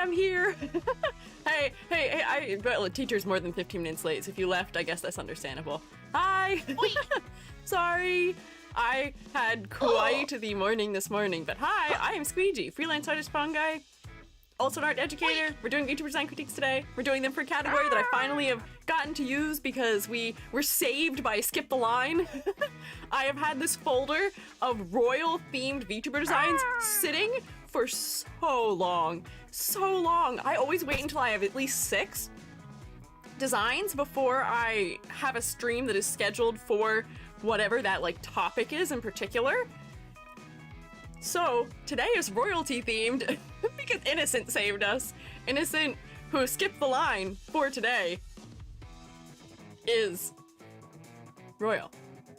I'm here. hey, well, the teacher's more than 15 minutes late, so if you left, I guess that's understandable. Hi. Sorry, I had quite the morning this morning, but hi, I am Squiiji, freelance artist fungi, also an art educator. We're doing VTuber design critiques today. We're doing them for a category that I finally have gotten to use because we were saved by Skip the Line. I have had this folder of royal themed VTuber designs sitting for so long. I always wait until I have at least 6 designs before I have a stream that is scheduled for whatever that like topic is in particular. So today is royalty themed because Innocent saved us. Innocent, who skipped the line for today, is royal.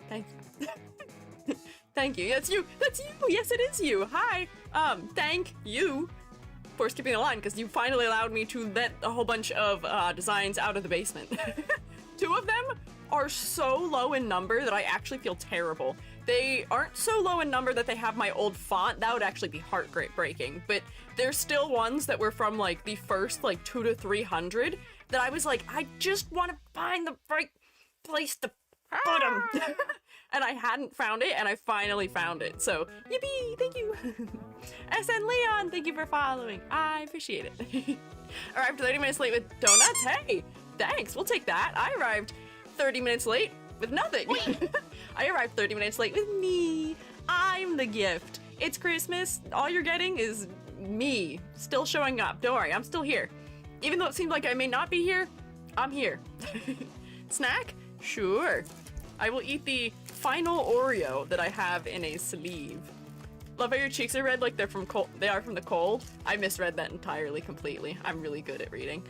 Thank you. Thank you. That's you. That's you. Yes, it is you. Hi. Thank you for skipping the line because you finally allowed me to let a whole bunch of designs out of the basement. 2 of them are so low in number that I actually feel terrible. They aren't so low in number that they have my old font. That would actually be heart-breaking. But there's still ones that were from like the first like 200 to 300 that I was like, I just want to find the right place to put them. And I hadn't found it, and I finally found it. So, yippee! Thank you. SN Leon, thank you for following. I appreciate it. Arrived 30 minutes late with donuts. Hey, thanks. We'll take that. I arrived 30 minutes late with nothing. I arrived 30 minutes late with me. I'm the gift. It's Christmas. All you're getting is me still showing up. Don't worry, I'm still here. Even though it seems like I may not be here, I'm here. Snack? Sure. I will eat the final Oreo that I have in a sleeve. Love how your cheeks are red like they're from cold. They are from the cold. I misread that entirely, completely. I'm really good at reading.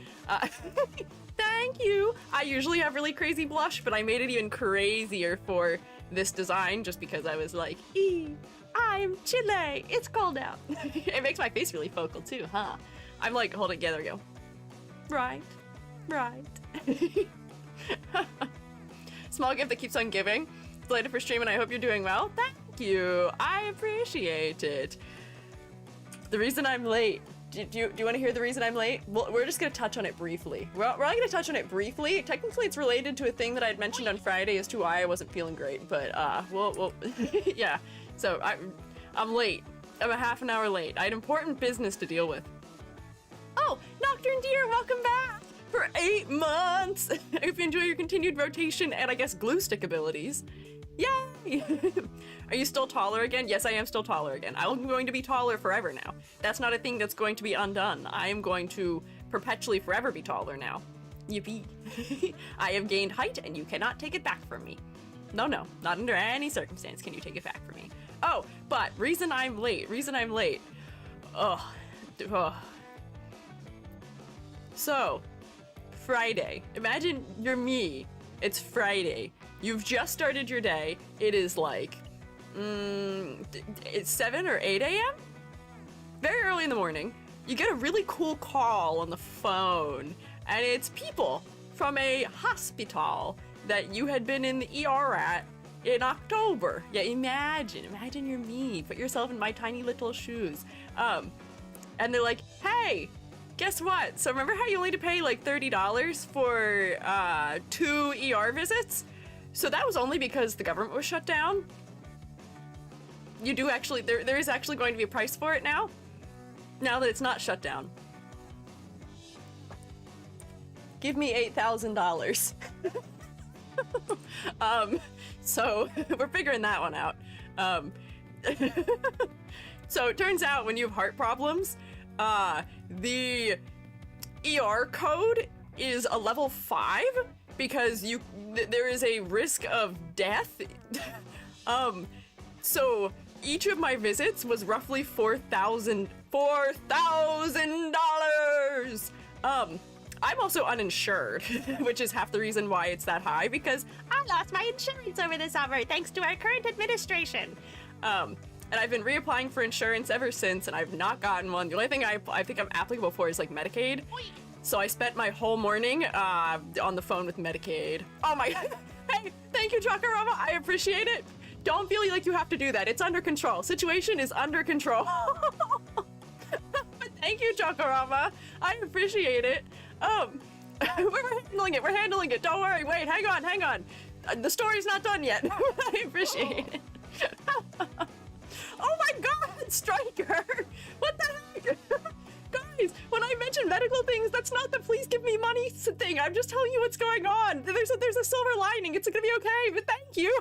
Thank you. I usually have really crazy blush, but I made it even crazier for this design just because I was like, I'm Chile. It's cold out. It makes my face really focal too, huh? I'm like, hold it together, go. Right. Small gift that keeps on giving. Delighted for stream and I hope you're doing well. Thank you. I appreciate it. The reason I'm late. Do you want to hear the reason I'm late? Well, we're just going to touch on it briefly. We're only going to touch on it briefly. Technically, it's related to a thing that I had mentioned on Friday as to why I wasn't feeling great. But, we'll yeah. So, I'm late. I'm a half an hour late. I had important business to deal with. Oh, Nocturne Deer, welcome back! For 8 months! I hope you enjoy your continued rotation and I guess glue stick abilities. Yay! Are you still taller again? Yes, I am still taller again. I'm going to be taller forever now. That's not a thing that's going to be undone. I am going to perpetually forever be taller now. Yippee. I have gained height and you cannot take it back from me. No, not under any circumstance can you take it back from me. Oh, but reason I'm late. Ugh. So, Friday. Imagine you're me. It's Friday. You've just started your day. It is like, it's 7 or 8 a.m.? Very early in the morning. You get a really cool call on the phone, and it's people from a hospital that you had been in the ER at in October. Yeah, imagine you're me. Put yourself in my tiny little shoes. And they're like, hey, guess what? So remember how you only had to pay like $30 for 2 ER visits? So that was only because the government was shut down. You do actually, there is actually going to be a price for it now that it's not shut down. Give me $8,000. So we're figuring that one out. So it turns out when you have heart problems, the ER code is a level 5 because there is a risk of death. So each of my visits was roughly $4,000. I'm also uninsured, which is half the reason why it's that high, because I lost my insurance over the summer thanks to our current administration. And I've been reapplying for insurance ever since, and I've not gotten one. The only thing I think I'm applicable for is like Medicaid. So I spent my whole morning on the phone with Medicaid. Oh my, hey, thank you, Chakarama, I appreciate it. Don't feel like you have to do that. It's under control. Situation is under control. Thank you, Chakarama. I appreciate it. We're handling it. Don't worry. Wait, hang on. The story's not done yet. I appreciate it. Oh my God, Striker! What the heck? Guys, when I mention medical things, that's not the please give me money thing. I'm just telling you what's going on. There's a silver lining. It's gonna be okay, but thank you.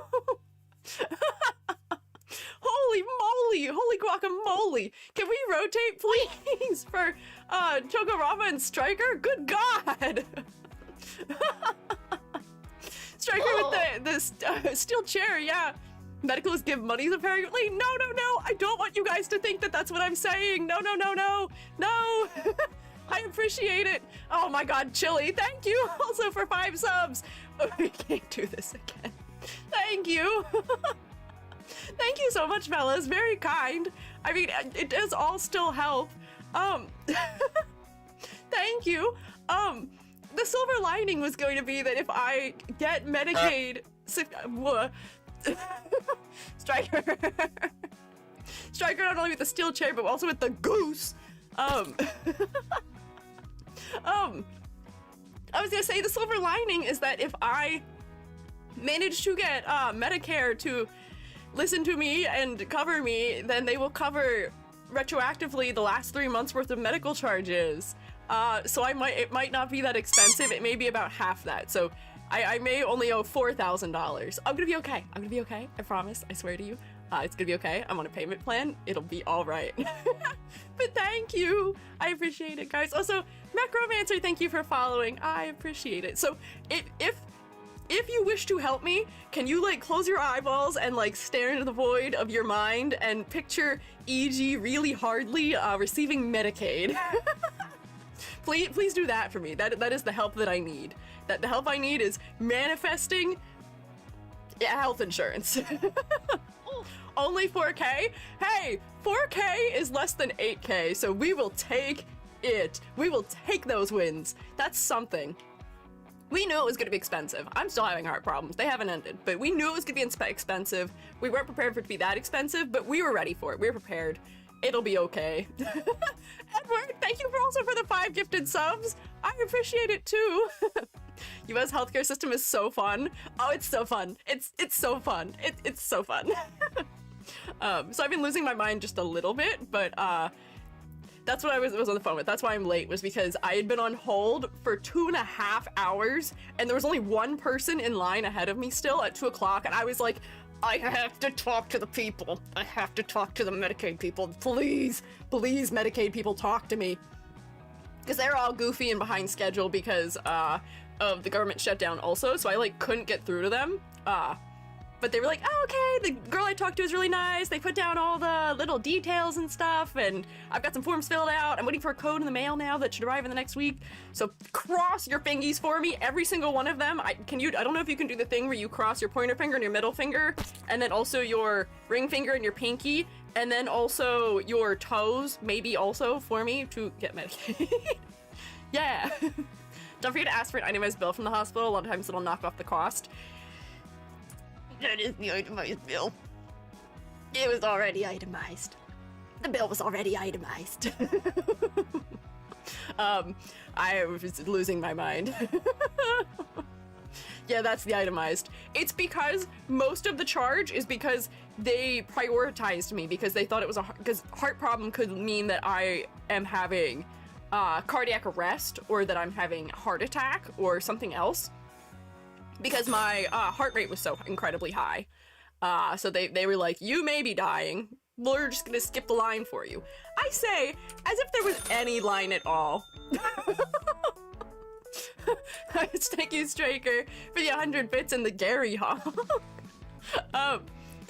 Holy moly, holy guacamole. Can we rotate, please, for Chokorama and Striker? Good God. Striker with the steel chair, yeah. Medicals give monies, apparently. No. I don't want you guys to think that that's what I'm saying. No. I appreciate it. Oh my God, Chili, thank you also for 5 subs. Oh, we can't do this again. Thank you. Thank you so much, fellas. Very kind. I mean, it does all still help. Thank you. The silver lining was going to be that if I get Medicaid, Striker not only with the steel chair, but also with the goose. I was gonna say the silver lining is that if I manage to get Medicare to listen to me and cover me, then they will cover retroactively the last 3 months worth of medical charges. So it might not be that expensive. It may be about half that. So I may only owe $4,000. I'm gonna be okay. I promise. I swear to you. It's gonna be okay. I'm on a payment plan. It'll be all right. But thank you. I appreciate it, guys. Also, Macromancer, thank you for following. I appreciate it. So if you wish to help me, can you like close your eyeballs and like stare into the void of your mind and picture EG really hardly receiving Medicaid? Please do that for me. That is the help that I need. The help I need is manifesting health insurance. Only 4K? Hey, 4K is less than 8K, so we will take it. We will take those wins. That's something. We knew it was going to be expensive. I'm still having heart problems. They haven't ended, but we knew it was going to be expensive. We weren't prepared for it to be that expensive, but we were ready for it. We were prepared. It'll be okay. Edward, thank you also for the 5 gifted subs. I appreciate it too. US healthcare system is so fun. Oh, it's so fun. It's so fun. It's so fun. So I've been losing my mind just a little bit, but that's what I was on the phone with. That's why I'm late, was because I had been on hold for 2.5 hours, and there was only one person in line ahead of me still at 2 o'clock, and I was like, I have to talk to the people. I have to talk to the Medicaid people. Please, Medicaid people, talk to me. Because they're all goofy and behind schedule because of the government shutdown also, so I like couldn't get through to them. But they were like, oh, okay, the girl I talked to is really nice. They put down all the little details and stuff, and I've got some forms filled out. I'm waiting for a code in the mail now that should arrive in the next week. So cross your fingies for me, every single one of them. I don't know if you can do the thing where you cross your pointer finger and your middle finger, and then also your ring finger and your pinky, and then also your toes, maybe also for me to get Medicaid. Yeah. Don't forget to ask for an itemized bill from the hospital. A lot of times it'll knock off the cost. That is the itemized bill. It was already itemized. The bill was already itemized. I was losing my mind. Yeah, that's the itemized. It's because most of the charge is because they prioritized me because they thought it was because heart problem could mean that I am having cardiac arrest or that I'm having heart attack or something else. Because my heart rate was so incredibly high. So they were like, you may be dying. We're just gonna skip the line for you. I say, as if there was any line at all. Thank you, Straker, for the 100 bits and the Gary Hall.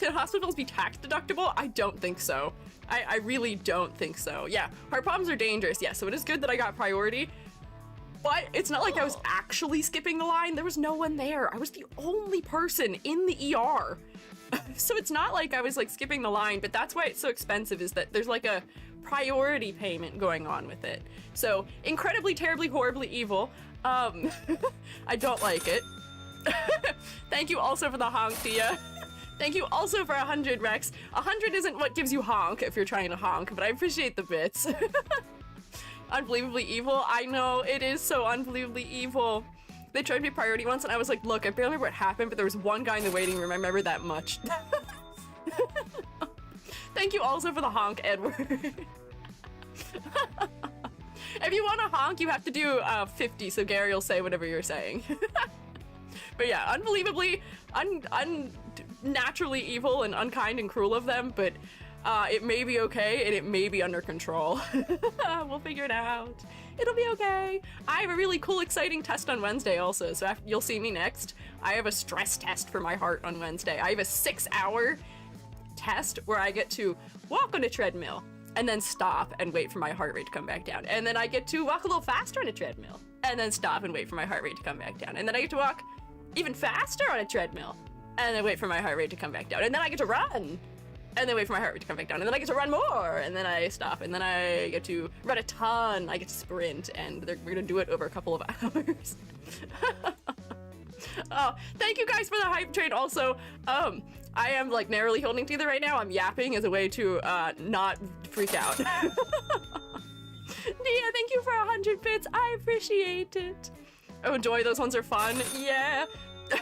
Can hospital bills be tax deductible? I don't think so. I really don't think so. Yeah, heart problems are dangerous. Yeah, so it is good that I got priority. But it's not like I was actually skipping the line. There was no one there. I was the only person in the ER. So it's not like I was like skipping the line, but that's why it's so expensive, is that there's like a priority payment going on with it. So incredibly, terribly, horribly evil. I don't like it. Thank you also for the honk, Tia. Thank you also for 100, Rex. 100 isn't what gives you honk if you're trying to honk, but I appreciate the bits. Unbelievably evil. I know, it is so unbelievably evil. They tried to be priority once, and I was like, look, I barely remember what happened, but there was one guy in the waiting room. I remember that much. Thank you also for the honk, Edward. If you want to honk, you have to do 50, so Gary will say whatever you're saying. But yeah, unbelievably, unnaturally evil and unkind and cruel of them, but it may be okay, and it may be under control. We'll figure it out. It'll be okay. I have a really cool, exciting test on Wednesday also, so after, you'll see me next. I have a stress test for my heart on Wednesday. I have a 6-hour test where I get to walk on a treadmill and then stop and wait for my heart rate to come back down. And then I get to walk a little faster on a treadmill and then stop and wait for my heart rate to come back down. And then I get to walk even faster on a treadmill and then wait for my heart rate to come back down. And then I get to run and then wait for my heart rate to come back down. And then I get to run more, and then I stop. And then I get to run a ton. I get to sprint, and we're gonna do it over a couple of hours. Oh, thank you guys for the hype train also. I am like narrowly holding together right now. I'm yapping as a way to not freak out. Nia, thank you for 100 bits. I appreciate it. Oh, Joy, those ones are fun. Yeah.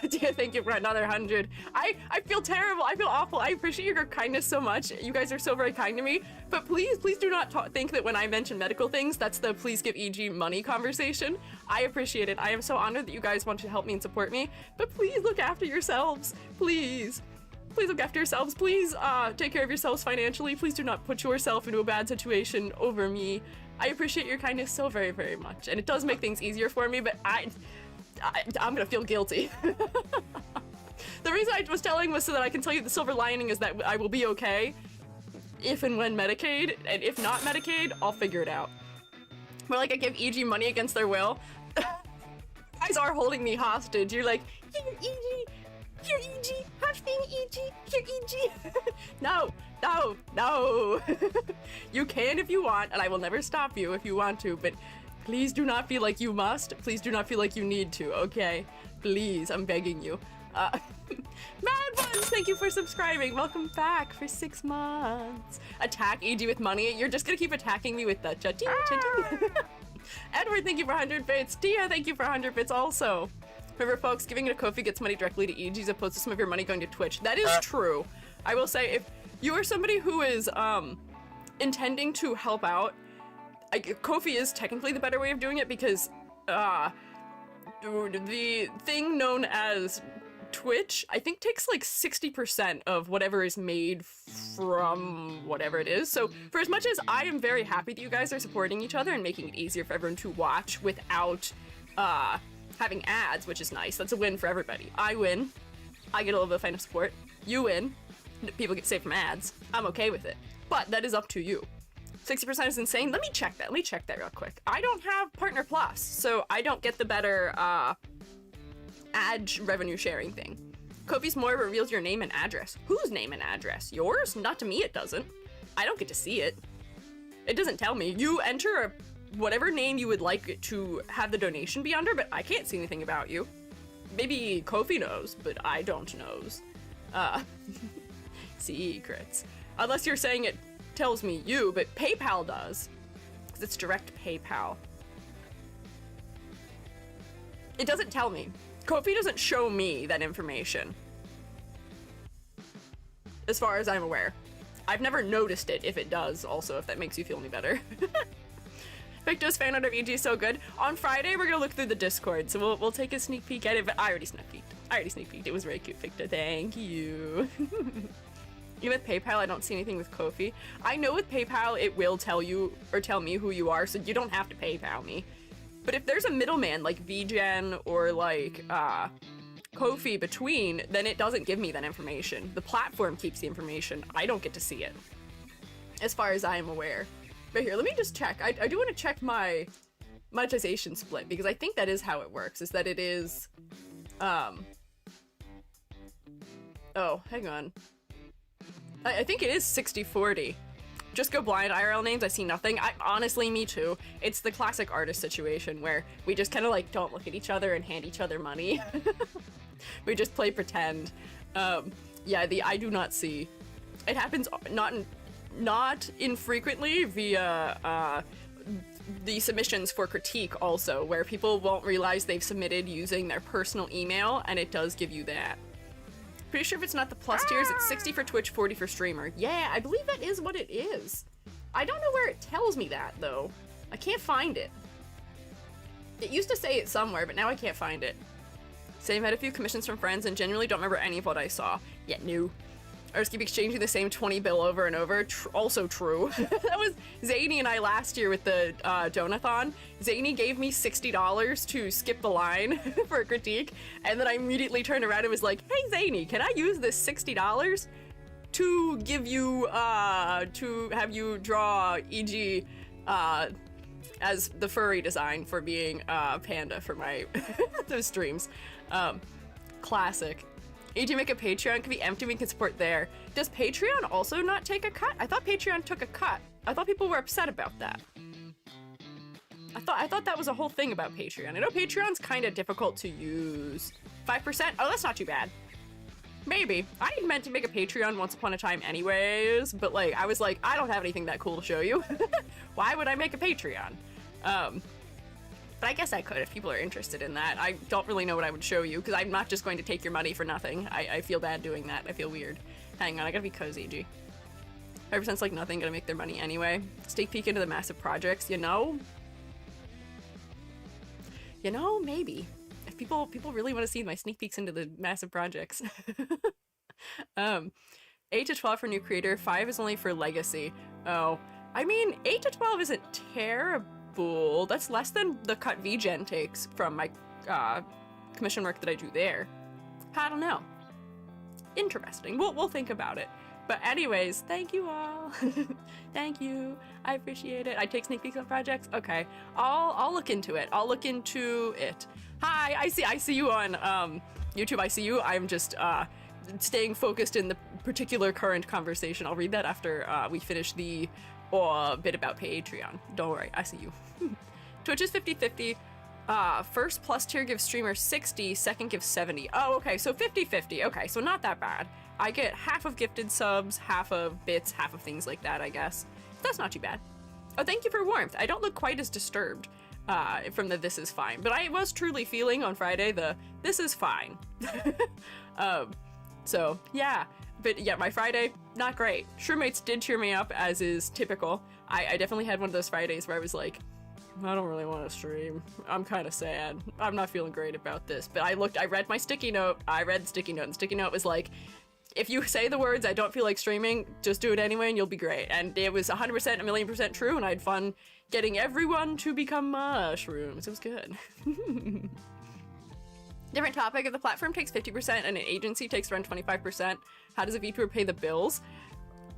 Tia, thank you for another 100. I feel terrible. I feel awful. I appreciate your kindness so much. You guys are so very kind to me. But please do not think that when I mention medical things, that's the please give EG money conversation. I appreciate it. I am so honored that you guys want to help me and support me. But please look after yourselves. Please. Please look after yourselves. Please take care of yourselves financially. Please do not put yourself into a bad situation over me. I appreciate your kindness so very, very much. And it does make things easier for me, but I'm gonna feel guilty. The reason I was telling was so that I can tell you the silver lining is that I will be okay if and when Medicaid, and if not Medicaid, I'll figure it out. More like I give EG money against their will. You guys are holding me hostage. You're like, here EG, here EG, hosting EG, here EG. No. You can if you want, and I will never stop you if you want to, but please do not feel like you must. Please do not feel like you need to, okay? Please, I'm begging you. Mad Ones, thank you for subscribing. Welcome back for 6 months. Attack EG with money. You're just gonna keep attacking me with the cha-ching, cha-ching. Edward, thank you for 100 bits. Tia, thank you for 100 bits also. Remember, folks, giving it to Ko-fi gets money directly to EG as opposed to some of your money going to Twitch. That is true. I will say, if you are somebody who is intending to help out, Ko-fi is technically the better way of doing it, because the thing known as Twitch, I think, takes like 60% of whatever is made from whatever it is. So for as much as I am very happy that you guys are supporting each other and making it easier for everyone to watch without having ads, which is nice, that's a win for everybody. I win, I get a little bit of financial support, you win, people get saved from ads, I'm okay with it. But that is up to you. 60% is insane. Let me check that real quick. I don't have Partner Plus, so I don't get the better ad revenue sharing thing. Ko-fi's more reveals your name and address. Whose name and address? Yours? Not to me, it doesn't. I don't get to see it. It doesn't tell me. You enter whatever name you would like it to have the donation be under, but I can't see anything about you. Maybe Ko-fi knows, but I don't knows. Secrets. Unless you're saying it tells me you, but PayPal does, because it's direct PayPal. It doesn't tell me. Ko-fi doesn't show me that information, as far as I'm aware. I've never noticed it if it does, also, if that makes you feel any better. Victor's fan art of EG is so good. On Friday, we're gonna look through the Discord, so we'll take a sneak peek at it, but I already sneak peeked. It was very cute, Victor. Thank you. Even with PayPal, I don't see anything with Ko-fi. I know with PayPal, it will tell you, or tell me who you are, so you don't have to PayPal me. But if there's a middleman, like VGen, or like, Ko-fi between, then it doesn't give me that information. The platform keeps the information. I don't get to see it, as far as I am aware. But here, let me just check. I do want to check my monetization split, because I think that is how it works, is that it is, oh, hang on. I think it is 60-40. Just go blind IRL names, I see nothing. Honestly, me too. It's the classic artist situation where we just kind of like don't look at each other and hand each other money. We just play pretend. Yeah, I do not see. It happens not infrequently via the submissions for critique also, where people won't realize they've submitted using their personal email, and it does give you that. Pretty sure if it's not the plus tiers, it's 60 for Twitch, 40 for streamer. Yeah, I believe that is what it is. I don't know where it tells me that, though. I can't find it. It used to say it somewhere, but now I can't find it. Same, had a few commissions from friends and genuinely don't remember any of what I saw. Yeah, no. I just keep exchanging the same 20 bill over and over. Also true. That was Zany and I last year with the Donathon. Zany gave me $60 to skip the line for a critique, and then I immediately turned around and was like, hey Zany, can I use this $60 to give you, to have you draw e.g. As the furry design for being Panda for my those streams. Classic. You make a Patreon, could be empty, we can support there. Does Patreon also not take a cut? I thought Patreon took a cut. I thought people were upset about that. I thought that was a whole thing about Patreon. I know Patreon's kind of difficult to use. 5%? Oh, that's not too bad. Maybe. I meant to make a Patreon once upon a time anyways, but like, I was like, I don't have anything that cool to show you. Why would I make a Patreon? But I guess I could if people are interested in that. I don't really know what I would show you, because I'm not just going to take your money for nothing. I feel bad doing that. I feel weird. Hang on, I gotta be cozy, G. 5%'s like nothing, gonna make their money anyway. Sneak peek into the massive projects, you know? You know, maybe. If people really want to see my sneak peeks into the massive projects. 8 to 12 for new creator, 5 is only for legacy. Oh, I mean, 8 to 12 isn't terrible. That's less than the cut VGen takes from my commission work that I do there. I don't know. Interesting. We'll think about it. But anyways, thank you all. Thank you. I appreciate it. I take sneak peeks on projects. Okay, I'll look into it. I'll look into it. Hi, I see you on YouTube. I see you. I'm just staying focused in the particular current conversation. I'll read that after we finish the bit about Patreon. Don't worry, I see you. Twitch is 50-50. First plus tier gives streamer 60, second gives 70. Oh, okay, so 50-50. Okay, so not that bad. I get half of gifted subs, half of bits, half of things like that, I guess. That's not too bad. Oh, thank you for warmth. I don't look quite as disturbed from the this is fine, but I was truly feeling on Friday the this is fine. So yeah. But yeah, my Friday, not great. SHROOMATEs did cheer me up, as is typical. I definitely had one of those Fridays where I was like, I don't really want to stream. I'm kind of sad. I'm not feeling great about this. But I read my sticky note. I read the sticky note, and the sticky note was like, if you say the words, I don't feel like streaming, just do it anyway and you'll be great. And it was 100%, 1,000,000% true, and I had fun getting everyone to become mushrooms. It was good. Different topic. If the platform takes 50% and an agency takes around 25%, how does a VTuber pay the bills?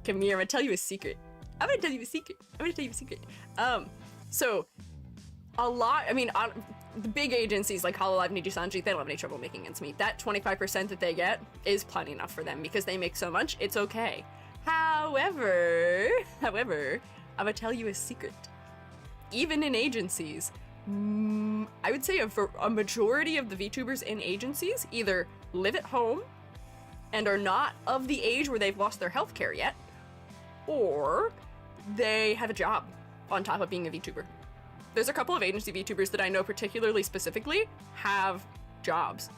Come here, I'm gonna tell you a secret. So, a lot, I mean, the big agencies like Hololive and Nijisanji, they don't have any trouble making ends meet. That 25% that they get is plenty enough for them because they make so much, it's okay. However, I'm gonna tell you a secret. Even in agencies, I would say a majority of the VTubers in agencies either live at home and are not of the age where they've lost their healthcare yet, or they have a job on top of being a VTuber. There's a couple of agency VTubers that I know particularly specifically have jobs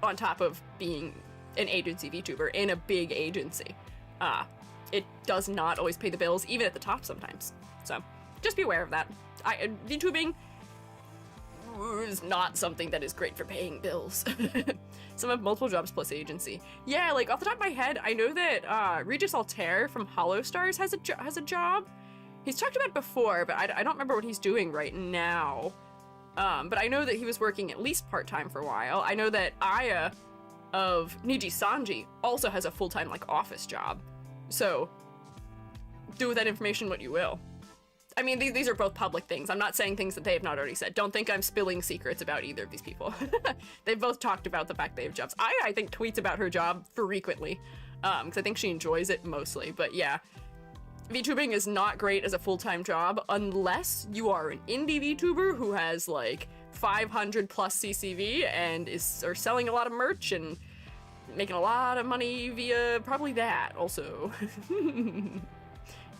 on top of being an agency VTuber in a big agency. It does not always pay the bills, even at the top sometimes. So just be aware of that. VTubing is not something that is great for paying bills. Some have multiple jobs plus agency. Yeah, like off the top of my head, I know that Regis Altair from Hollow Stars has a job. He's talked about it before, but I don't remember what he's doing right now. But I know that he was working at least part-time for a while. I know that Aya of Niji Sanji also has a full-time, like, office job. So, do with that information what you will. I mean, these are both public things. I'm not saying things that they have not already said. Don't think I'm spilling secrets about either of these people. They've both talked about the fact they have jobs. I think, tweets about her job frequently, because I think she enjoys it mostly. But yeah, VTubing is not great as a full-time job unless you are an indie VTuber who has, like, 500 plus CCV and is selling a lot of merch and making a lot of money via probably that also.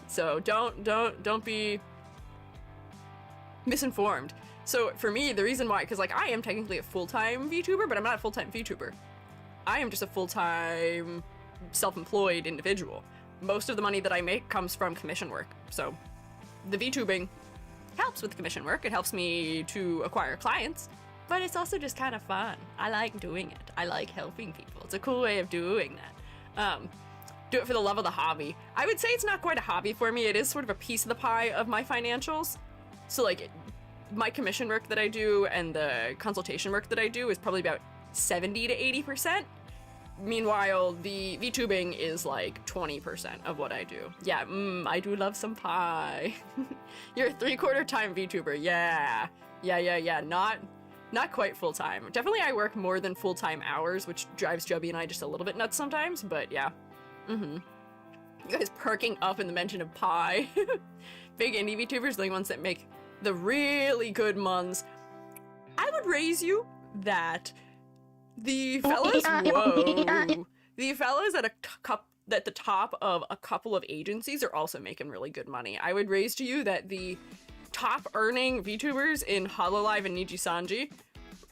So don't be misinformed. So for me, the reason why, because like I am technically a full-time VTuber, but I'm not a full-time VTuber. I am just a full-time self-employed individual. Most of the money that I make comes from commission work. So the VTubing helps with commission work. It helps me to acquire clients, but it's also just kind of fun. I like doing it. I like helping people. It's a cool way of doing that. Do it for the love of the hobby. I would say it's not quite a hobby for me. It is sort of a piece of the pie of my financials. So like my commission work that I do and the consultation work that I do is probably about 70 to 80%. Meanwhile, the VTubing is like 20% of what I do. Yeah, I do love some pie. You're a 3/4 time VTuber. Yeah. Not quite full-time. Definitely I work more than full-time hours, which drives Jubby and I just a little bit nuts sometimes, but yeah. You guys perking up in the mention of pie. Big indie VTubers, the ones that make the really good ones. I would raise you that the fellas, the fellas at the top of a couple of agencies are also making really good money. I would raise to you that the top earning VTubers in Hololive and Niji Sanji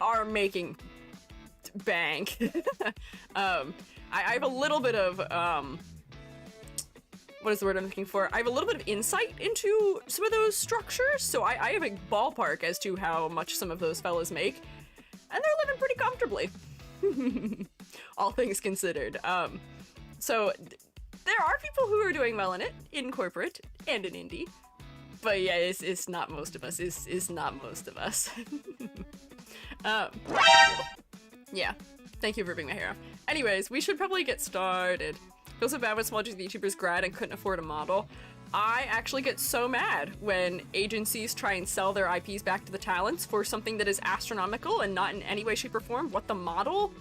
are making bank. I have a little bit of, what is the word I'm looking for? I have a little bit of insight into some of those structures, so I have a ballpark as to how much some of those fellas make, and they're living pretty comfortably. All things considered. So there are people who are doing well in it, in corporate and in indie, but yeah, it's not most of us. It's not most of us. Yeah. Thank you for ripping my hair off. Anyways, we should probably get started. Feel so bad when small VTubers grad and couldn't afford a model. I actually get so mad when agencies try and sell their IPs back to the talents for something that is astronomical and not in any way, shape, or form what the model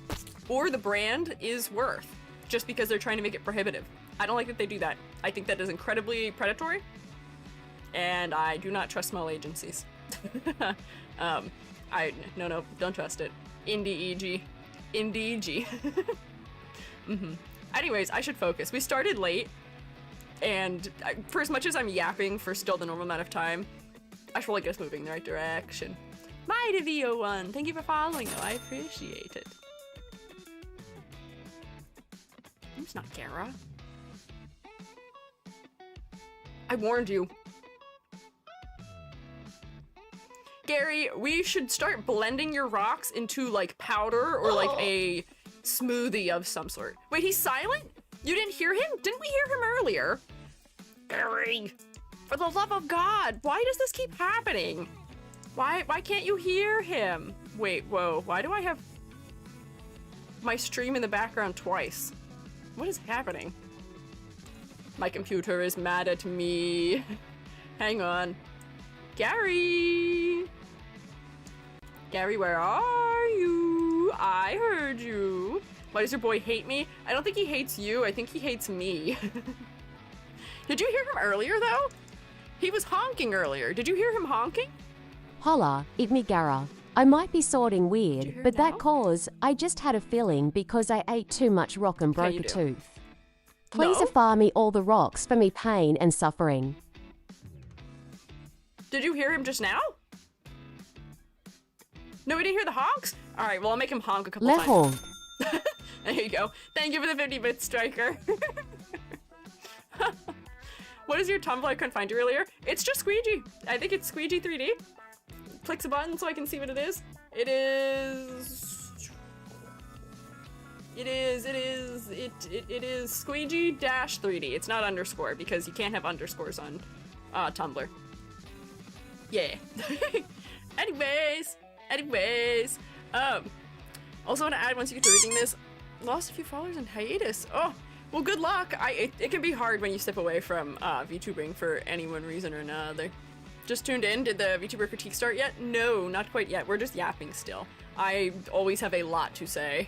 or the brand is worth, just because they're trying to make it prohibitive. I don't like that they do that. I think that is incredibly predatory, and I do not trust small agencies. No, don't trust it. Indie EG. Indie EG. Anyways, I should focus. We started late, and for as much as I'm yapping for still the normal amount of time, I should probably get us moving in the right direction. My DVO1, thank you for following, though. I appreciate it. It's not Gara. I warned you. Gary, we should start blending your rocks into, like, powder or, like, a smoothie of some sort. Wait, he's silent? You didn't hear him? Didn't we hear him earlier? Gary, for the love of God, why does this keep happening? Why can't you hear him? Wait, whoa, why do I have my stream in the background twice? What is happening? My computer is mad at me. Hang on. Gary! Gary, where are you? I heard you. Why does your boy hate me? I don't think he hates you. I think he hates me. Did you hear him earlier, though? He was honking earlier. Did you hear him honking? Holla, it me Gara. I might be sorting weird, but that cause, I just had a feeling because I ate too much rock and broke a tooth. Please affirm me all the rocks for me pain and suffering. Did you hear him just now? No, we didn't hear the honks? Alright, well, I'll make him honk a couple times. There you go. Thank you for the 50-bit striker. What is your Tumblr? I couldn't find you earlier. It's just Squiiji. I think it's Squiiji 3D. Clicks a button so I can see what it is. It is Squiiji-3D. It's not underscore because you can't have underscores on Tumblr. Yeah. Anyways, also want to add, once you get to reading this, lost a few followers in hiatus. Oh, well, good luck. It can be hard when you step away from VTubing for any one reason or another. Just tuned in. Did the VTuber critique start yet? No, not quite yet. We're just yapping still. I always have a lot to say.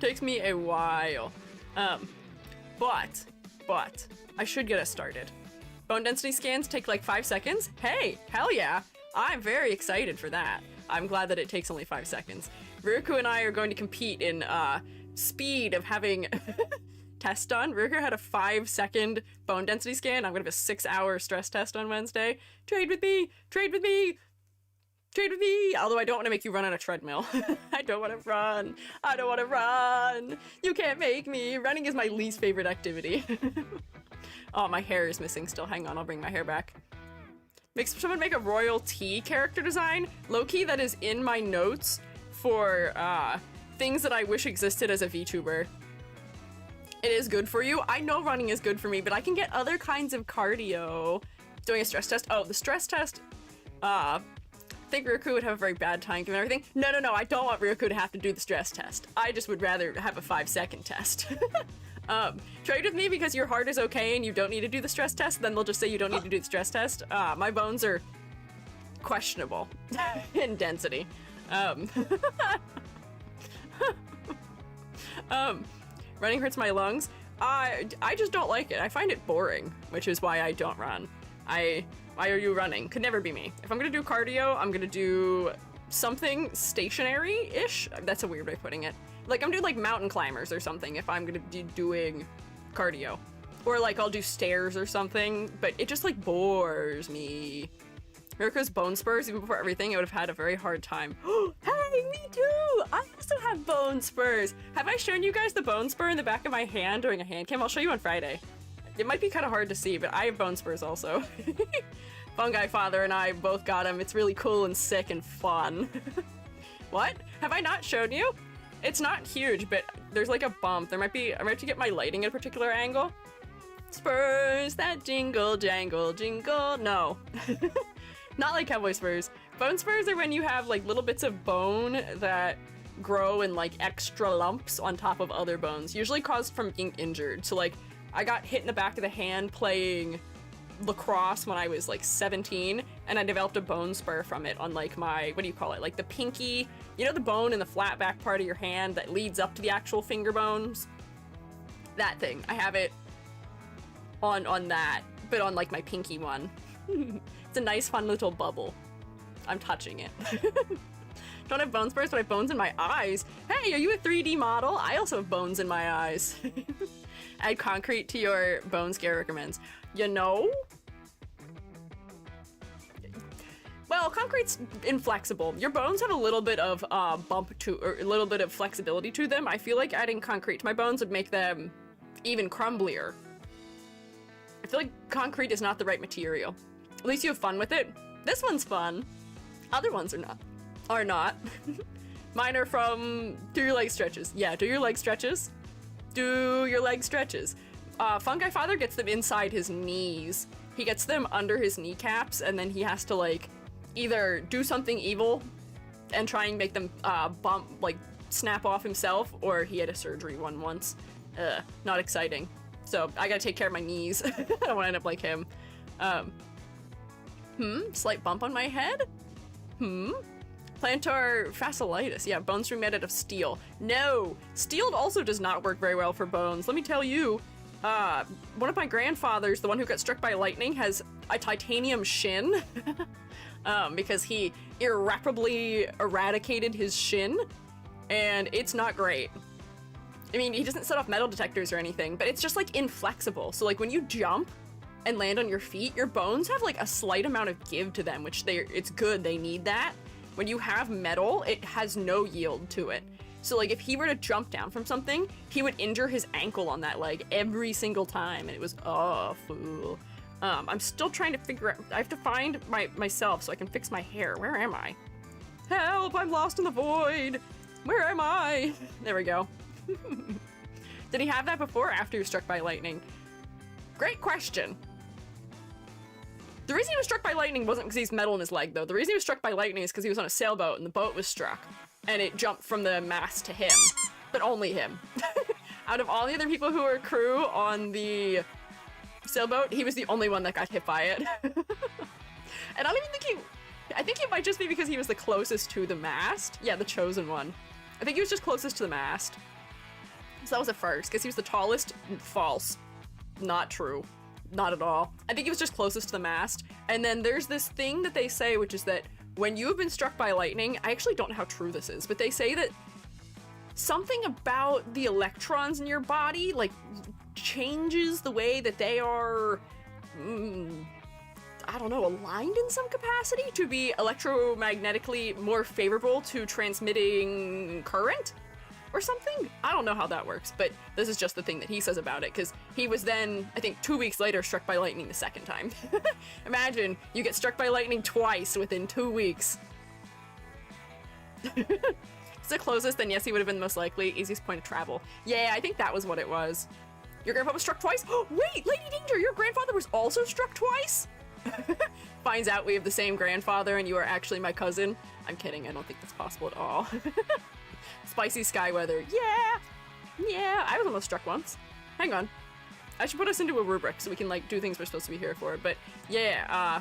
Takes me a while. But I should get us started. Bone density scans take like 5 seconds. Hey, hell yeah. I'm very excited for that. I'm glad that it takes only 5 seconds. Ryuku and I are going to compete in speed of having tests done. Ryuku had a 5-second bone density scan. I'm gonna have a 6-hour stress test on Wednesday. Trade with me! Trade with me! Trade with me! Although I don't want to make you run on a treadmill. I don't want to run. I don't want to run. You can't make me. Running is my least favorite activity. Oh, my hair is missing still. Hang on, I'll bring my hair back. Someone make a royal tea character design. Low-key, that is in my notes for things that I wish existed as a VTuber. It is good for you. I know running is good for me, but I can get other kinds of cardio. Doing a stress test. Oh, the stress test. I think Ryuku would have a very bad time given everything. No, I don't want Ryuku to have to do the stress test. I just would rather have a 5-second test. Trade with me because your heart is okay and you don't need to do the stress test, then they'll just say you don't need to do the stress test. My bones are questionable in density. Running hurts my lungs. I just don't like it. I find it boring, which is why I don't run. Why are you running? Could never be me. If I'm gonna do cardio, I'm gonna do something stationary-ish. That's a weird way of putting it. Like, I'm doing like mountain climbers or something if I'm gonna be doing cardio. Or like I'll do stairs or something, but it just like bores me. Ryuko's bone spurs, even before everything, I would have had a very hard time. Hey, me too! I also have bone spurs! Have I shown you guys the bone spur in the back of my hand during a hand cam? I'll show you on Friday. It might be kind of hard to see, but I have bone spurs also. Fungi Father and I both got them. It's really cool and sick and fun. What? Have I not shown you? It's not huge, but there's like a bump. I might have to get my lighting at a particular angle. Spurs that jingle, jangle, jingle. No. Not like cowboy spurs. Bone spurs are when you have like little bits of bone that grow in like extra lumps on top of other bones, usually caused from being injured. So like, I got hit in the back of the hand playing lacrosse when I was like 17, and I developed a bone spur from it on like my, what do you call it? Like the pinky, you know the bone in the flat back part of your hand that leads up to the actual finger bones? That thing. I have it on that, but on like my pinky one. It's a nice fun little bubble. I'm touching it. Don't have bone spurs, but I have bones in my eyes. Hey, are you a 3D model? I also have bones in my eyes. Add concrete to your bone scare recommends. You know? Well, concrete's inflexible. Your bones have a little bit of bump to, or a little bit of flexibility to them. I feel like adding concrete to my bones would make them even crumblier. I feel like concrete is not the right material. At least you have fun with it. This one's fun. Other ones are not. Are not. Mine are from do your leg stretches. Yeah, do your leg stretches. Do your leg stretches. Fungi Father gets them inside his knees. He gets them under his kneecaps, and then he has to like either do something evil and try and make them snap off himself, or he had a surgery one once. Not exciting. So I gotta take care of my knees. I don't wanna end up like him. Slight bump on my head? Plantar fasciitis. Yeah, bones are made out of steel. No! Steel also does not work very well for bones. Let me tell you, one of my grandfathers, the one who got struck by lightning, has a titanium shin. Because he irreparably eradicated his shin, and it's not great. I mean, he doesn't set off metal detectors or anything, but it's just like inflexible. So like when you jump and land on your feet, your bones have like a slight amount of give to them, which it's good, they need that. When you have metal, it has no yield to it. So like if he were to jump down from something, he would injure his ankle on that leg every single time, and it was awful. I'm still trying to figure out, I have to find myself so I can fix my hair. Where am I? Help, I'm lost in the void. Where am I? There we go. Did he have that before or after he was struck by lightning? Great question. The reason he was struck by lightning wasn't because he's metal in his leg, though. The reason he was struck by lightning is because he was on a sailboat and the boat was struck. And it jumped from the mast to him. But only him. Out of all the other people who were crew on the sailboat, he was the only one that got hit by it. And I don't even think I think it might just be because he was the closest to the mast. Yeah, the chosen one. I think he was just closest to the mast. So that was a first, because he was the tallest. False. Not true. Not at all. I think he was just closest to the mast. And then there's this thing that they say, which is that when you have been struck by lightning, I actually don't know how true this is, but they say that something about the electrons in your body, like, changes the way that they are, I don't know, aligned in some capacity to be electromagnetically more favorable to transmitting current or something? I don't know how that works, but this is just the thing that he says about it, because he was then, I think 2 weeks later, struck by lightning the second time. Imagine, you get struck by lightning twice within 2 weeks. It's the closest, then yes, he would have been the most likely. Easiest point of travel. Yeah, I think that was what it was. Your grandpa was struck twice? Oh, wait, Lady Danger, your grandfather was also struck twice? Finds out we have the same grandfather and you are actually my cousin. I'm kidding, I don't think that's possible at all. Spicy sky weather. Yeah, I was almost struck once. Hang on. I should put us into a rubric so we can, like, do things we're supposed to be here for. But yeah,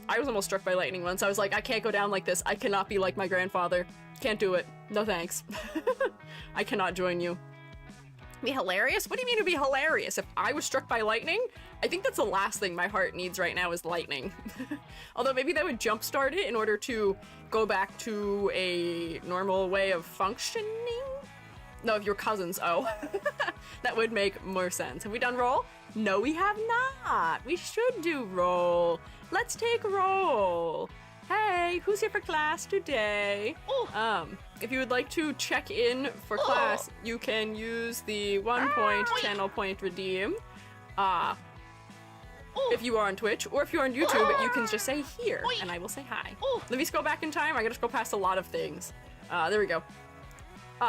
I was almost struck by lightning once. I was like, I can't go down like this. I cannot be like my grandfather. Can't do it. No thanks. I cannot join you. Be hilarious? What do you mean it'd be hilarious? If I was struck by lightning? I think that's the last thing my heart needs right now is lightning. Although maybe that would jumpstart it in order to go back to a normal way of functioning? No, if you're cousins, oh. That would make more sense. Have we done roll? No, we have not. We should do roll. Let's take roll. Hey, who's here for class today? If you would like to check in for class, you can use the 1 point channel point redeem. If you are on Twitch, or if you're on YouTube, you can just say here, and I will say hi. Let me scroll back in time. I gotta scroll past a lot of things. There we go.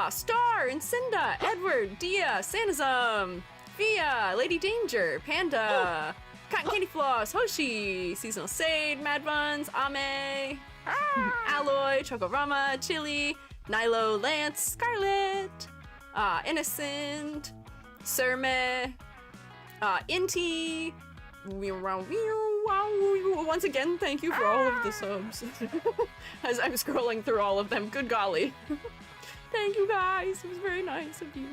Star and Cinda, Edward, Dia, Sanizum, Via, Lady Danger, Panda, Cotton Candy Floss, Hoshi, Seasonal Sade, Mad Buns, Ame, Alloy, Chocorama, Chili, Nilo, Lance, Scarlet, Innocent, Surme, Inti, once again, thank you for all of the subs. As I'm scrolling through all of them, good golly. Thank you guys, it was very nice of you.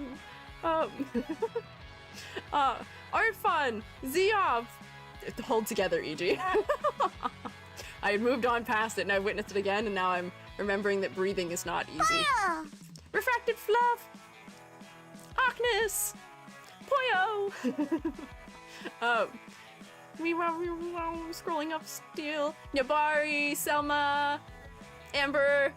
Art Fun, Ziov, hold together, E.G. I had moved on past it and I witnessed it again, and now I'm remembering that breathing is not easy. Refracted Fluff, Arkness, Poyo. Scrolling up still. Yabari, Selma, Amber,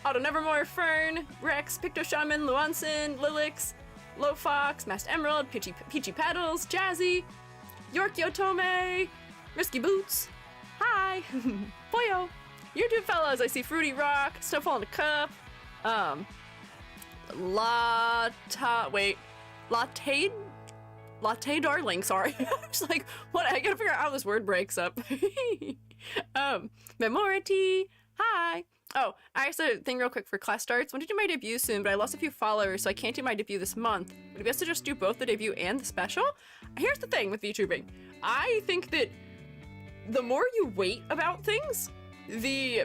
Auto Nevermore, Fern, Rex, Picto Shaman, Luanson, Lilix, Low Fox, Masked Emerald, Peachy Paddles, Jazzy, York Yotome, Risky Boots, hi, Poyo, YouTube fellas, I see Fruity Rock, Snowfall in a Cup, Latte Darling, sorry. I was like, what? I gotta figure out how this word breaks up. Memority, hi. Oh, I asked a thing real quick for class starts. I want to do my debut soon, but I lost a few followers, so I can't do my debut this month. Would it be best to just do both the debut and the special? Here's the thing with VTubing. I think that the more you wait about things, the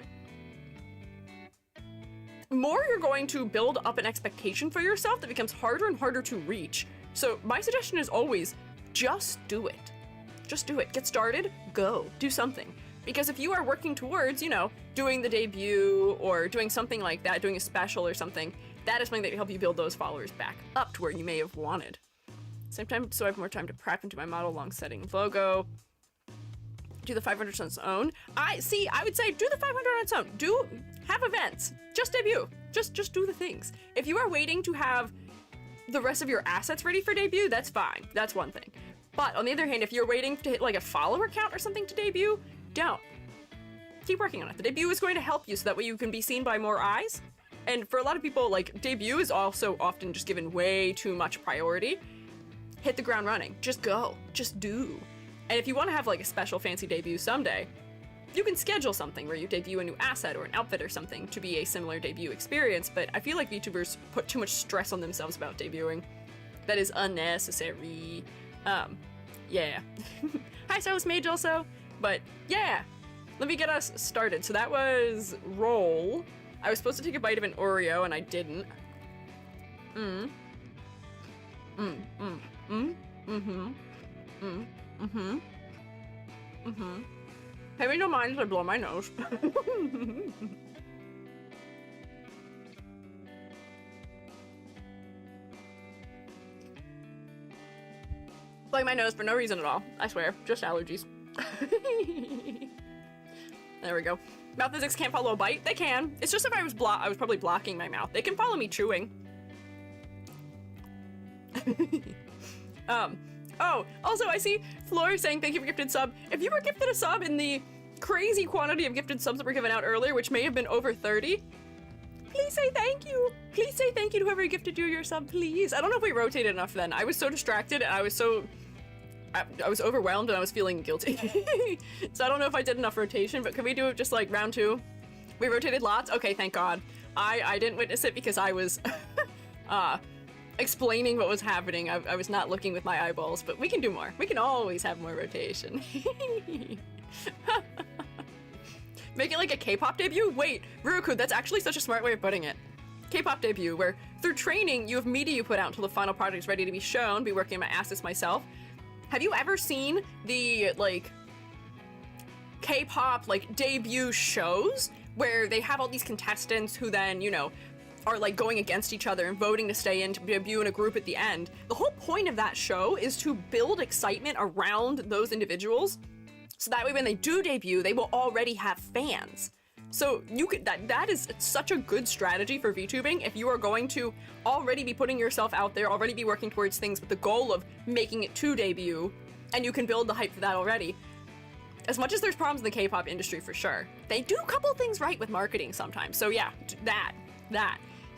more you're going to build up an expectation for yourself that becomes harder and harder to reach. So my suggestion is always, just do it. Just do it. Get started, go, do something. Because if you are working towards, you know, doing the debut or doing something like that, doing a special or something, that is something that can help you build those followers back up to where you may have wanted. Same time, so I have more time to prep into my model long setting logo. Do the 500 on its own. I would say do the 500 on its own. Have events. Just debut. Just do the things. If you are waiting to have the rest of your assets ready for debut, that's fine. That's one thing. But on the other hand, if you're waiting to hit like a follower count or something to debut, don't. Keep working on it. The debut is going to help you so that way you can be seen by more eyes. And for a lot of people, like, debut is also often just given way too much priority. Hit the ground running. Just go. Just do. And if you want to have like a special fancy debut someday, you can schedule something where you debut a new asset or an outfit or something to be a similar debut experience, but I feel like VTubers put too much stress on themselves about debuting. That is unnecessary. Yeah. Hi, Silas Mage also. But yeah, let me get us started. So that was roll. I was supposed to take a bite of an Oreo and I didn't. Pay me no mind as I blow my nose. Blowing my nose for no reason at all. I swear, just allergies. There we go. Mouth physics can't follow a bite. They can. It's just if I was probably blocking my mouth. They can follow me chewing. Oh, also I see Floor saying thank you for gifted sub. If you were gifted a sub in the crazy quantity of gifted subs that were given out earlier, which may have been over 30, please say thank you. Please say thank you to whoever gifted you your sub, please. I don't know if we rotated enough then. I was so distracted and I was overwhelmed and I was feeling guilty. So I don't know if I did enough rotation, but could we do it just like round 2? We rotated lots? Okay, thank God. I didn't witness it because I was explaining what was happening. I was not looking with my eyeballs, but we can do more. We can always have more rotation. Make it like a K-pop debut? Wait, Ruku, that's actually such a smart way of putting it. K-pop debut, where through training, you have media you put out until the final product is ready to be shown, be working on my assets myself. Have you ever seen the, like, K-pop, like, debut shows where they have all these contestants who then, you know, are, like, going against each other and voting to stay in to debut in a group at the end? The whole point of that show is to build excitement around those individuals, so that way when they do debut, they will already have fans. So you could, that is such a good strategy for VTubing if you are going to already be putting yourself out there, already be working towards things with the goal of making it to debut, and you can build the hype for that already. As much as there's problems in the K-pop industry for sure, they do a couple things right with marketing sometimes. So yeah, that.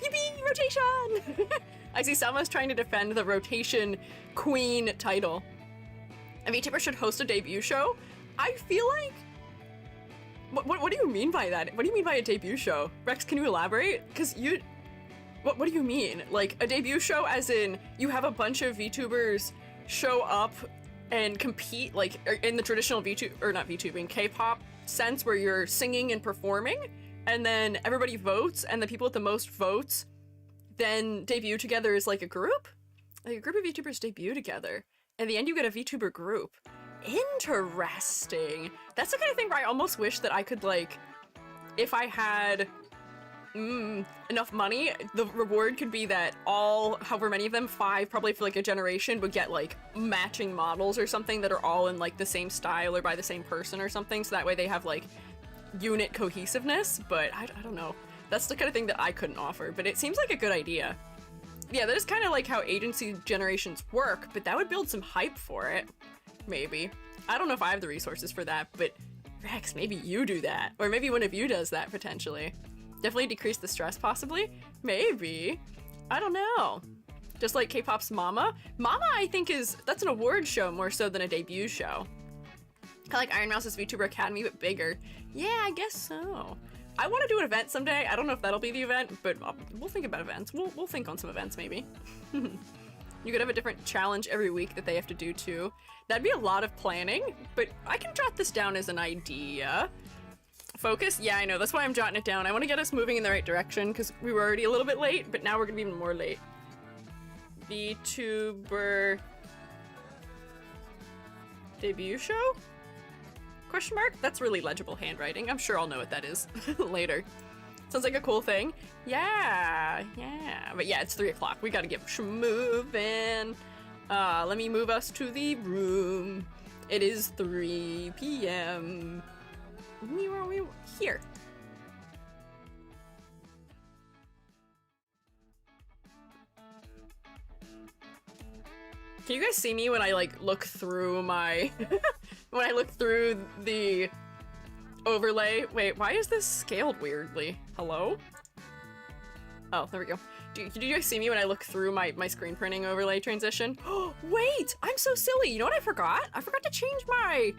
Yippee, rotation! I see Selma's trying to defend the rotation queen title. A VTuber should host a debut show? I feel like... What do you mean by that? What do you mean by a debut show? Rex, can you elaborate? Because you... What do you mean? Like, a debut show as in you have a bunch of VTubers show up and compete, like, in the traditional VTubing, K-pop sense where you're singing and performing, and then everybody votes, and the people with the most votes then debut together as, like, a group? Like, a group of VTubers debut together. In the end, you get a VTuber group. Interesting. That's the kind of thing where I almost wish that I could, like, if I had enough money, the reward could be that all, however many of them, 5 probably for like a generation, would get like matching models or something that are all in like the same style or by the same person or something, so that way they have like unit cohesiveness. But I don't know. That's the kind of thing that I couldn't offer, but it seems like a good idea. Yeah, that is kind of like how agency generations work, but that would build some hype for it. Maybe. I don't know if I have the resources for that, but Rex, maybe you do that. Or maybe one of you does that, potentially. Definitely decrease the stress, possibly? Maybe. I don't know. Just like K-pop's Mama. Mama, I think that's an award show more so than a debut show. Kind of like Iron Mouse's VTuber Academy, but bigger. Yeah, I guess so. I want to do an event someday. I don't know if that'll be the event, but we'll think about events. We'll think on some events, maybe. You could have a different challenge every week that they have to do too. That'd be a lot of planning, but I can jot this down as an idea. Focus? Yeah, I know. That's why I'm jotting it down. I want to get us moving in the right direction because we were already a little bit late, but now we're going to be even more late. VTuber debut show? Question mark? That's really legible handwriting. I'm sure I'll know what that is later. Sounds like a cool thing. Yeah. But yeah, it's 3 o'clock. We gotta get moving. Let me move us to the room. It is 3 p.m. Where are we? Here. Can you guys see me when I like look through my when I look through the overlay? Wait, why is this scaled weirdly? Hello? Oh, there we go. Did you guys see me when I look through my screen printing overlay transition? Oh, wait! I'm so silly! You know what I forgot? I forgot to change my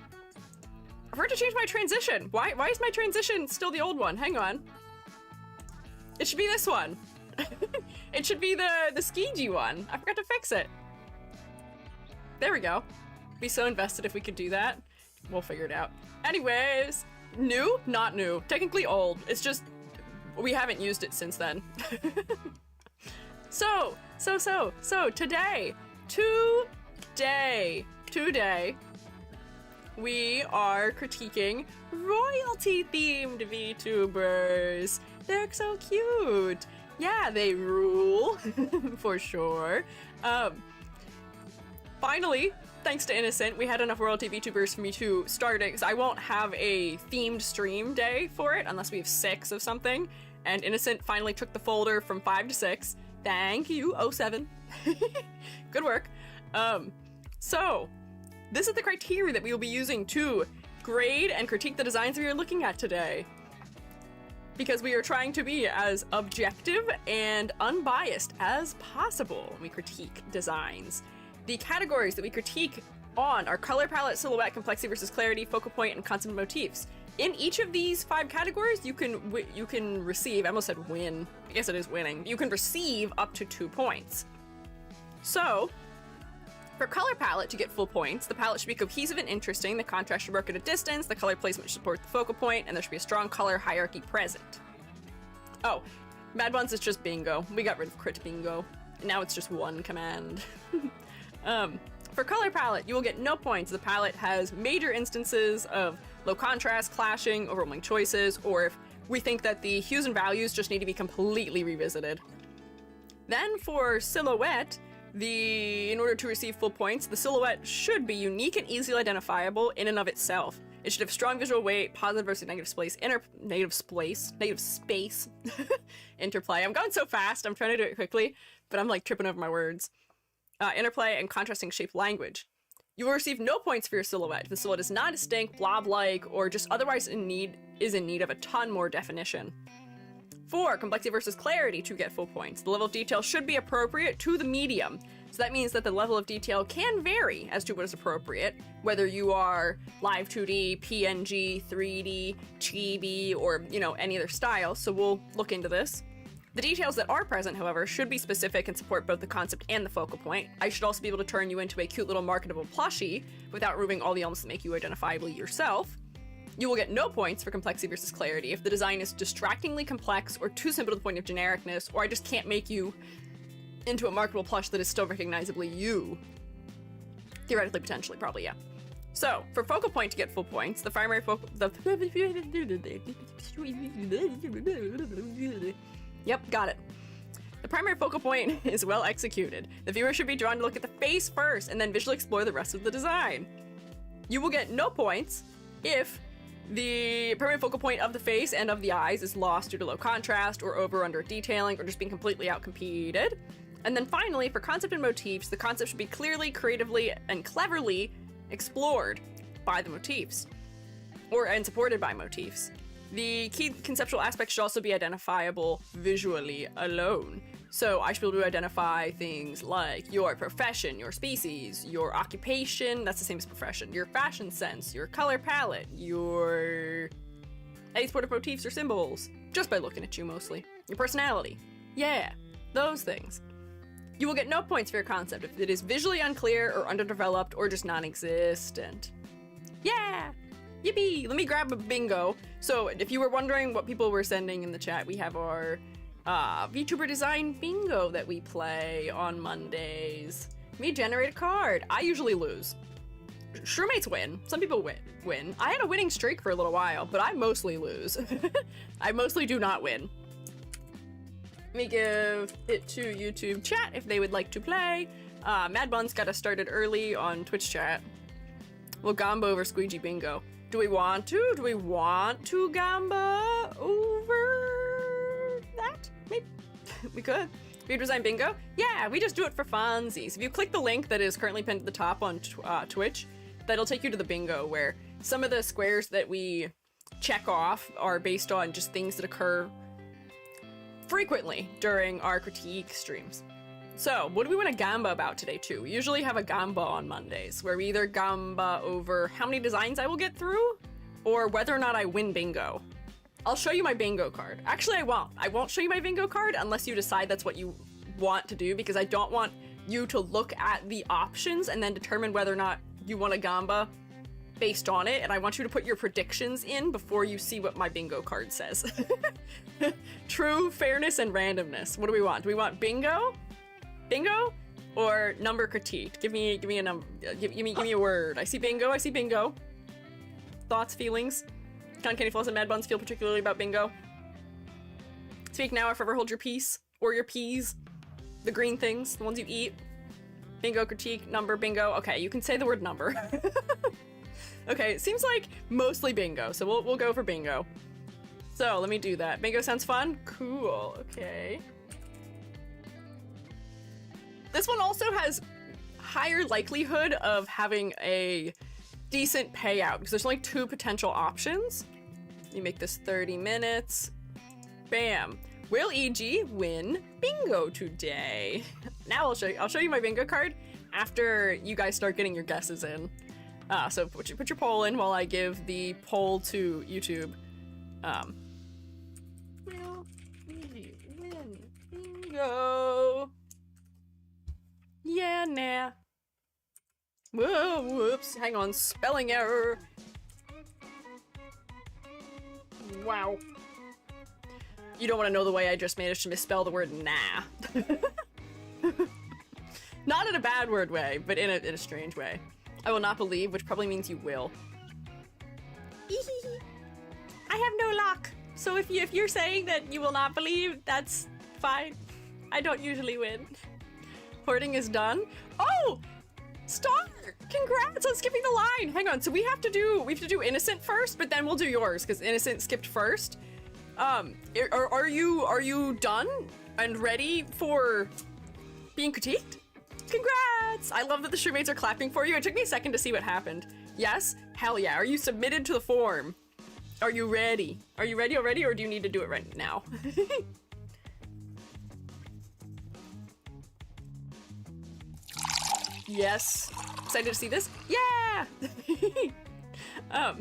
transition. Why is my transition still the old one? Hang on. It should be this one. It should be the Squiiji one. I forgot to fix it. There we go. Be so invested if we could do that. We'll figure it out. Anyways, new? Not new. Technically old. It's just we haven't used it since then. So today, we are critiquing royalty-themed VTubers. They're so cute. Yeah, they rule, for sure. Finally, thanks to Innocent, we had enough royalty VTubers for me to start it, because I won't have a themed stream day for it unless we have 6 of something. And Innocent finally took the folder from 5 to 6. Thank you, 07. Good work. So, this is the criteria that we will be using to grade and critique the designs we are looking at today. Because we are trying to be as objective and unbiased as possible when we critique designs. The categories that we critique on are color palette, silhouette, complexity versus clarity, focal point, and concept motifs. In each of these 5 categories, you can receive, I almost said win, I guess it is winning, you can receive up to 2 points. So, for color palette to get full points, the palette should be cohesive and interesting, the contrast should work at a distance, the color placement should support the focal point, and there should be a strong color hierarchy present. Oh, Mad Buns is just bingo. We got rid of crit bingo. Now it's just one command. For color palette, you will get no points. The palette has major instances of low contrast, clashing, overwhelming choices, or if we think that the hues and values just need to be completely revisited. Then for silhouette, in order to receive full points, the silhouette should be unique and easily identifiable in and of itself. It should have strong visual weight, positive versus negative space interplay. I'm going so fast, I'm trying to do it quickly, but I'm like tripping over my words. Interplay and contrasting shape language. You will receive no points for your silhouette if the silhouette is not distinct, blob-like, or just otherwise is in need of a ton more definition. 4, complexity versus clarity to get full points. The level of detail should be appropriate to the medium. So that means that the level of detail can vary as to what is appropriate, whether you are live 2D, PNG, 3D, chibi, or, any other style, so we'll look into this. The details that are present, however, should be specific and support both the concept and the focal point. I should also be able to turn you into a cute little marketable plushie without removing all the elements that make you identifiably yourself. You will get no points for complexity versus clarity if the design is distractingly complex or too simple to the point of genericness, or I just can't make you into a marketable plush that is still recognizably you. Theoretically, potentially, probably, yeah. So, for focal point to get full points, the primary focal... Yep, got it. The primary focal point is well executed. The viewer should be drawn to look at the face first and then visually explore the rest of the design. You will get no points if the primary focal point of the face and of the eyes is lost due to low contrast or over or under detailing or just being completely outcompeted. And then finally, for concept and motifs, the concept should be clearly, creatively, and cleverly explored by the motifs, and supported by motifs. The key conceptual aspects should also be identifiable visually alone. So I should be able to identify things like your profession, your species, your occupation, that's the same as profession, your fashion sense, your color palette, your any supportive motifs or symbols, just by looking at you mostly. Your personality. Yeah, those things. You will get no points for your concept if it is visually unclear or underdeveloped or just non-existent. Yeah! Yippee! Let me grab a bingo. So if you were wondering what people were sending in the chat, we have our VTuber design bingo that we play on Mondays. Me generate a card. I usually lose. SHROOMATEs win. Some people win. I had a winning streak for a little while, but I mostly lose. I mostly do not win. Let me give it to YouTube chat if they would like to play. Mad Buns got us started early on Twitch chat. We'll gamba over Squiiji bingo. Do we want to? Do we want to gamba over that? Maybe. We could. VTuber design bingo? Yeah, we just do it for funsies. If you click the link that is currently pinned at the top on Twitch, that'll take you to the bingo where some of the squares that we check off are based on just things that occur frequently during our critique streams. So, what do we want to gamba about today too? We usually have a gamba on Mondays, where we either gamba over how many designs I will get through, or whether or not I win bingo. I'll show you my bingo card. Actually, I won't. I won't show you my bingo card unless you decide that's what you want to do, because I don't want you to look at the options and then determine whether or not you want to gamba based on it, and I want you to put your predictions in before you see what my bingo card says. True, fairness, and randomness. What do we want? Do we want bingo? Bingo? Or number critique? Give me a number. Give me a word. I see bingo. I see bingo. Thoughts, feelings. Con Candy Floss and Mad Buns feel particularly about bingo. Speak now or forever hold your peace. Or your peas. The green things, the ones you eat. Bingo, critique, number, bingo. Okay, you can say the word number. Okay, it seems like mostly bingo, so we'll go for bingo. So let me do that. Bingo sounds fun? Cool, okay. This one also has higher likelihood of having a decent payout because there's only 2 potential options. You make this 30 minutes. Bam. Will EG win bingo today? Now I'll show you my bingo card after you guys start getting your guesses in. So put your poll in while I give the poll to YouTube. Will EG win bingo? Yeah, nah. Whoa, whoops. Hang on, spelling error. Wow. You don't want to know the way I just managed to misspell the word nah. Not in a bad word way, but in a strange way. I will not believe, which probably means you will. I have no luck. So if you're saying that you will not believe, that's fine. I don't usually win. Hoarding is done. Oh! Star! Congrats on skipping the line! Hang on, so we have to do innocent first, but then we'll do yours, because innocent skipped first. Are you done and ready for being critiqued? Congrats! I love that the SHROOMATEs are clapping for you. It took me a second to see what happened. Yes? Hell yeah. Are you submitted to the form? Are you ready? Are you ready already, or do you need to do it right now? Yes. Excited to see this? Yeah!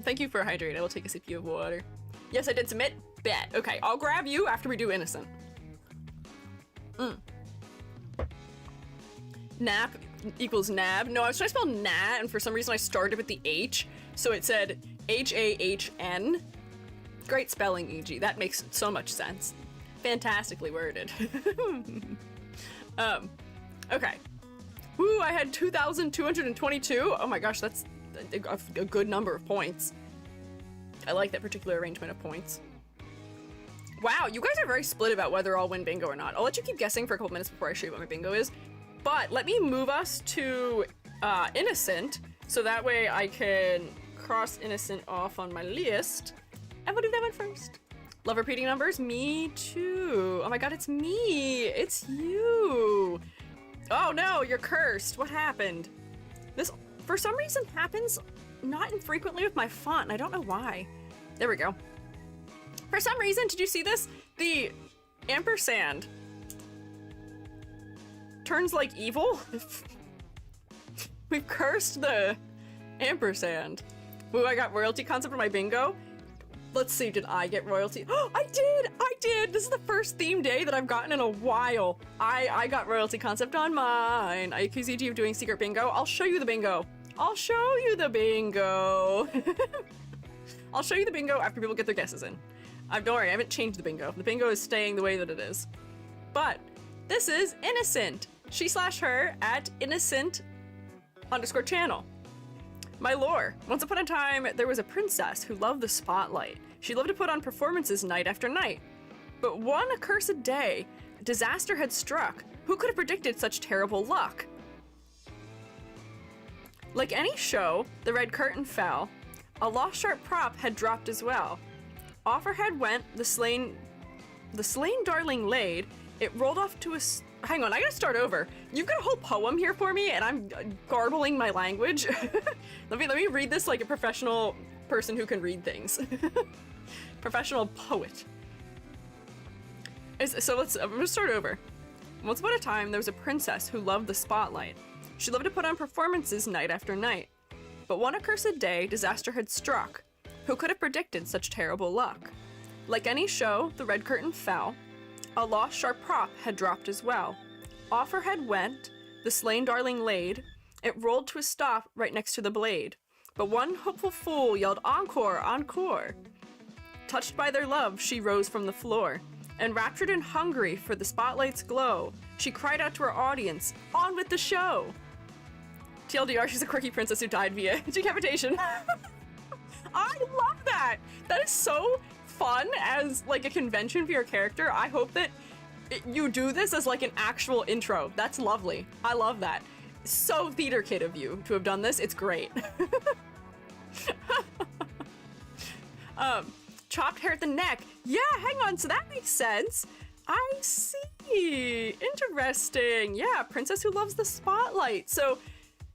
Thank you for hydrating. I will take a sip of water. Yes, I did submit. Bet. Okay, I'll grab you after we do innocent. Nap equals nab. No, I was trying to spell nat, and for some reason I started with the H, so it said H-A-H-N. Great spelling, EG. That makes so much sense. Fantastically worded. Okay. Woo, I had 2,222. Oh my gosh, that's a good number of points. I like that particular arrangement of points. Wow, you guys are very split about whether I'll win bingo or not. I'll let you keep guessing for a couple minutes before I show you what my bingo is. But let me move us to innocent, so that way I can cross innocent off on my list. And we'll do that one first. Love repeating numbers? Me too. Oh my god, it's me. It's you. Oh no, you're cursed. What happened? This, for some reason, happens not infrequently with my font, and I don't know why. There we go. For some reason, did you see this? The ampersand turns like evil. We've cursed the ampersand. Ooh, I got royalty concept for my bingo. Let's see, did I get royalty? Oh, I did! This is the first theme day that I've gotten in a while. I got royalty concept on mine. I accuse EG of doing secret bingo. I'll show you the bingo. I'll show you the bingo. I'll show you the bingo after people get their guesses in. Don't worry, I haven't changed the bingo. The bingo is staying the way that it is. But this is innocent. She/her at innocent_channel. My lore. Once upon a time, there was a princess who loved the spotlight. She loved to put on performances night after night. But one accursed day, disaster had struck. Who could have predicted such terrible luck? Like any show, the red curtain fell. A lost sharp prop had dropped as well. Off her head went the slain darling laid. It rolled off to a... Hang on, I gotta start over. You've got a whole poem here for me, and I'm garbling my language. Let me read this like a professional person who can read things. Professional poet. So I'm gonna start over. Once upon a time, there was a princess who loved the spotlight. She loved to put on performances night after night. But one accursed day, disaster had struck. Who could have predicted such terrible luck? Like any show, the red curtain fell. A lost sharp prop had dropped as well. Off her head went, the slain darling laid. It rolled to a stop right next to the blade. But one hopeful fool yelled, "Encore, encore!" Touched by their love, she rose from the floor. Enraptured and hungry for the spotlight's glow, she cried out to her audience, "On with the show!" TLDR, she's a quirky princess who died via decapitation. I love that! That is so fun as like a convention for your character. I hope that you do this as like an actual intro. That's lovely. I love that. So theater kid of you to have done this. It's great. Chopped hair at the neck. Yeah, hang on. So that makes sense. I see. Interesting. Yeah, princess who loves the spotlight. So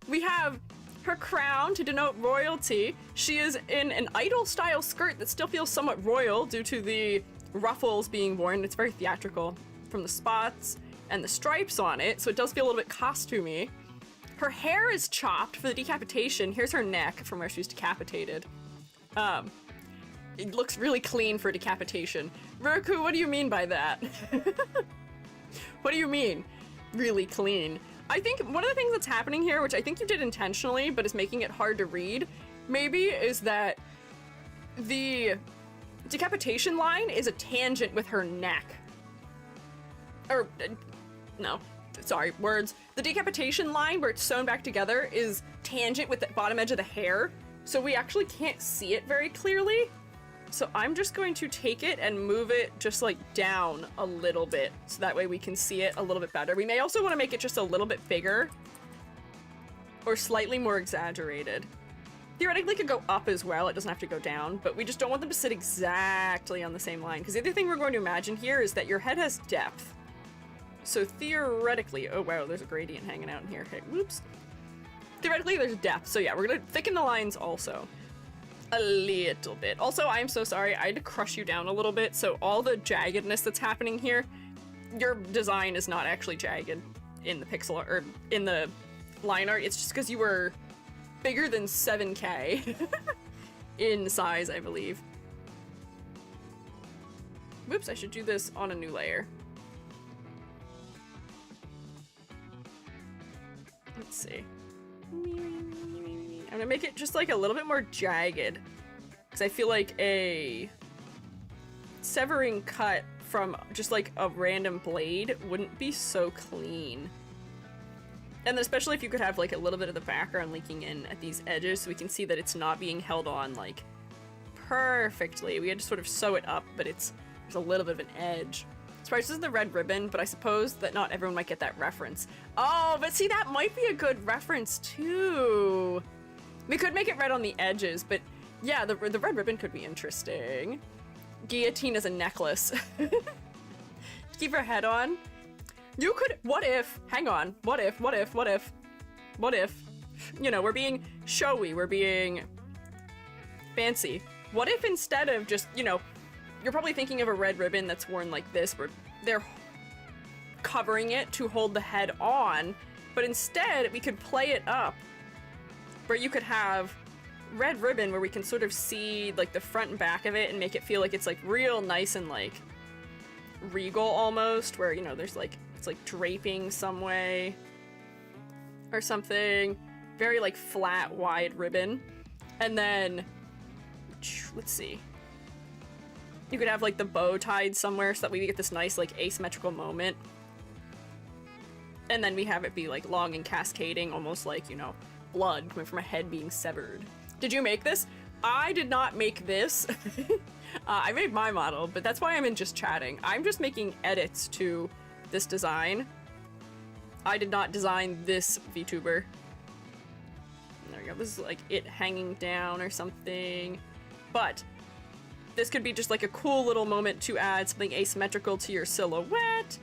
we have her crown to denote royalty. She is in an idol-style skirt that still feels somewhat royal due to the ruffles being worn. It's very theatrical from the spots and the stripes on it, so it does feel a little bit costumey. Her hair is chopped for the decapitation. Here's her neck from where she was decapitated. It looks really clean for decapitation. Ruku, what do you mean by that? What do you mean, really clean? I think one of the things that's happening here, which I think you did intentionally, but is making it hard to read, maybe, is that the decapitation line is a tangent with her neck. Or, no, sorry, words. The decapitation line, where it's sewn back together, is tangent with the bottom edge of the hair, so we actually can't see it very clearly. So I'm just going to take it and move it just like down a little bit, so that way we can see it a little bit better. We may also want to make it just a little bit bigger or slightly more exaggerated. Theoretically, it could go up as well. It doesn't have to go down, but we just don't want them to sit exactly on the same line, because the other thing we're going to imagine here is that your head has depth. So theoretically, oh wow, there's a gradient hanging out in here. Okay, whoops. Theoretically, there's depth. So yeah, we're gonna thicken the lines also. A little bit. Also, I'm so sorry, I had to crush you down a little bit, so all the jaggedness that's happening here, your design is not actually jagged in the pixel or in the line art. It's just because you were bigger than 7K in size, I believe. Whoops, I should do this on a new layer. Let's see. I'm gonna make it just like a little bit more jagged, because I feel like a severing cut from just like a random blade wouldn't be so clean. And then especially if you could have like a little bit of the background leaking in at these edges so we can see that it's not being held on like perfectly. We had to sort of sew it up, but there's a little bit of an edge. Surprised this is the red ribbon, but I suppose that not everyone might get that reference. Oh, but see, that might be a good reference too. We could make it red on the edges, but yeah, the red ribbon could be interesting. Guillotine as a necklace. Keep her head on. You could, what if, hang on, what if, you know, we're being showy, we're being fancy. What if instead of just, you know, you're probably thinking of a red ribbon that's worn like this, where they're covering it to hold the head on, but instead we could play it up where you could have red ribbon where we can sort of see like the front and back of it and make it feel like it's like real nice and like regal almost, where, you know, there's like, it's like draping some way or something. Very like flat, wide ribbon. And then, let's see. You could have like the bow tied somewhere so that we get this nice like asymmetrical moment. And then we have it be like long and cascading, almost like, you know, blood coming from a head being severed. Did you make this? I did not make this. I made my model, but that's why I'm in just chatting. I'm just making edits to this design. I did not design this VTuber. There we go. This is like it hanging down or something. But this could be just like a cool little moment to add something asymmetrical to your silhouette.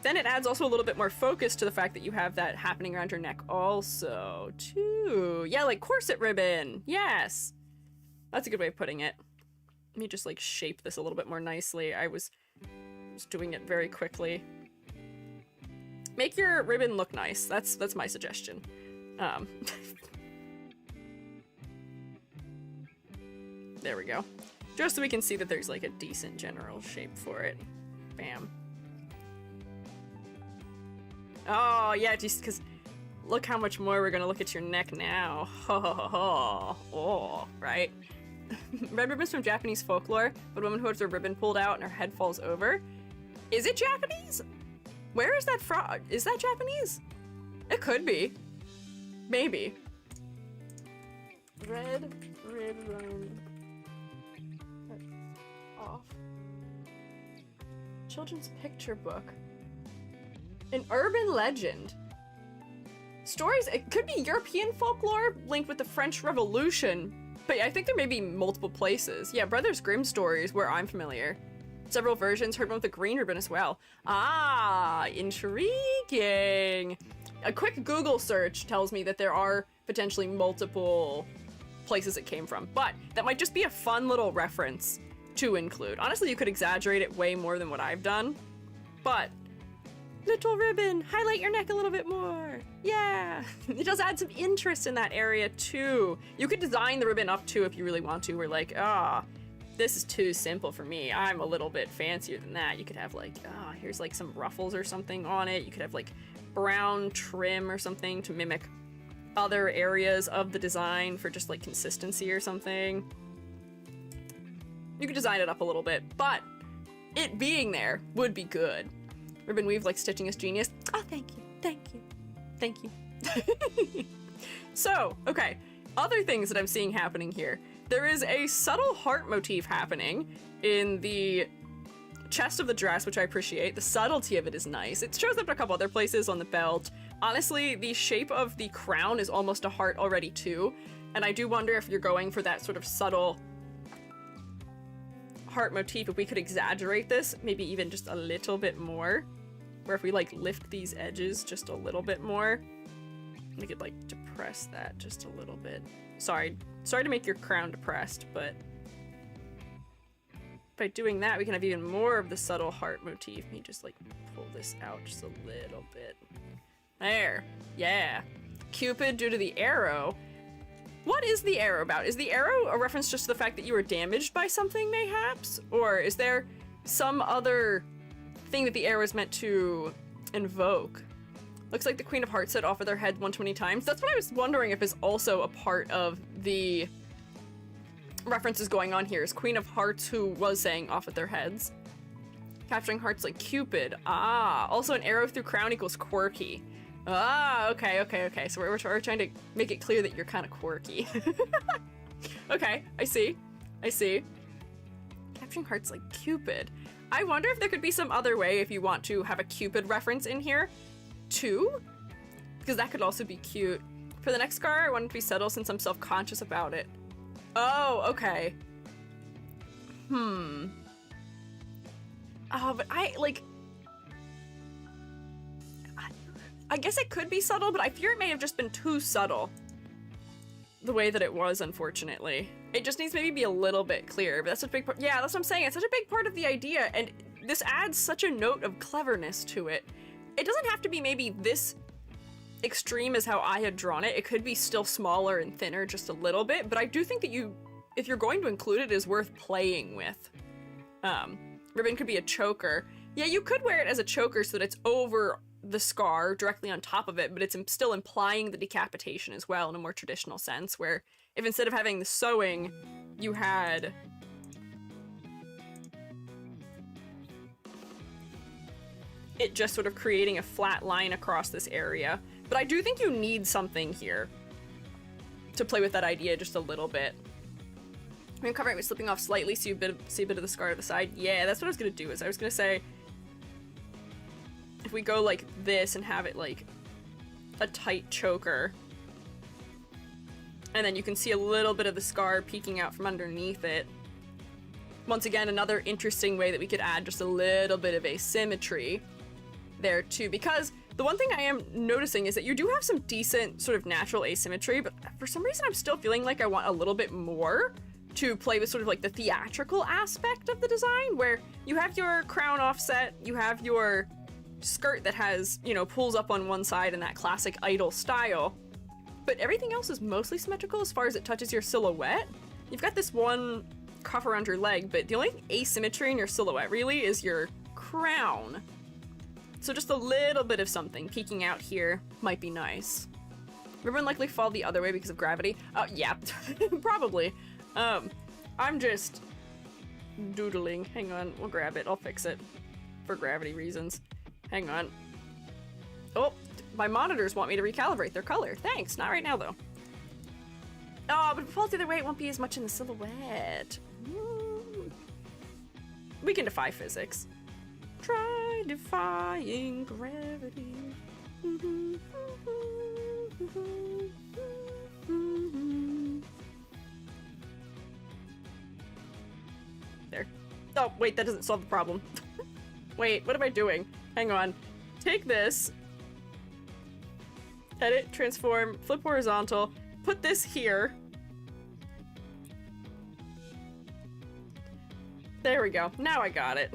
Then it adds also a little bit more focus to the fact that you have that happening around your neck also, too. Yeah, like corset ribbon. Yes. That's a good way of putting it. Let me just like shape this a little bit more nicely. I was Just doing it very quickly. Make your ribbon look nice. That's my suggestion. There we go. Just so we can see that there's like a decent general shape for it. Bam. Oh, yeah, just because look how much more we're gonna look at your neck now. Ho ho ho ho. Oh, right? Red ribbons from Japanese folklore, but a woman who has her ribbon pulled out and her head falls over. Is it Japanese? Where is that from? Is that Japanese? It could be. Maybe. Red ribbon. Off. Children's picture book. An urban legend. Stories, it could be European folklore linked with the French Revolution, but I think there may be multiple places. Yeah, Brothers Grimm stories where I'm familiar. Several versions, heard one with a green ribbon as well. Ah, intriguing. A quick Google search tells me that there are potentially multiple places it came from, but that might just be a fun little reference to include. Honestly, you could exaggerate it way more than what I've done, but little ribbon, highlight your neck a little bit more. Yeah, it does add some interest in that area too. You could design the ribbon up too if you really want to. We're like, this is too simple for me. I'm a little bit fancier than that. You could have like, here's like some ruffles or something on it. You could have like brown trim or something to mimic other areas of the design for just like consistency or something. You could design it up a little bit, but it being there would be good. Ribbon weave like stitching is genius. Oh, thank you, thank you, thank you. So, okay, other things that I'm seeing happening here. There is a subtle heart motif happening in the chest of the dress, which I appreciate. The subtlety of it is nice. It shows up in a couple other places on the belt. Honestly, the shape of the crown is almost a heart already too, and I do wonder if you're going for that sort of subtle heart motif, if we could exaggerate this, maybe even just a little bit more, where if we like lift these edges just a little bit more, we could like depress that just a little bit. Sorry to make your crown depressed, but by doing that, we can have even more of the subtle heart motif. Let me just like pull this out just a little bit. There, yeah. Cupid due to the arrow. What is the arrow about? Is the arrow a reference just to the fact that you were damaged by something, mayhaps? Or is there some other thing that the arrow is meant to invoke? Looks like the Queen of Hearts said off of their head 120 times. That's what I was wondering if is also a part of the references going on here, is Queen of Hearts who was saying off of their heads. Capturing hearts like Cupid. Ah, also an arrow through crown equals quirky. Ah, okay. So we're trying to make it clear that you're kind of quirky. Okay, I see. Capturing hearts like Cupid. I wonder if there could be some other way if you want to have a Cupid reference in here, too? Because that could also be cute. For the next scar, I want it to be subtle since I'm self-conscious about it. Oh, okay. Oh, but I guess it could be subtle, but I fear it may have just been too subtle. The way that it was, unfortunately. It just needs to maybe be a little bit clearer, but that's a big part. Yeah, that's what I'm saying. It's such a big part of the idea, and this adds such a note of cleverness to it. It doesn't have to be maybe this extreme as how I had drawn it. It could be still smaller and thinner just a little bit, but I do think that if you're going to include it, is worth playing with. Ribbon could be a choker. Yeah, you could wear it as a choker so that it's over the scar directly on top of it, but it's still implying the decapitation as well in a more traditional sense, where if instead of having the sewing, you had it just sort of creating a flat line across this area. But I do think you need something here to play with that idea just a little bit. I'm covering it with slipping off slightly so you see a bit of the scar to the side. Yeah, that's what I was gonna do. I was gonna say, if we go like this and have it like a tight choker, and then you can see a little bit of the scar peeking out from underneath it. Once again, another interesting way that we could add just a little bit of asymmetry there too, because the one thing I am noticing is that you do have some decent sort of natural asymmetry, but for some reason I'm still feeling like I want a little bit more to play with sort of like the theatrical aspect of the design, where you have your crown offset, you have your skirt that has, you know, pulls up on one side in that classic idol style, but everything else is mostly symmetrical as far as it touches your silhouette. You've got this one cuff around your leg, but the only asymmetry in your silhouette really is your crown. So just a little bit of something peeking out here might be nice. Ribbon likely fall the other way because of gravity. Yeah, probably. I'm just doodling. Hang on, we'll grab it. I'll fix it for gravity reasons. Hang on. Oh, my monitors want me to recalibrate their color. Thanks, not right now though. Oh, but if it falls the other way, it won't be as much in the silhouette. We can defy physics. Try defying gravity. There. Oh, wait, that doesn't solve the problem. Wait, what am I doing? Hang on. Take this. Edit, transform, flip horizontal. Put this here. There we go. Now I got it.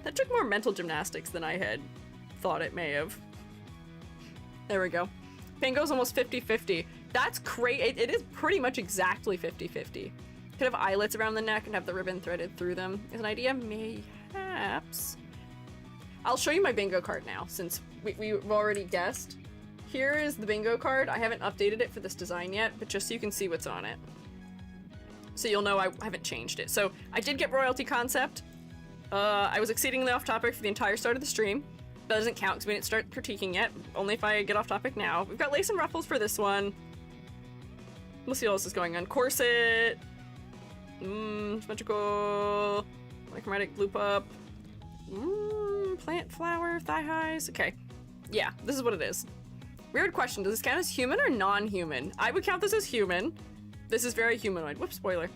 That took more mental gymnastics than I had thought it may have. There we go. Bingo's almost 50-50. That's great. It is pretty much exactly 50-50. Could have eyelets around the neck and have the ribbon threaded through them. Is an idea? Mayhaps. I'll show you my bingo card now, since we've already guessed. Here is the bingo card. I haven't updated it for this design yet, but just so you can see what's on it. So you'll know I haven't changed it. So I did get royalty concept. I was exceedingly off topic for the entire start of the stream. That doesn't count because we didn't start critiquing yet. Only if I get off topic now. We've got lace and ruffles for this one. We'll see what else is going on. Corset. Symmetrical. Monochromatic loop up. Plant flower. Thigh highs. Okay. Yeah, this is what it is. Weird question. Does this count as human or non-human? I would count this as human. This is very humanoid. Whoops, spoiler.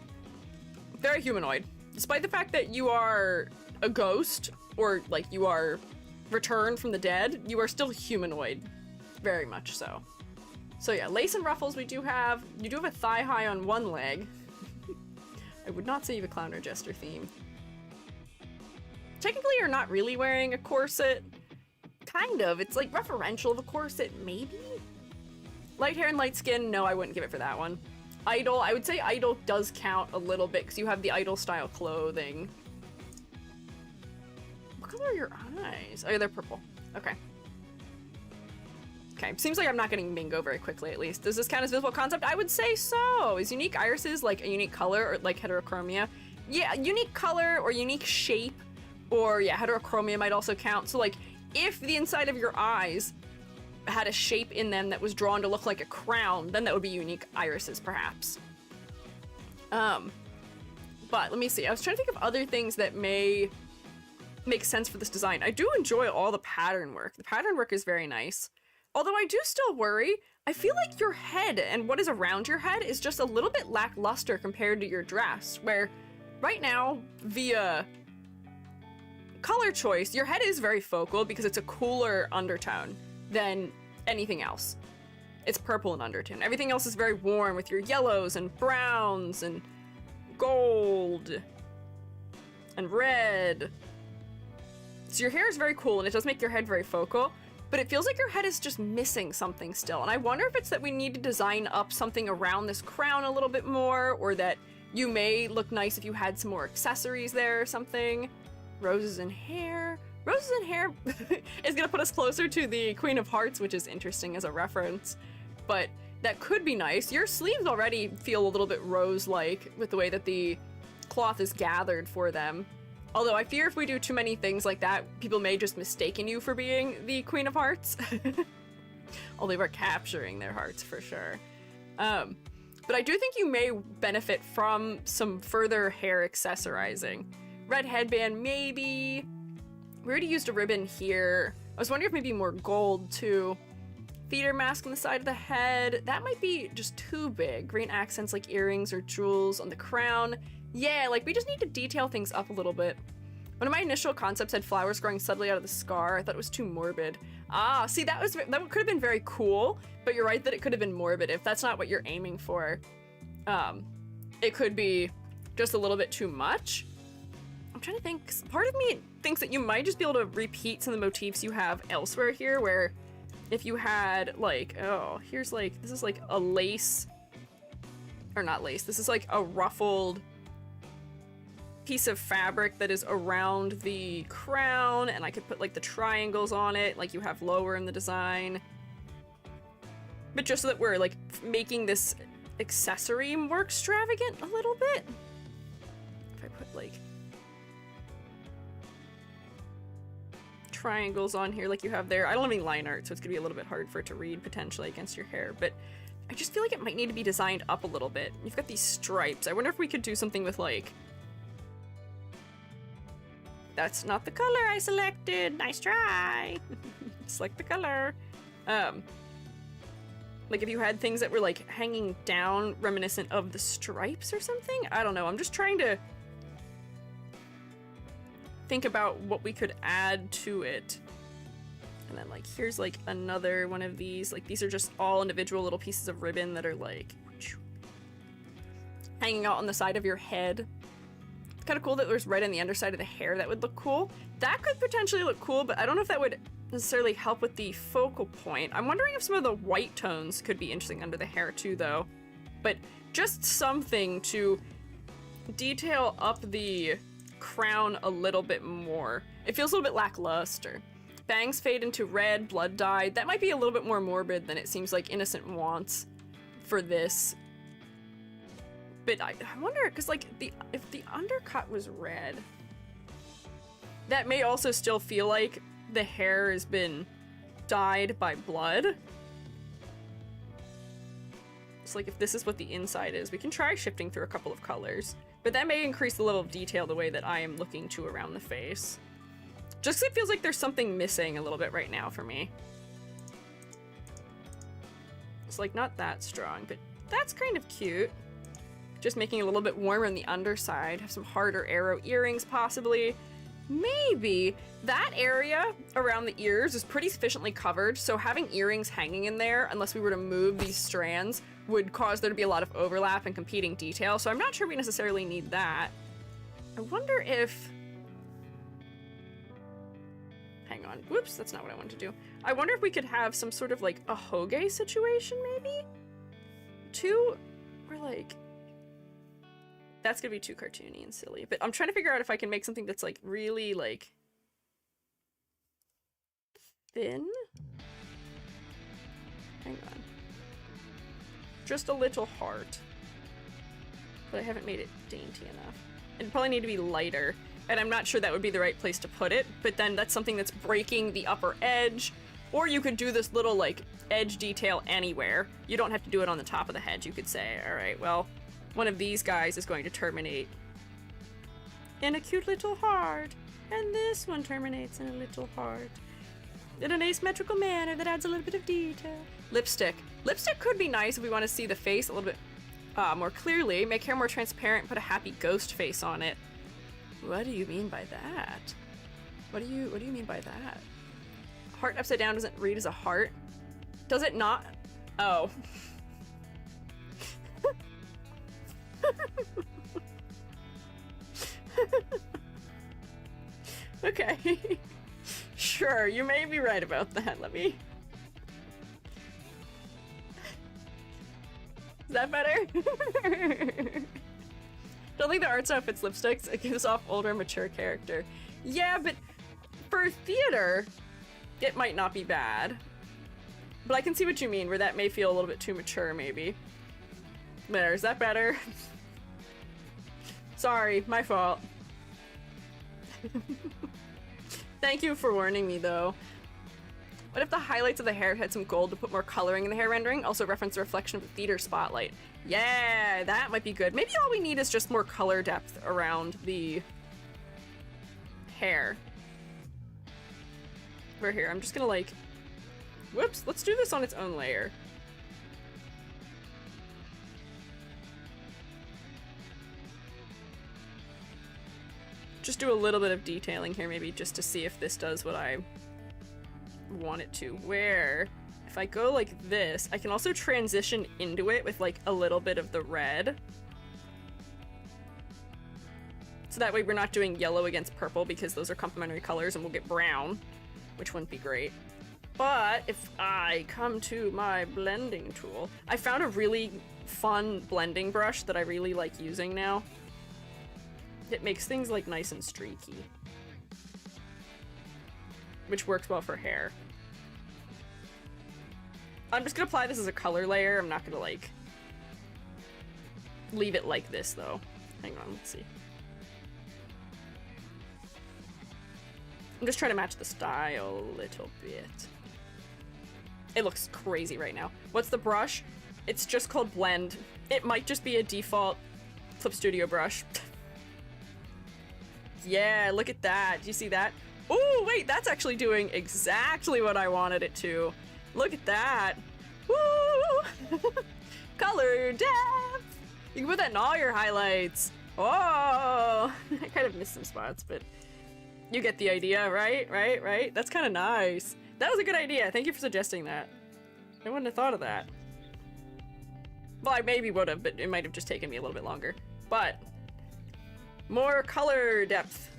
Very humanoid. Despite the fact that you are a ghost, or like you are returned from the dead, you are still humanoid. Very much so. So yeah, lace and ruffles we do have. You do have a thigh high on one leg. I would not say you have a clown or jester theme. Technically you're not really wearing a corset. Kind of. It's like referential of a corset, maybe? Light hair and light skin, no, I wouldn't give it for that one. Idol, I would say idol does count a little bit because you have the idol style clothing. What color are your eyes? Oh, they're purple. Okay. Okay, seems like I'm not getting bingo very quickly at least. Does this count as visible concept? I would say so. Is unique irises like a unique color or like heterochromia? Yeah, unique color or unique shape, or yeah, heterochromia might also count. So like if the inside of your eyes had a shape in them that was drawn to look like a crown, then that would be unique irises, perhaps. But let me see. I was trying to think of other things that may make sense for this design. I do enjoy all the pattern work. The pattern work is very nice. Although I do still worry, I feel like your head and what is around your head is just a little bit lackluster compared to your dress, where right now, via color choice, your head is very focal because it's a cooler undertone than anything else. It's purple in undertone. Everything else is very warm with your yellows and browns and gold and red. So your hair is very cool and it does make your head very focal, but it feels like your head is just missing something still. And I wonder if it's that we need to design up something around this crown a little bit more, or that you may look nice if you had some more accessories there or something. Roses in hair. Roses in hair is gonna put us closer to the Queen of Hearts, which is interesting as a reference, but that could be nice. Your sleeves already feel a little bit rose-like with the way that the cloth is gathered for them. Although I fear if we do too many things like that, people may just mistaken you for being the Queen of Hearts. Although we're capturing their hearts for sure. But I do think you may benefit from some further hair accessorizing. Red headband, maybe. We already used a ribbon here. I was wondering if maybe more gold too. Theater mask on the side of the head. That might be just too big. Green accents like earrings or jewels on the crown. Yeah, like we just need to detail things up a little bit. One of my initial concepts had flowers growing suddenly out of the scar. I thought it was too morbid. Ah, see, that could have been very cool, but you're right that it could have been morbid if that's not what you're aiming for. it could be just a little bit too much. I'm trying to think, part of me thinks that you might just be able to repeat some of the motifs you have elsewhere here, where if you had like, oh, here's like, this is like a lace, or not lace, this is like a ruffled piece of fabric that is around the crown, and I could put like the triangles on it like you have lower in the design. But just so that we're like making this accessory more extravagant a little bit. If I put like triangles on here like you have there. I don't have any line art, so it's gonna be a little bit hard for it to read potentially against your hair, but I just feel like it might need to be designed up a little bit. You've got these stripes. I wonder if we could do something with like, that's not the color I selected, nice try. Select the color. Like if you had things that were like hanging down reminiscent of the stripes or something? I don't know, I'm just trying to think about what we could add to it. And then like here's like another one of these, like these are just all individual little pieces of ribbon that are like hanging out on the side of your head. It's kind of cool that there's red on the underside of the hair. That would look cool. That could potentially look cool, but I don't know if that would necessarily help with the focal point. I'm wondering if some of the white tones could be interesting under the hair too though. But just something to detail up the crown a little bit more. It feels a little bit lackluster. Bangs fade into red, blood dyed. That might be a little bit more morbid than it seems like Innocent wants for this. But I wonder, because like if the undercut was red, that may also still feel like the hair has been dyed by blood. It's like if this is what the inside is, we can try shifting through a couple of colors. But that may increase the level of detail the way that I am looking to around the face. Just 'cause it feels like there's something missing a little bit right now for me. It's like not that strong, but that's kind of cute. Just making it a little bit warmer on the underside. Have some harder arrow earrings possibly. Maybe that area around the ears is pretty sufficiently covered, so having earrings hanging in there, unless we were to move these strands, would cause there to be a lot of overlap and competing detail, so I'm not sure we necessarily need that. I wonder if... Hang on. Whoops, that's not what I wanted to do. I wonder if we could have some sort of like a hoge situation, maybe? Two? Or like... That's gonna be too cartoony and silly, but I'm trying to figure out if I can make something that's like really like thin. Hang on. Just a little heart. But I haven't made it dainty enough. It'd probably need to be lighter, and I'm not sure that would be the right place to put it, but then that's something that's breaking the upper edge, or you could do this little like edge detail anywhere. You don't have to do it on the top of the head. You could say, all right, well, one of these guys is going to terminate in a cute little heart, and this one terminates in a little heart in an asymmetrical manner that adds a little bit of detail. Lipstick. Lipstick could be nice if we want to see the face a little bit more clearly. Make hair more transparent, put a happy ghost face on it. What do you mean by that? What do you mean by that? Heart upside down doesn't read as a heart. Does it not? Oh. Okay. Sure, you may be right about that. Let me... Is that better? Don't think the art style fits lipsticks. It gives off older, mature character. Yeah, but for theater, it might not be bad. But I can see what you mean, where that may feel a little bit too mature, maybe. There, is that better? Sorry, my fault. Thank you for warning me, though. What if the highlights of the hair had some gold to put more coloring in the hair rendering? Also reference the reflection of the theater spotlight. Yeah, that might be good. Maybe all we need is just more color depth around the hair. Over here, I'm just gonna like... Whoops, let's do this on its own layer. Just do a little bit of detailing here, maybe, just to see if this does what I want it to. Where, if I go like this, I can also transition into it with like a little bit of the red. So that way we're not doing yellow against purple because those are complementary colors and we'll get brown, which wouldn't be great. But if I come to my blending tool, I found a really fun blending brush that I really like using now. It makes things like nice and streaky, which works well for hair. I'm just gonna apply this as a color layer. I'm not gonna like leave it like this though. Hang on, let's see. I'm just trying to match the style a little bit. It looks crazy right now. What's the brush? It's just called Blend. It might just be a default Clip Studio brush. Yeah, look at that. Do you see that? Oh, wait, that's actually doing exactly what I wanted it to. Look at that. Woo! Color depth! You can put that in all your highlights. Oh! I kind of missed some spots, but you get the idea, right? Right? That's kind of nice. That was a good idea. Thank you for suggesting that. I wouldn't have thought of that. Well, I maybe would have, but it might have just taken me a little bit longer. But more color depth.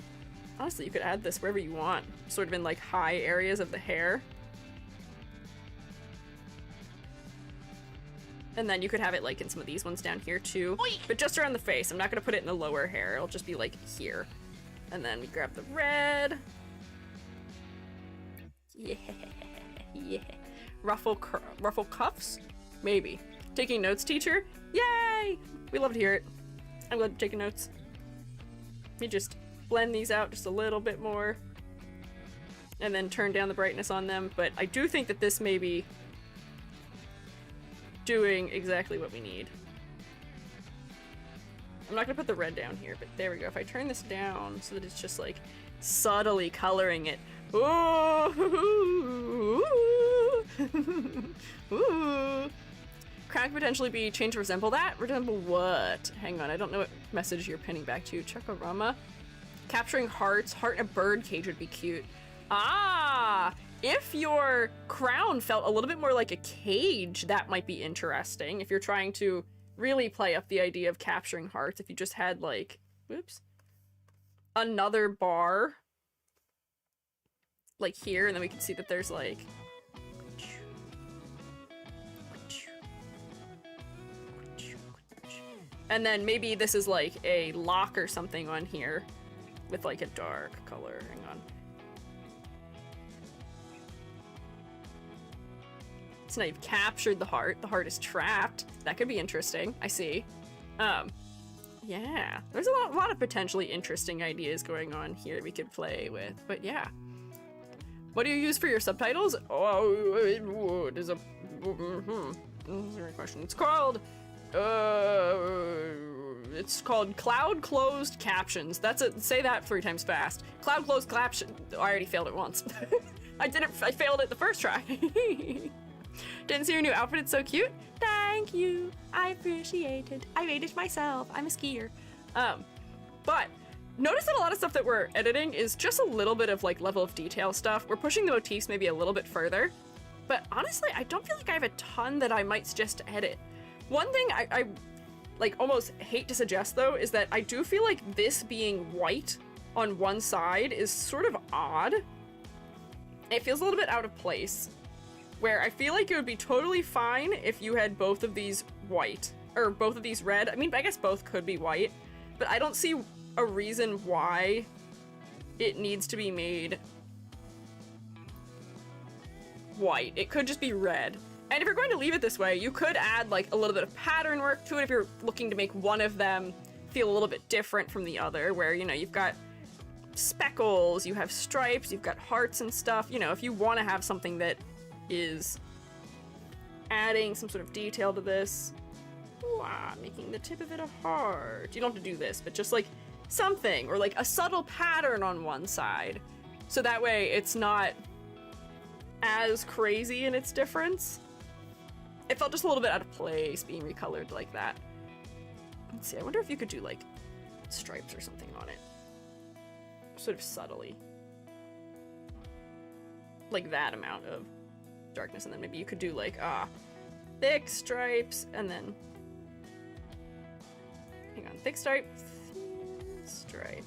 Honestly, you could add this wherever you want. Sort of in like high areas of the hair. And then you could have it like in some of these ones down here too. But just around the face. I'm not gonna put it in the lower hair. It'll just be like here. And then we grab the red. Yeah. Ruffle cuffs? Maybe. Taking notes, teacher? Yay! We love to hear it. I'm glad you're taking notes. Let me just blend these out just a little bit more. And then turn down the brightness on them. But I do think that this may be doing exactly what we need. I'm not gonna put the red down here, but there we go. If I turn this down so that it's just like subtly coloring it. Ooh. Ooh. Crown could potentially be changed to resemble that. Resemble what? Hang on, I don't know what message you're pinning back to. Chokorama. Capturing hearts. Heart in a bird cage would be cute. Ah! If your crown felt a little bit more like a cage, that might be interesting. If you're trying to really play up the idea of capturing hearts, if you just had like, whoops, another bar like here, and then we can see that there's like and then maybe this is like a lock or something on here with like a dark color. Hang on. So now you've captured the heart. The heart is trapped. That could be interesting. I see. Yeah. There's a lot of potentially interesting ideas going on here we could play with. But yeah. What do you use for your subtitles? Oh, there's a... This is a great question. It's called Cloud Closed Captions. That's it. Say that 3 times fast. Cloud Closed Caption. I already failed it once. I failed it the first try. Didn't see your new outfit, it's so cute. Thank you, I appreciate it. I made it myself, I'm a skier. But notice that a lot of stuff that we're editing is just a little bit of like level of detail stuff. We're pushing the motifs maybe a little bit further, but honestly, I don't feel like I have a ton that I might suggest to edit. One thing I like almost hate to suggest though is that I do feel like this being white on one side is sort of odd. It feels a little bit out of place. Where I feel like it would be totally fine if you had both of these white, or both of these red. I mean, I guess both could be white, but I don't see a reason why it needs to be made white. It could just be red. And if you're going to leave it this way, you could add like a little bit of pattern work to it if you're looking to make one of them feel a little bit different from the other, where, you know, you've got speckles, you have stripes, you've got hearts and stuff. You know, if you want to have something that is adding some sort of detail to this. Wow, making the tip of it a heart. You don't have to do this, but just like something, or like a subtle pattern on one side. So that way it's not as crazy in its difference. It felt just a little bit out of place being recolored like that. Let's see, I wonder if you could do like stripes or something on it. Sort of subtly. Like that amount of darkness, and then maybe you could do like thick stripes, and then hang on, thick stripes, stripe.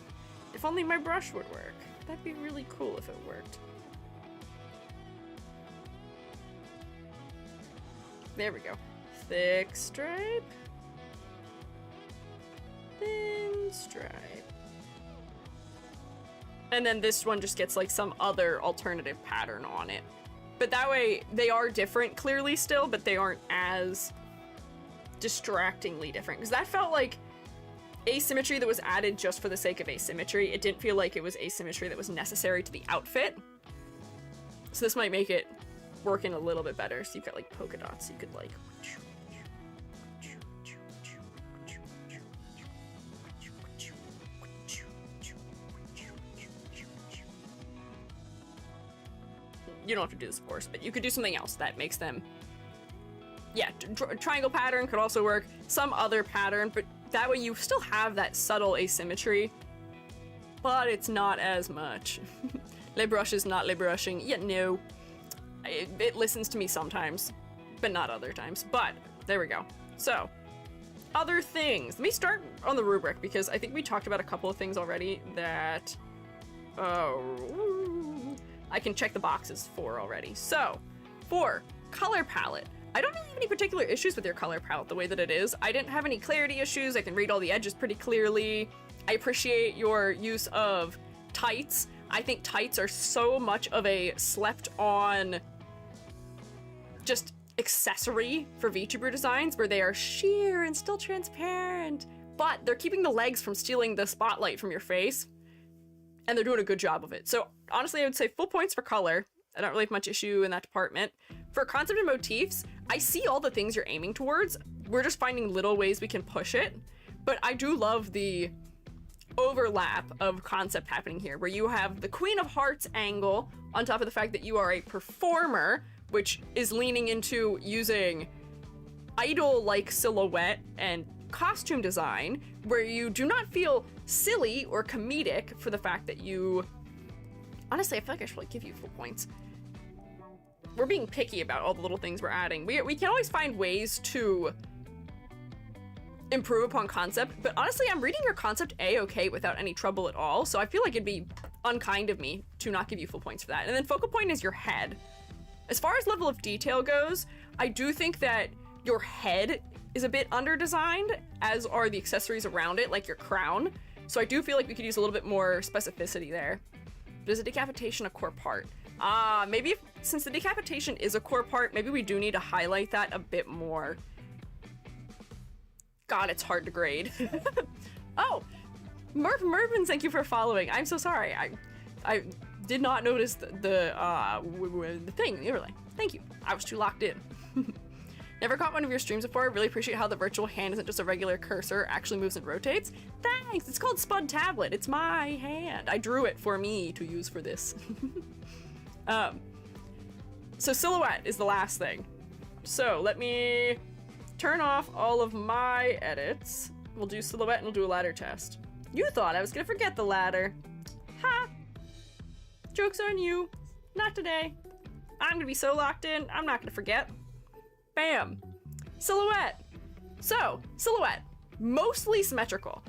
If only my brush would work. That'd be really cool if it worked. There we go. Thick stripe. Thin stripe. And then this one just gets like some other alternative pattern on it. But that way, they are different clearly still, but they aren't as distractingly different. Because that felt like asymmetry that was added just for the sake of asymmetry. It didn't feel like it was asymmetry that was necessary to the outfit. So this might make it work in a little bit better. So you've got like polka dots, you could like... You don't have to do this, of course, but you could do something else that makes them... Yeah, triangle pattern could also work. Some other pattern, but that way you still have that subtle asymmetry, but it's not as much. Le brush is not le brushing. Yeah, no. It listens to me sometimes, but not other times. But there we go. So, other things. Let me start on the rubric because I think we talked about a couple of things already that... I can check the boxes for already. So, for color palette. I don't really have any particular issues with your color palette the way that it is. I didn't have any clarity issues. I can read all the edges pretty clearly. I appreciate your use of tights. I think tights are so much of a slept on just accessory for VTuber designs where they are sheer and still transparent, but they're keeping the legs from stealing the spotlight from your face. And they're doing a good job of it. So honestly, I would say full points for color. I don't really have much issue in that department. For concept and motifs, I see all the things you're aiming towards. We're just finding little ways we can push it. But I do love the overlap of concept happening here, where you have the Queen of Hearts angle on top of the fact that you are a performer, which is leaning into using idol-like silhouette and costume design, where you do not feel silly or comedic for the fact that you... Honestly, I feel like I should like give you full points. We're being picky about all the little things we're adding. We can always find ways to improve upon concept, but honestly, I'm reading your concept A-okay without any trouble at all, so I feel like it'd be unkind of me to not give you full points for that. And then focal point is your head. As far as level of detail goes, I do think that your head is a bit under-designed, as are the accessories around it, like your crown. So I do feel like we could use a little bit more specificity there. But is a decapitation a core part? Maybe since the decapitation is a core part, maybe we do need to highlight that a bit more. God, it's hard to grade. Oh, Mervin, thank you for following. I'm so sorry. I did not notice the thing. You were like, thank you. I was too locked in. Never caught one of your streams before. Really appreciate how the virtual hand isn't just a regular cursor, actually moves and rotates. Thanks, it's called Spud Tablet. It's my hand. I drew it for me to use for this. So silhouette is the last thing. So let me turn off all of my edits. We'll do silhouette and we'll do a ladder test. You thought I was gonna forget the ladder. Ha! Joke's on you. Not today. I'm gonna be so locked in, I'm not gonna forget. Bam. Silhouette. So, silhouette. Mostly symmetrical.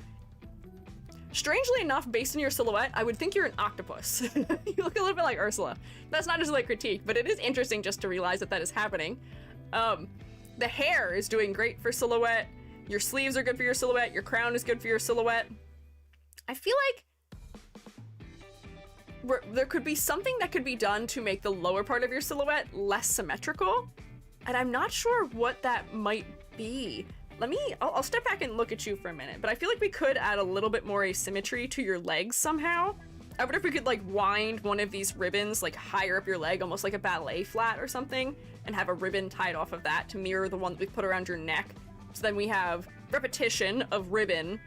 Strangely enough, based on your silhouette, I would think you're an octopus. You look a little bit like Ursula. That's not just like critique, but it is interesting just to realize that that is happening. The hair is doing great for silhouette. Your sleeves are good for your silhouette. Your crown is good for your silhouette. I feel like there could be something that could be done to make the lower part of your silhouette less symmetrical. And I'm not sure what that might be. I'll step back and look at you for a minute, but I feel like we could add a little bit more asymmetry to your legs somehow. I wonder if we could like wind one of these ribbons like higher up your leg, almost like a ballet flat or something, and have a ribbon tied off of that to mirror the one that we put around your neck. So then we have repetition of ribbon,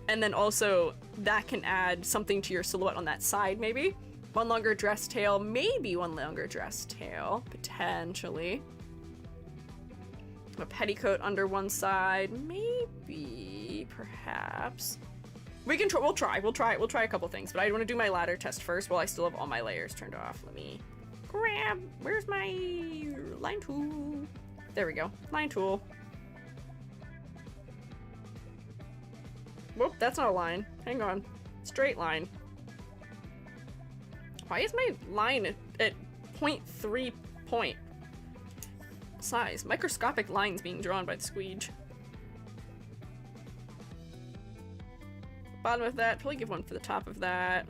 and then also that can add something to your silhouette on that side maybe. One longer dress tail, maybe one longer dress tail, potentially. A petticoat under one side, maybe, perhaps. We'll try a couple things, but I want to do my ladder test first while I still have all my layers turned off. Let me grab, where's my line tool? There we go, line tool. Whoop, that's not a line. Hang on. Straight line. Why is my line at 0.3 point size? Microscopic lines being drawn by the Squiiji. Bottom of that, probably give one for the top of that.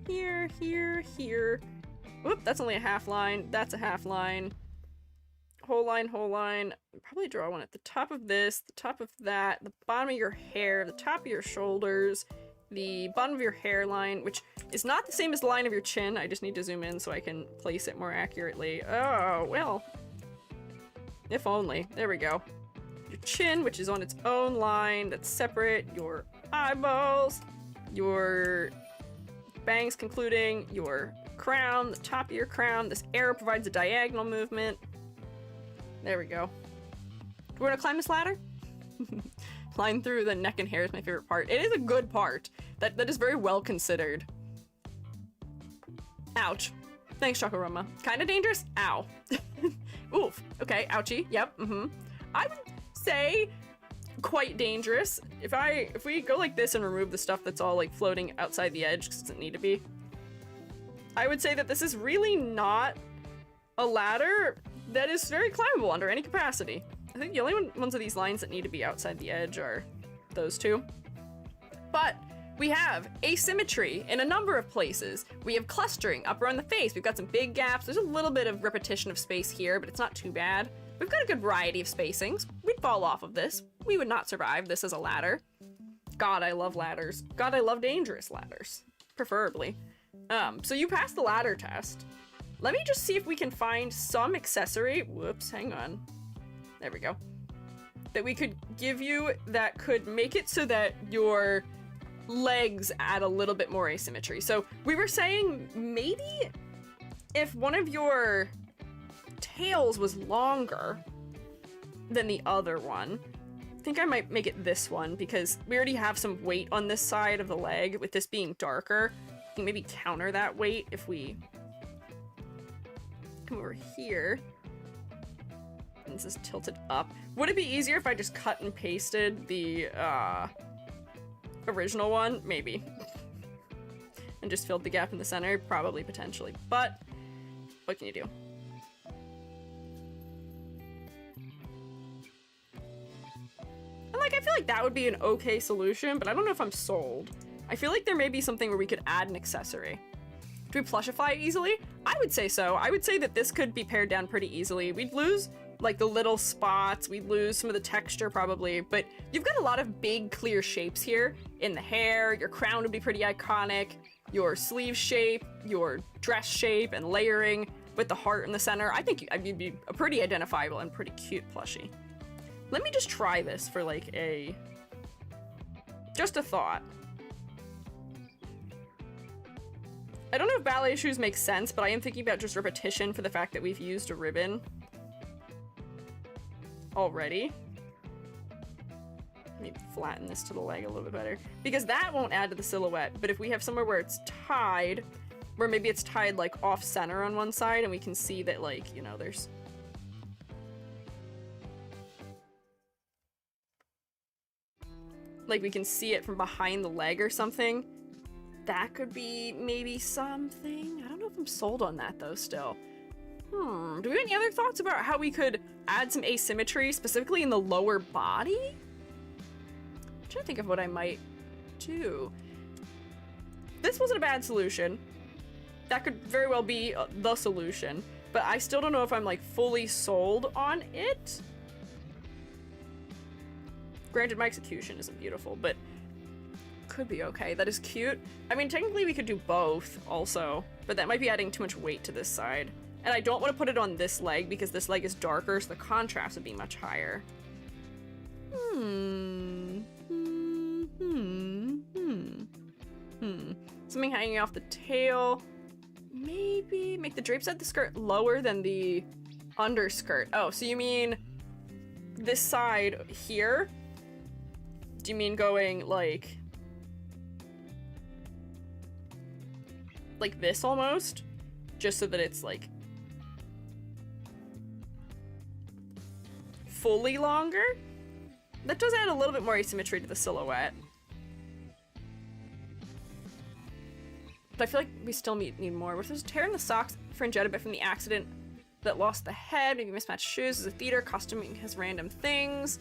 Here, here, here. Whoop, that's only a half line. That's a half line. Whole line, whole line. Probably draw one at the top of this, the top of that, the bottom of your hair, the top of your shoulders, the bottom of your hairline, which is not the same as the line of your chin. I just need to zoom in so I can place it more accurately. Oh, well. If only. There we go. Your chin, which is on its own line that's separate. Your eyeballs. Your bangs concluding. Your crown, the top of your crown. This arrow provides a diagonal movement. There we go. We're gonna climb this ladder? Climb through the neck and hair is my favorite part. It is a good part. That is very well considered. Ouch. Thanks, Chocoroma. Kinda dangerous? Ow. Oof. Okay, ouchie. Yep, I would say quite dangerous. If we go like this and remove the stuff that's all like floating outside the edge because it doesn't need to be, I would say that this is really not a ladder that is very climbable under any capacity. I think the only ones of these lines that need to be outside the edge are those two. But we have asymmetry in a number of places. We have clustering up around the face. We've got some big gaps. There's a little bit of repetition of space here, but it's not too bad. We've got a good variety of spacings. We'd fall off of this. We would not survive this as a ladder. God, I love ladders. God, I love dangerous ladders, preferably. So you passed the ladder test. Let me just see if we can find some accessory. Whoops, hang on. There we go. That we could give you that could make it so that your legs add a little bit more asymmetry. So we were saying maybe if one of your tails was longer than the other one, I think I might make it this one because we already have some weight on this side of the leg. With this being darker, we can maybe counter that weight if we come over here. And this is tilted up. Would it be easier if I just cut and pasted the original one? Maybe. And just filled the gap in the center? Probably, potentially. But what can you do? And like, I feel like that would be an okay solution, but I don't know if I'm sold. I feel like there may be something where we could add an accessory. Do we plushify it easily? I would say so. I would say that this could be pared down pretty easily. We'd lose like the little spots, we'd lose some of the texture probably, but you've got a lot of big clear shapes here in the hair. Your crown would be pretty iconic. Your sleeve shape, your dress shape and layering with the heart in the center. I think you'd be a pretty identifiable and pretty cute plushie. Let me just try this for like just a thought. I don't know if ballet shoes make sense, but I am thinking about just repetition for the fact that we've used a ribbon already. Maybe flatten this to the leg a little bit better, because that won't add to the silhouette. But if we have somewhere where it's tied, where maybe it's tied like off center on one side and we can see that, like, you know, there's like we can see it from behind the leg or something. That could be maybe something. I don't know if I'm sold on that though still. Do we have any other thoughts about how we could add some asymmetry, specifically in the lower body? I'm trying to think of what I might do. This wasn't a bad solution. That could very well be the solution, but I still don't know if I'm like fully sold on it. Granted, my execution isn't beautiful, but could be okay. That is cute. I mean, technically we could do both also, but that might be adding too much weight to this side. And I don't want to put it on this leg because this leg is darker, so the contrast would be much higher. Something hanging off the tail. Maybe make the drapes at the skirt lower than the underskirt. Oh, so you mean this side here? Do you mean going like this almost? Just so that it's like fully longer? That does add a little bit more asymmetry to the silhouette. But I feel like we still need more. If there's a tear in the socks, fringetta, but from the accident that lost the head, maybe mismatched shoes as a theater, costuming has random things.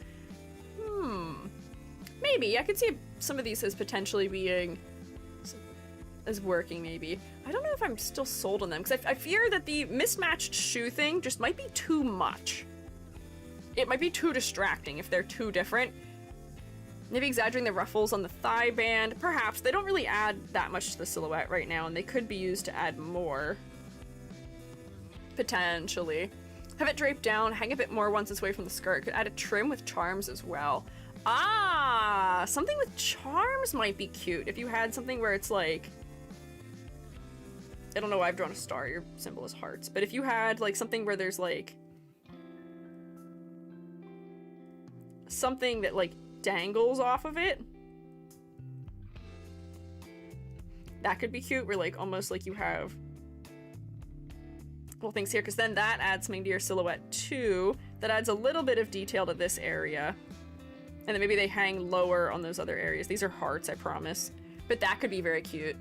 Maybe. I could see some of these as potentially being, as working maybe. I don't know if I'm still sold on them, because I fear that the mismatched shoe thing just might be too much. It might be too distracting if they're too different. Maybe exaggerating the ruffles on the thigh band. Perhaps. They don't really add that much to the silhouette right now, and they could be used to add more. Potentially. Have it draped down, hang a bit more once it's away from the skirt. Could add a trim with charms as well. Ah! Something with charms might be cute. If you had something where it's like... I don't know why I've drawn a star. Your symbol is hearts. But if you had like something where there's like... something that like dangles off of it, that could be cute, where like almost like you have little things here, because then that adds something to your silhouette too, that adds a little bit of detail to this area, and then maybe they hang lower on those other areas. These are hearts, I promise, but that could be very cute.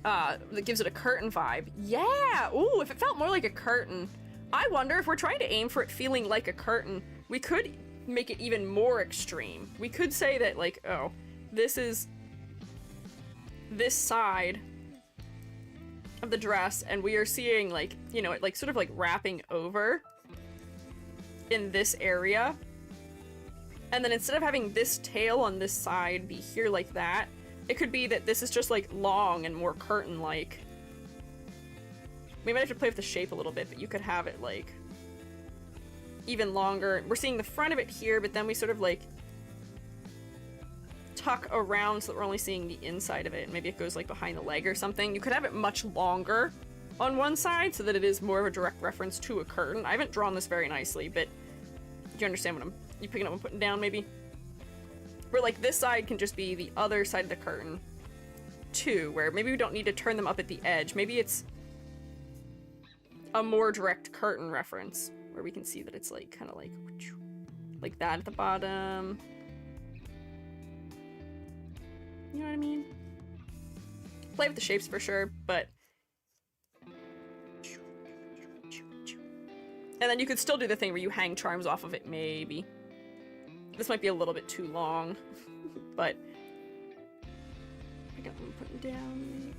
That gives it a curtain vibe. Yeah! Ooh, if it felt more like a curtain. I wonder if we're trying to aim for it feeling like a curtain, we could make it even more extreme. We could say that like, oh, this is this side of the dress, and we are seeing like, you know, it like sort of like wrapping over in this area, and then instead of having this tail on this side be here like that, it could be that this is just like long and more curtain-like. We might have to play with the shape a little bit, but you could have it like even longer. We're seeing the front of it here, but then we sort of like tuck around so that we're only seeing the inside of it, and maybe it goes like behind the leg or something. You could have it much longer on one side so that it is more of a direct reference to a curtain. I haven't drawn this very nicely, but do you understand what you picking up and putting down maybe? Where like this side can just be the other side of the curtain too, where maybe we don't need to turn them up at the edge. Maybe it's a more direct curtain reference, where we can see that it's like kind of like that at the bottom. You know what I mean? Play with the shapes for sure, but... And then you could still do the thing where you hang charms off of it, maybe. This might be a little bit too long, but... I got them putting down...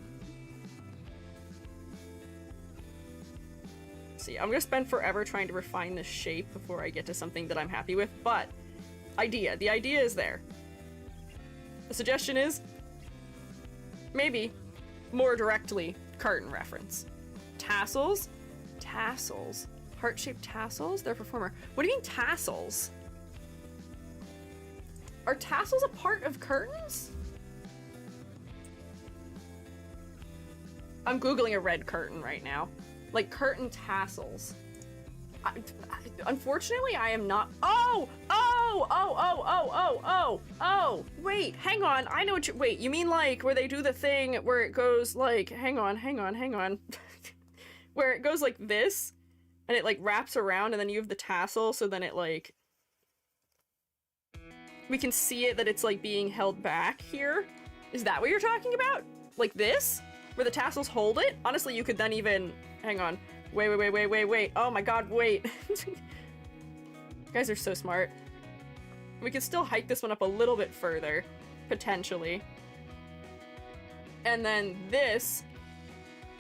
See, I'm gonna spend forever trying to refine this shape before I get to something that I'm happy with, but the idea is there. The suggestion is maybe more directly curtain reference. Tassels? Tassels. Heart-shaped tassels? They're a performer. What do you mean tassels? Are tassels a part of curtains? I'm Googling a red curtain right now. Like curtain tassels. Unfortunately, I am not. Oh! Wait, hang on. I know what you. Wait, you mean like where they do the thing where it goes like. Hang on. Where it goes like this, and it like wraps around, and then you have the tassel, so then it like. We can see it that it's like being held back here. Is that what you're talking about? Like this? Where the tassels hold it? Honestly, you could then even. Hang on. Wait. Oh my god, wait. You guys are so smart. We could still hike this one up a little bit further, potentially. And then this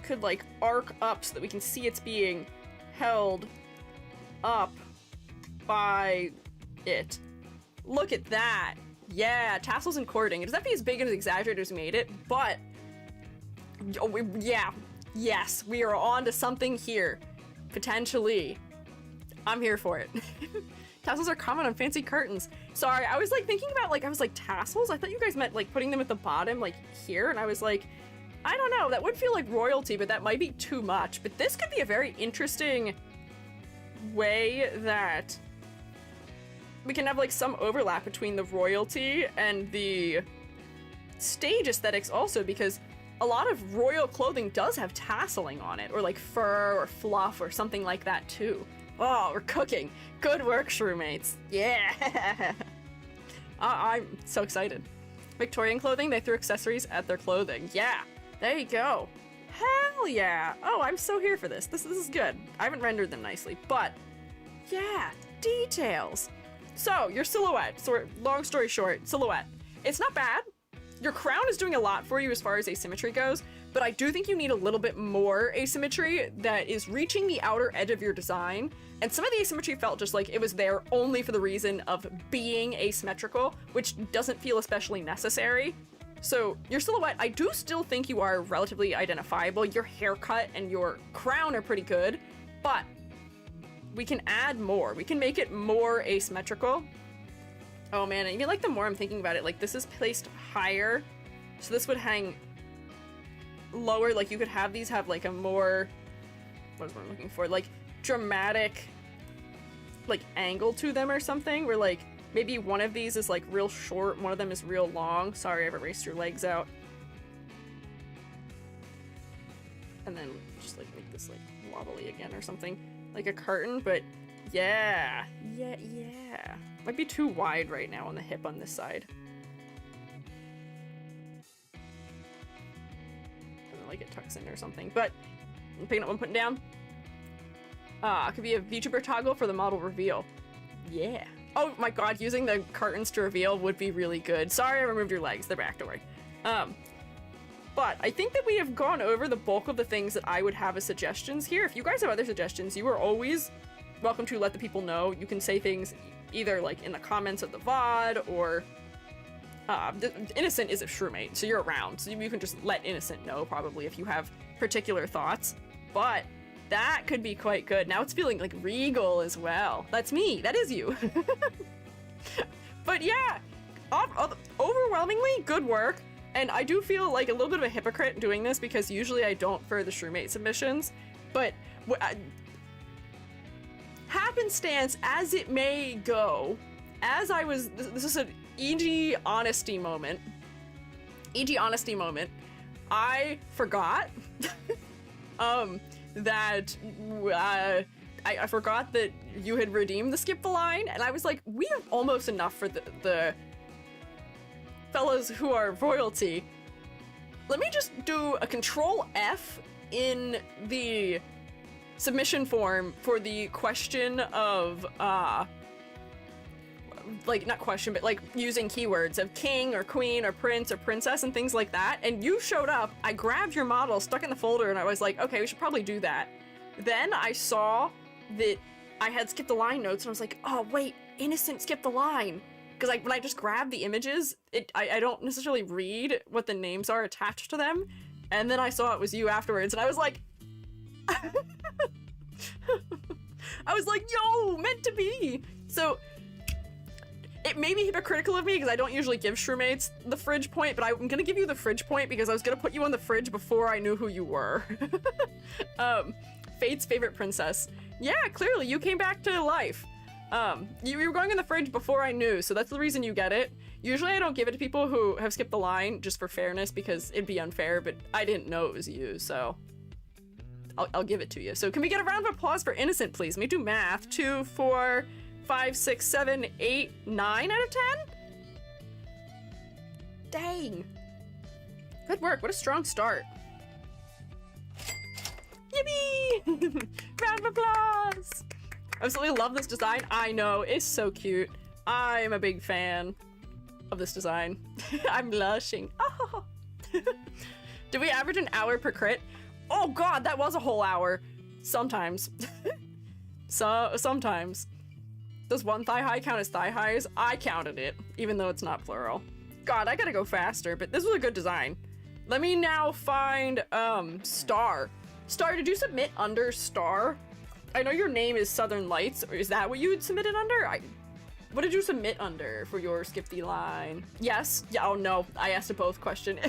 could like arc up so that we can see it's being held up by it. Look at that. Yeah, tassels and cording. It doesn't have to be as big and as exaggerated as we made it, but yeah. Yes, we are on to something here. Potentially. I'm here for it. Tassels are common on fancy curtains. Sorry, I was like thinking about like, I was like tassels? I thought you guys meant like putting them at the bottom, like here, and I was like, I don't know, that would feel like royalty, but that might be too much. But this could be a very interesting way that we can have like some overlap between the royalty and the stage aesthetics also, because a lot of royal clothing does have tasseling on it, or like fur or fluff or something like that too. Oh, we're cooking. Good work, SHROOMATEs. Yeah! I'm so excited. Victorian clothing, they threw accessories at their clothing. Yeah! There you go. Hell yeah. Oh, I'm so here for this. This is good. I haven't rendered them nicely, but yeah, details. So, your silhouette. So, long story short, silhouette. It's not bad. Your crown is doing a lot for you as far as asymmetry goes, but I do think you need a little bit more asymmetry that is reaching the outer edge of your design. And some of the asymmetry felt just like it was there only for the reason of being asymmetrical, which doesn't feel especially necessary. So your silhouette, I do still think you are relatively identifiable. Your haircut and your crown are pretty good, but we can add more. We can make it more asymmetrical. Oh man, and even like the more I'm thinking about it, like this is placed higher, so this would hang lower. Like you could have these have like a more, what is what I'm looking for? Like dramatic, like angle to them or something, where like maybe one of these is like real short, one of them is real long. Sorry, I've erased your legs out. And then just like make this like wobbly again or something, like a curtain, but yeah. Might be too wide right now on the hip on this side. Doesn't like it tucks in or something, but I'm picking up one, putting down. It could be a VTuber toggle for the model reveal. Yeah. Oh my god, using the curtains to reveal would be really good. Sorry I removed your legs, they're back, don't worry. But I think that we have gone over the bulk of the things that I would have as suggestions here. If you guys have other suggestions, you are always welcome to let the people know. You can say things either like in the comments of the VOD or Innocent is a SHROOMATE, so you're around, so you can just let Innocent know probably if you have particular thoughts. But that could be quite good. Now it's feeling like regal as well. That's me. That is you. But yeah, overwhelmingly good work. And I do feel like a little bit of a hypocrite doing this because usually I don't for the SHROOMATE submissions. But happenstance as it may go, as I was, this is an EG honesty moment. I forgot that I forgot that you had redeemed the skip the line, and I was like, we have almost enough for the fellows who are royalty. Let me just do a Control F in the submission form for the question of like not question but like using keywords of king or queen or prince or princess and things like that, and you showed up. I grabbed your model, stuck in the folder, and I was like, okay, we should probably do that. Then I saw that I had skipped the line notes and I was like, oh wait, Innocent skipped the line, because when I just grabbed the images, I don't necessarily read what the names are attached to them, and then I saw it was you afterwards and I was like I was like, yo, meant to be. So it may be hypocritical of me because I don't usually give SHROOMATEs the fridge point, but I'm gonna give you the fridge point because I was gonna put you on the fridge before I knew who you were. Fate's favorite princess. Yeah, clearly you came back to life. You were going in the fridge before I knew, so that's the reason you get it. Usually I don't give it to people who have skipped the line just for fairness because it'd be unfair, but I didn't know it was you, so I'll give it to you. So can we get a round of applause for Innocent, please? Let me do math. 2, 4, 5, 6, 7, 8, 9 out of 10? Dang. Good work. What a strong start. Yippee! Round of applause! I absolutely love this design. I know, it's so cute. I'm a big fan of this design. I'm blushing. Oh. Did we average an hour per crit? Oh god, that was a whole hour. Sometimes. Sometimes. Does one thigh high count as thigh highs? I counted it, even though it's not plural. God, I gotta go faster, but this was a good design. Let me now find, Star. Star, did you submit under Star? I know your name is Southern Lights, or is that what you had submitted under? What did you submit under for your skip the line? Yes? Yeah, oh no, I asked a both question.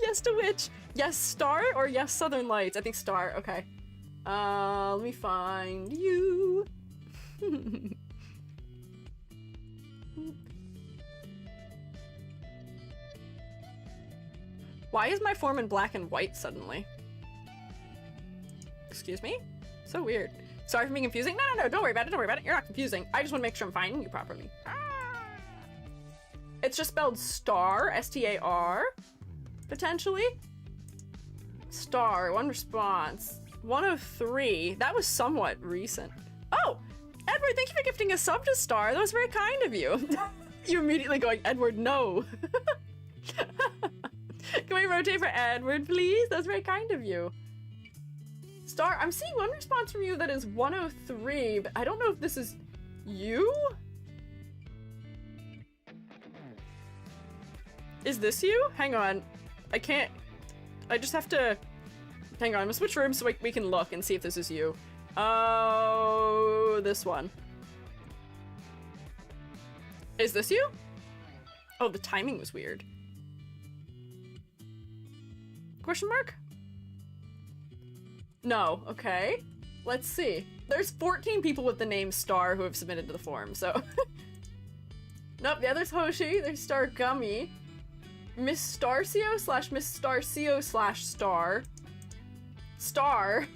Yes to which? Yes Star or yes Southern Lights? I think Star, okay. Let me find you. Why is my form in black and white suddenly? Excuse me? So weird. Sorry for being confusing. No, don't worry about it, don't worry about it. You're not confusing. I just want to make sure I'm finding you properly. It's just spelled Star, S-T-A-R, potentially. Star, 1 response. 103. That was somewhat recent. Oh! Edward, thank you for gifting a sub to Star. That was very kind of you. You immediately going, Edward, no. Can we rotate for Edward, please? That's very kind of you. Star, I'm seeing 1 response from you that is 103, but I don't know if this is you? Is this you? Hang on. I can't... I just have to... Hang on, I'm gonna switch rooms so we can look and see if this is you. Oh, this one. Is this you? Oh, the timing was weird. Question mark? No, okay. Let's see. There's 14 people with the name Star who have submitted to the form, so... Nope, the other's Hoshi, there's Star Gummy. Miss Starcio slash Miss Starcio slash Star. Star.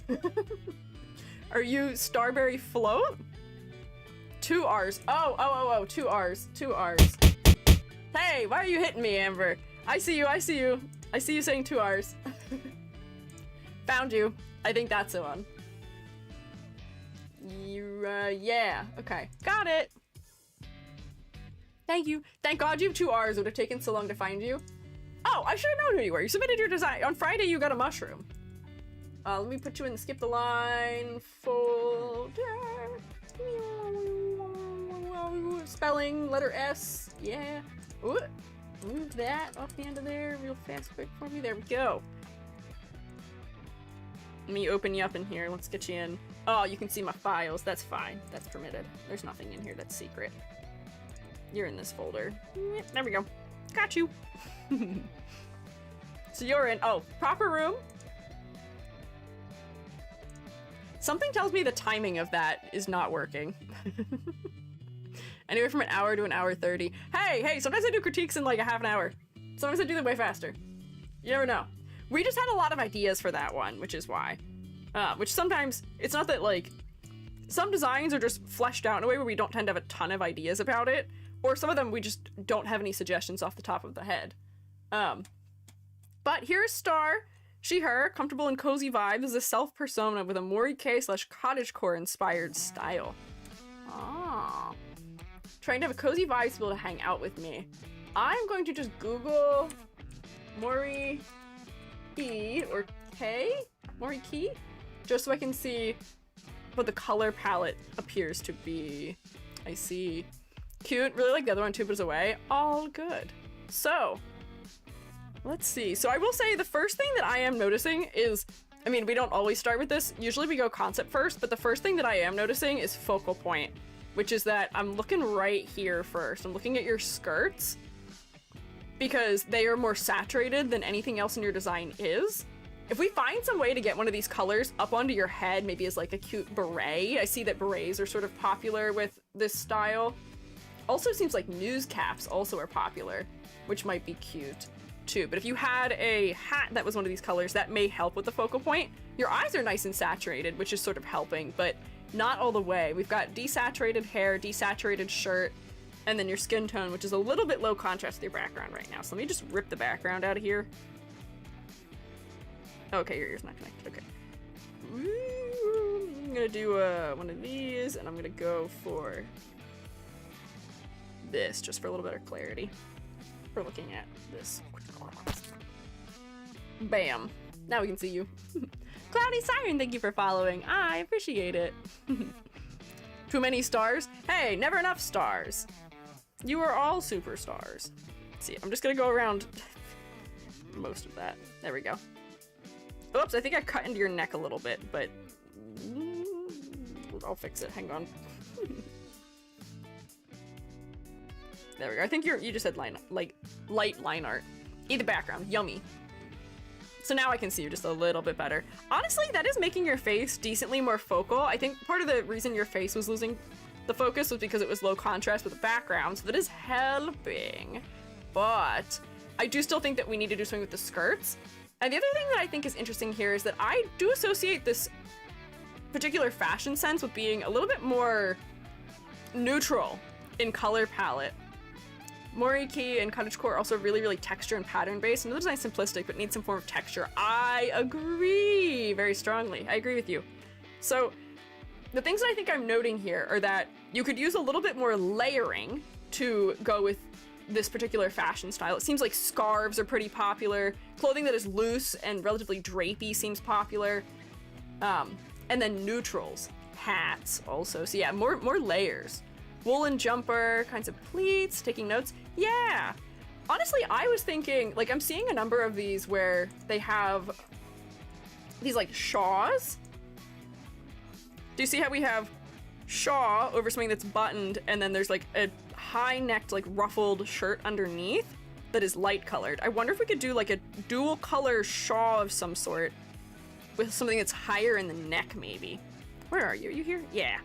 Are you Starberry Float? 2 R's. Oh, 2 R's. 2 R's. Hey, why are you hitting me, Amber? I see you, I see you. I see you saying 2 R's. Found you. I think that's the one. Yeah. Okay. Got it. Thank you. Thank God you have 2 R's. It would have taken so long to find you. Oh, I should have known who you were. You submitted your design. On Friday, you got a mushroom. Let me put you in the skip the line folder. Spelling, letter S. Yeah. Ooh. Move that off the end of there real fast, quick for me. There we go. Let me open you up in here. Let's get you in. Oh, you can see my files. That's fine. That's permitted. There's nothing in here that's secret. You're in this folder. There we go. Got you. So you're in. Oh, proper room. Something tells me the timing of that is not working. Anywhere from an hour to an hour 30. Hey, sometimes I do critiques in like a half an hour. Sometimes I do them way faster. You never know. We just had a lot of ideas for that one, which is why. Which sometimes, it's not that like, some designs are just fleshed out in a way where we don't tend to have a ton of ideas about it, or some of them we just don't have any suggestions off the top of the head. But here's Star, she, her, comfortable and cozy vibes is a self-persona with a Mori K slash cottagecore inspired style. Ah. Trying to have a cozy vibe to be able to hang out with me. I'm going to just Google Mori E or K? Mori Key? Just so I can see what the color palette appears to be. I see. Cute, really like the other one, 2 away. All good. So, let's see. So I will say the first thing that I am noticing is, I mean, we don't always start with this. Usually we go concept first, but the first thing that I am noticing is focal point, which is that I'm looking right here first. I'm looking at your skirts because they are more saturated than anything else in your design is. If we find some way to get one of these colors up onto your head, maybe as like a cute beret. I see that berets are sort of popular with this style. Also seems like news caps also are popular, which might be cute too. But if you had a hat that was one of these colors, that may help with the focal point. Your eyes are nice and saturated, which is sort of helping, but not all the way. We've got desaturated hair, desaturated shirt, and then your skin tone, which is a little bit low contrast with your background right now. So let me just rip the background out of here. Okay, your ear's not connected. Okay. I'm gonna do one of these, and I'm gonna go for this, just for a little bit of clarity. We're looking at this. Bam. Now we can see you. Cloudy Siren, thank you for following. I appreciate it. Too many stars? Hey, never enough stars. You are all superstars. Let's see, I'm just gonna go around most of that. There we go. Oops, I think I cut into your neck a little bit, but I'll fix it. Hang on. There we go. I think you just said light line art. Eat the background. Yummy. So now I can see you just a little bit better. Honestly, that is making your face decently more focal. I think part of the reason your face was losing the focus was because it was low contrast with the background, so that is helping. But I do still think that we need to do something with the skirts. And the other thing that I think is interesting here is that I do associate this particular fashion sense with being a little bit more neutral in color palette. Moriki and cottagecore are also really texture and pattern based. Another design simplistic, but needs some form of texture. I agree very strongly. I agree with you. So the things that I think I'm noting here are that you could use a little bit more layering to go with this particular fashion style. It seems like scarves are pretty popular. Clothing that is loose and relatively drapey seems popular. And then neutrals, hats also. So yeah, more layers. Woolen jumper, kinds of pleats, taking notes. Yeah. Honestly, I was thinking, like, I'm seeing a number of these where they have these like shawls. Do you see how we have shawl over something that's buttoned, and then there's like a high-necked, like ruffled shirt underneath that is light colored? I wonder if we could do like a dual color shawl of some sort with something that's higher in the neck, maybe. Where are you? Are you here? Yeah.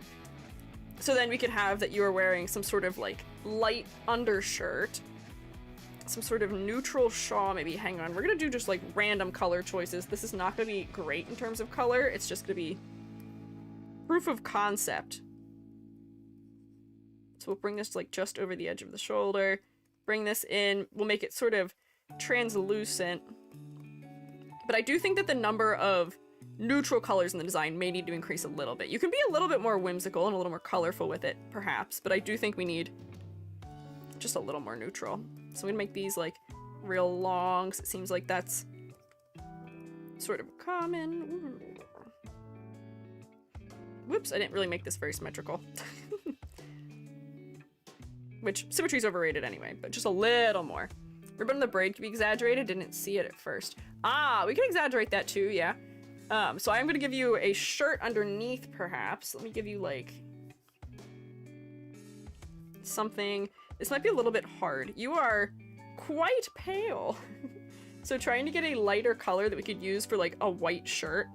So then we could have that you are wearing some sort of like light undershirt, some sort of neutral shawl, maybe. Hang on, we're gonna do just like random color choices. This is not gonna be great in terms of color. It's just gonna be proof of concept. So we'll bring this like just over the edge of the shoulder, bring this in, we'll make it sort of translucent. But I do think that the number of neutral colors in the design may need to increase a little bit. You can be a little bit more whimsical and a little more colorful with it, perhaps, but I do think we need just a little more neutral. So I'm gonna make these like real long, so it seems like that's sort of common. Whoops, I didn't really make this very symmetrical. Which, symmetry's overrated anyway, but just a little more. Ribbon on the braid could be exaggerated, didn't see it at first. Ah, we can exaggerate that too, yeah. So I'm gonna give you a shirt underneath, perhaps. Let me give you like something. This might be a little bit hard. You are quite pale. So trying to get a lighter color that we could use for like a white shirt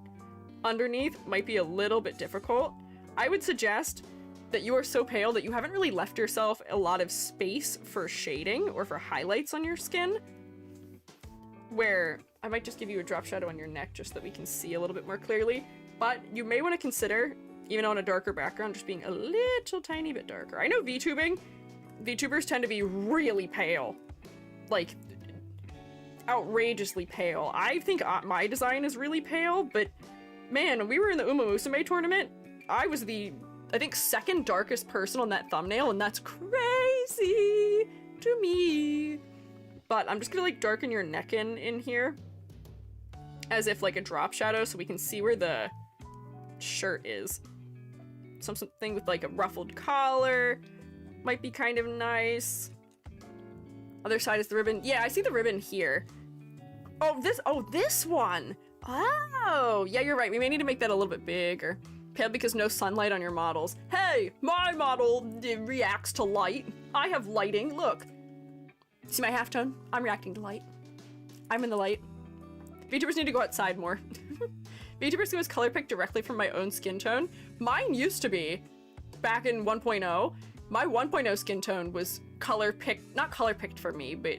underneath might be a little bit difficult. I would suggest that you are so pale that you haven't really left yourself a lot of space for shading or for highlights on your skin, where I might just give you a drop shadow on your neck just so that we can see a little bit more clearly. But you may want to consider, even on a darker background, just being a little tiny bit darker. I know VTubers tend to be really pale, like outrageously pale. I think my design is really pale, but man, when we were in the Uma Musume tournament, I was the, I think, second darkest person on that thumbnail, and that's crazy to me. But I'm just gonna like darken your neck in here as if like a drop shadow so we can see where the shirt is. Something with like a ruffled collar might be kind of nice. Other side is the ribbon. Yeah, I see the ribbon here. Oh, this one. Oh, yeah, you're right. We may need to make that a little bit bigger. Pale because no sunlight on your models. Hey, my model reacts to light. I have lighting, look. See my halftone? I'm reacting to light. I'm in the light. VTubers need to go outside more. VTubers was color picked directly from my own skin tone. Mine used to be, back in 1.0, my 1.0 skin tone was color picked, not color picked for me, but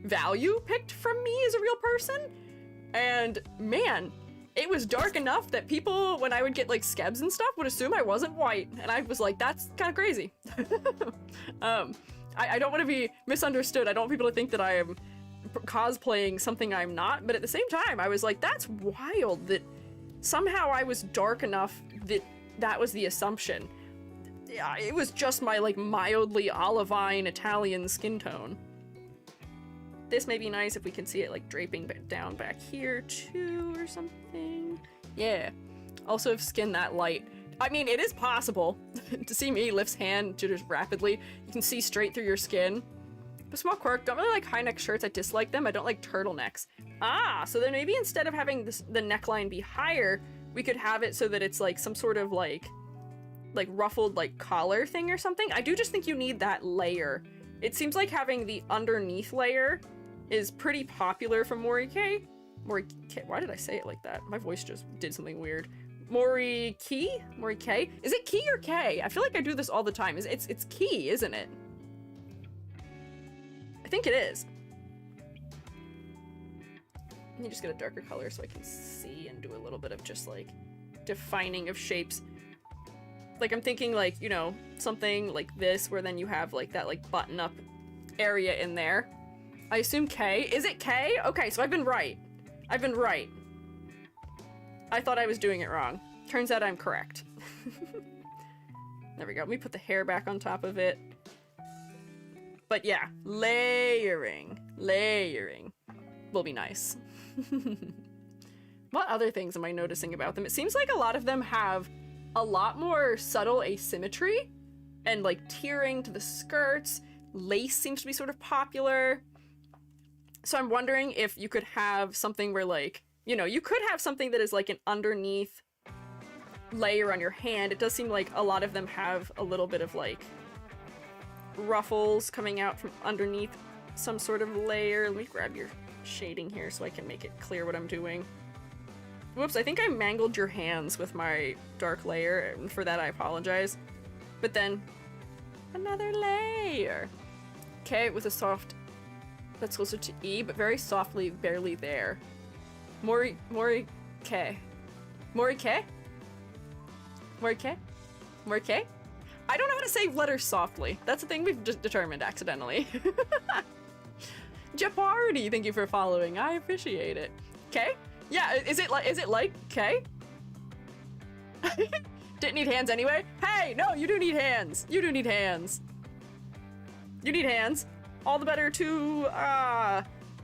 value picked from me as a real person. And man, it was dark enough that people, when I would get like skebs and stuff, would assume I wasn't white. And I was like, that's kind of crazy. I don't want to be misunderstood. I don't want people to think that I am cosplaying something I'm not. But at the same time, I was like, that's wild that somehow I was dark enough that that was the assumption. Yeah, it was just my like mildly olivine Italian skin tone. This may be nice if we can see it like draping down back here too or something. Yeah. Also have skin that light. I mean, it is possible to see me lifts hand to just rapidly. You can see straight through your skin. But small quirk, don't really like high neck shirts. I dislike them. I don't like turtlenecks. Ah, so then maybe instead of having the neckline be higher, we could have it so that it's like some sort of like ruffled like collar thing or something. I do just think you need that layer. It seems like having the underneath layer is pretty popular from Morike. Morike, why did I say it like that? My voice just did something weird. Morike? Is it Ki or K? I feel like I do this all the time. It's Ki, isn't it? I think it is. Let me just get a darker color so I can see and do a little bit of just like defining of shapes. Like, I'm thinking, like, you know, something like this, where then you have, like, that, like, button-up area in there. I assume K. Is it K? Okay, so I've been right. I've been right. I thought I was doing it wrong. Turns out I'm correct. There we go. Let me put the hair back on top of it. But yeah, layering. Layering will be nice. What other things am I noticing about them? It seems like a lot of them have a lot more subtle asymmetry and like tiering to the skirts. Lace seems to be sort of popular. So I'm wondering if you could have something where, like, you know, you could have something that is like an underneath layer on your hand. It does seem like a lot of them have a little bit of like ruffles coming out from underneath some sort of layer. Let me grab your shading here so I can make it clear what I'm doing. Whoops, I think I mangled your hands with my dark layer, and for that I apologize. But then, another layer. Okay, with a soft, that's closer to E, but very softly, barely there. Mori K. Mori K? Mori K? Mori K? I don't know how to say letters softly. That's a thing we've determined accidentally. Jeopardy, thank you for following. I appreciate it. K? Yeah, is it like K? Didn't need hands anyway? Hey, no, you do need hands. You do need hands. You need hands. All the better to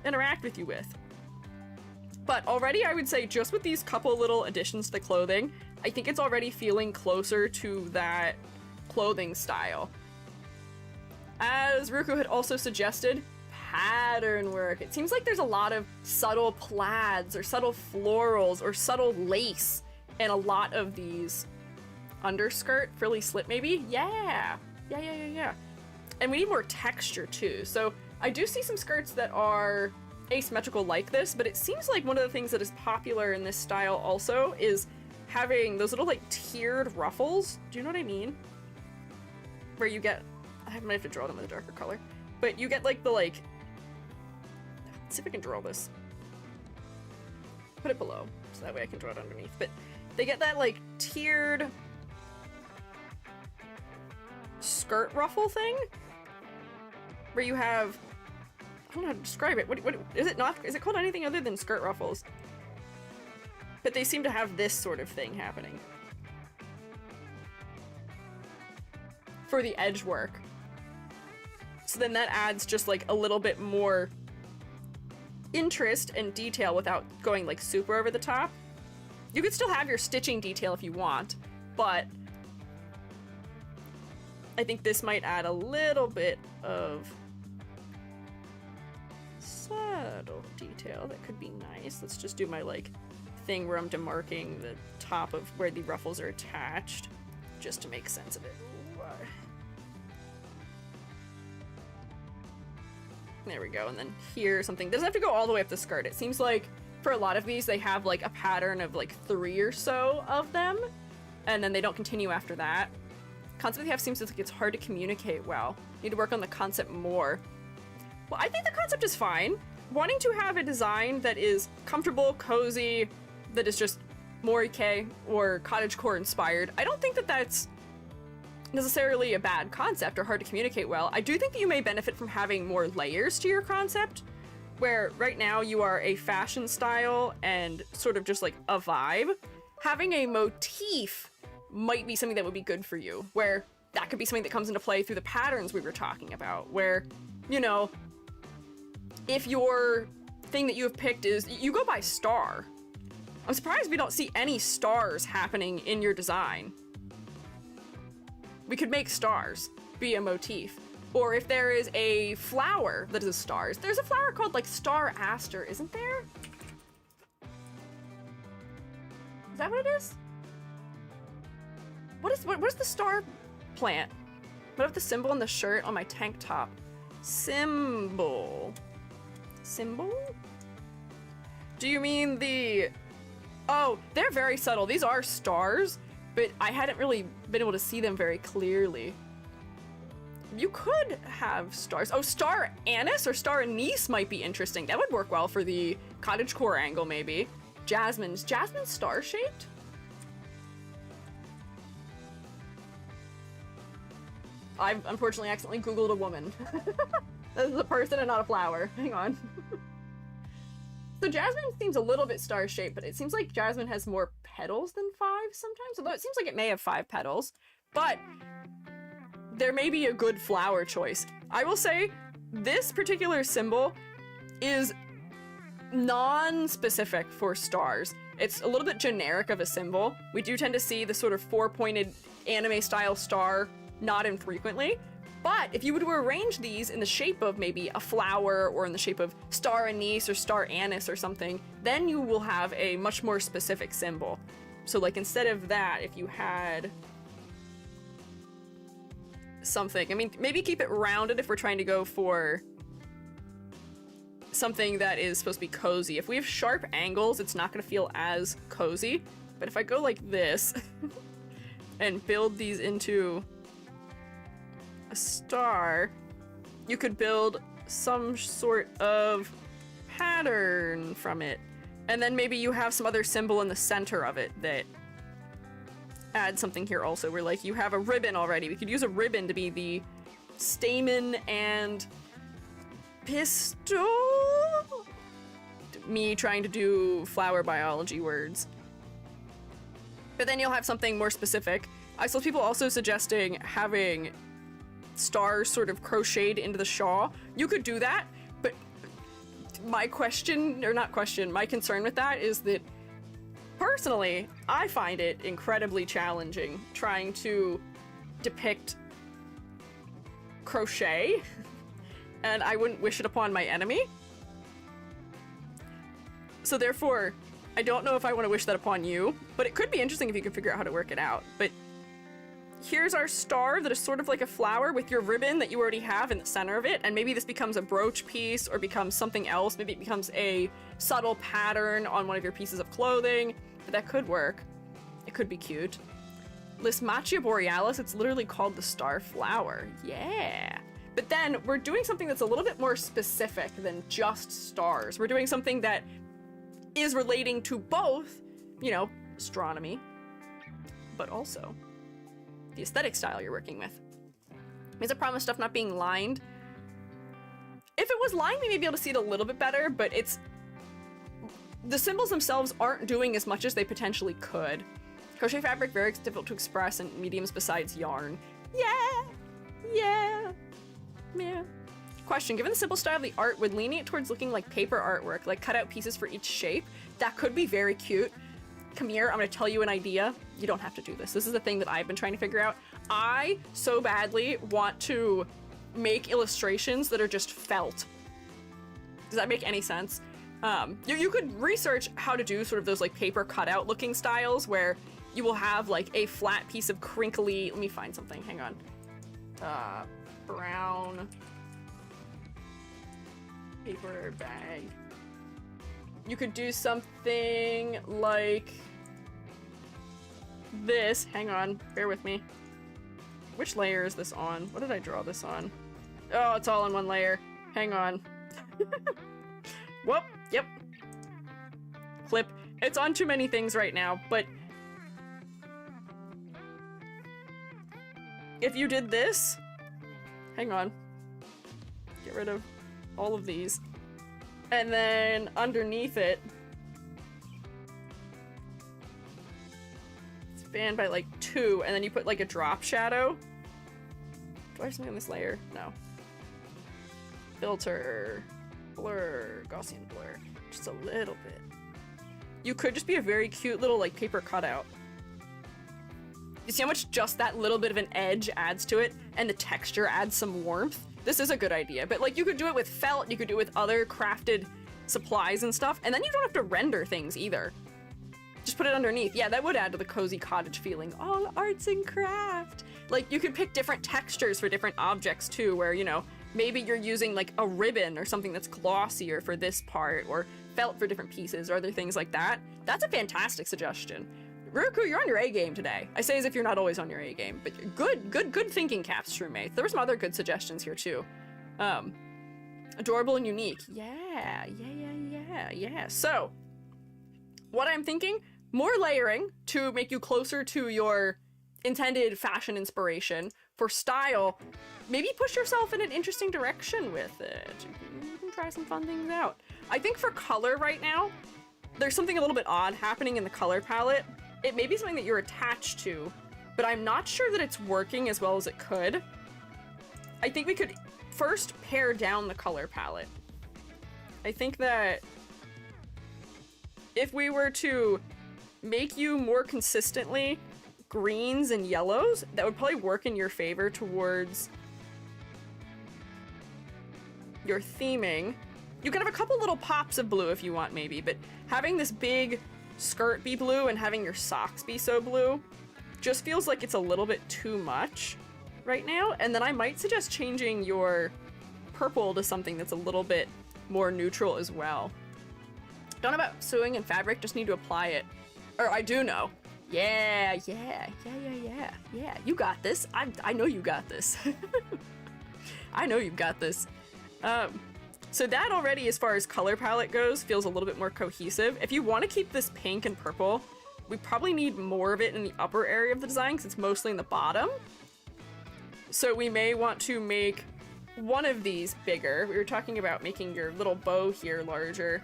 interact with you with. But already I would say just with these couple little additions to the clothing, I think it's already feeling closer to that clothing style. As Ruku had also suggested, pattern work. It seems like there's a lot of subtle plaids or subtle florals or subtle lace in a lot of these underskirt, frilly slip maybe? Yeah. And we need more texture too. So I do see some skirts that are asymmetrical like this, but it seems like one of the things that is popular in this style also is having those little like tiered ruffles. Do you know what I mean? Where you get, I might have to draw them with a darker color, but you get like the like, let's see if I can draw this. Put it below, so that way I can draw it underneath. But they get that like tiered skirt ruffle thing, where you have, I don't know how to describe it. What is it not? Is it called anything other than skirt ruffles? But they seem to have this sort of thing happening for the edge work. So then that adds just like a little bit more interest and detail without going like super over the top. You could still have your stitching detail if you want, but I think this might add a little bit of subtle detail that could be nice. Let's just do my like thing where I'm demarking the top of where the ruffles are attached, just to make sense of it. There we go, and then here something doesn't have to go all the way up the skirt. It seems like for a lot of these they have like a pattern of like 3 or so of them, and then they don't continue after that. Concept they have seems like it's hard to communicate well. Need to work on the concept more. Well, I think the concept is fine. Wanting to have a design that is comfortable, cozy, that is just Morike or cottagecore inspired, I don't think that that's necessarily a bad concept or hard to communicate well. I do think that you may benefit from having more layers to your concept, where right now you are a fashion style and sort of just like a vibe. Having a motif might be something that would be good for you, where that could be something that comes into play through the patterns we were talking about, where, you know, if your thing that you have picked is, you go by star. I'm surprised we don't see any stars happening in your design. We could make stars be a motif. Or if there is a flower that is stars, there's a flower called like star aster, isn't there? Is that what it is? What is the star plant? What about the symbol on the shirt on my tank top? Symbol. Symbol? Do you mean the... Oh, they're very subtle. These are stars, but I hadn't really been able to see them very clearly. You could have stars. Oh, star anise or star anise might be interesting. That would work well for the cottagecore angle, maybe. Jasmine's star-shaped? I've unfortunately accidentally Googled a woman. This is a person and not a flower. Hang on. So Jasmine seems a little bit star-shaped, but it seems like Jasmine has more petals than 5 sometimes, although it seems like it may have 5 petals. But there may be a good flower choice. I will say this particular symbol is non-specific for stars. It's a little bit generic of a symbol. We do tend to see the sort of 4-pointed anime-style star not infrequently. But if you were to arrange these in the shape of maybe a flower or in the shape of star anise or star anise or something, then you will have a much more specific symbol. So like instead of that, if you had something, I mean, maybe keep it rounded if we're trying to go for something that is supposed to be cozy. If we have sharp angles, it's not going to feel as cozy. But if I go like this and build these into a star, you could build some sort of pattern from it. And then maybe you have some other symbol in the center of it that adds something here also, where like you have a ribbon already. We could use a ribbon to be the stamen and pistil? Me trying to do flower biology words. But then you'll have something more specific. I saw people also suggesting having stars sort of crocheted into the shawl. You could do that, but my question, or not question, my concern with that is that personally, I find it incredibly challenging trying to depict crochet, and I wouldn't wish it upon my enemy. So therefore, I don't know if I want to wish that upon you, but it could be interesting if you could figure out how to work it out. But here's our star that is sort of like a flower with your ribbon that you already have in the center of it, and maybe this becomes a brooch piece or becomes something else. Maybe it becomes a subtle pattern on one of your pieces of clothing. But that could work. It could be cute. Lysmachia borealis, it's literally called the star flower. Yeah. But then we're doing something that's a little bit more specific than just stars. We're doing something that is relating to both, you know, astronomy, but also the aesthetic style you're working with. Is a problem with stuff not being lined? If it was lined, we may be able to see it a little bit better, but it's... the symbols themselves aren't doing as much as they potentially could. Crochet fabric, very difficult to express in mediums besides yarn. Yeah! Yeah! Yeah. Question, given the simple style of the art, would leaning it towards looking like paper artwork, like cut out pieces for each shape, that could be very cute. Come here, I'm gonna tell you an idea. You don't have to do this. This is the thing that I've been trying to figure out. I so badly want to make illustrations that are just felt. Does that make any sense? You could research how to do sort of those like paper cutout looking styles where you will have like a flat piece of crinkly, let me find something, hang on. Brown paper bag. You could do something like this. Hang on, bear with me. Which layer is this on? What did I draw this on? Oh, it's all on one layer. Hang on. Whoop, yep. Flip. It's on too many things right now, but if you did this, hang on. Get rid of all of these. And then underneath it, expand by like 2, and then you put like a drop shadow. Do I have something on this layer? No. Filter, blur, Gaussian blur, just a little bit. You could just be a very cute little like paper cutout. You see how much just that little bit of an edge adds to it, and the texture adds some warmth? This is a good idea, but like you could do it with felt, you could do it with other crafted supplies and stuff, and then you don't have to render things either. Just put it underneath. Yeah, that would add to the cozy cottage feeling. All arts and craft. Like you could pick different textures for different objects too, where, you know, maybe you're using like a ribbon or something that's glossier for this part, or felt for different pieces, or other things like that. That's a fantastic suggestion. Ruku, you're on your A game today. I say as if you're not always on your A game, but good thinking, Caps SHROOMATE. There were some other good suggestions here too. Adorable and unique. Yeah. So, what I'm thinking, more layering to make you closer to your intended fashion inspiration. For style, maybe push yourself in an interesting direction with it. You can try some fun things out. I think for color right now, there's something a little bit odd happening in the color palette. It may be something that you're attached to, but I'm not sure that it's working as well as it could. I think we could first pare down the color palette. I think that if we were to make you more consistently greens and yellows, that would probably work in your favor towards your theming. You can have a couple little pops of blue if you want, maybe, but having this big skirt be blue and having your socks be so blue just feels like it's a little bit too much right now. And then I might suggest changing your purple to something that's a little bit more neutral as well. Don't know about sewing and fabric, just need to apply it. Or I do know. Yeah. You got this. I know you got this. I know you've got this. So that already, as far as color palette goes, feels a little bit more cohesive. If you want to keep this pink and purple, we probably need more of it in the upper area of the design because it's mostly in the bottom. So we may want to make one of these bigger. We were talking about making your little bow here larger.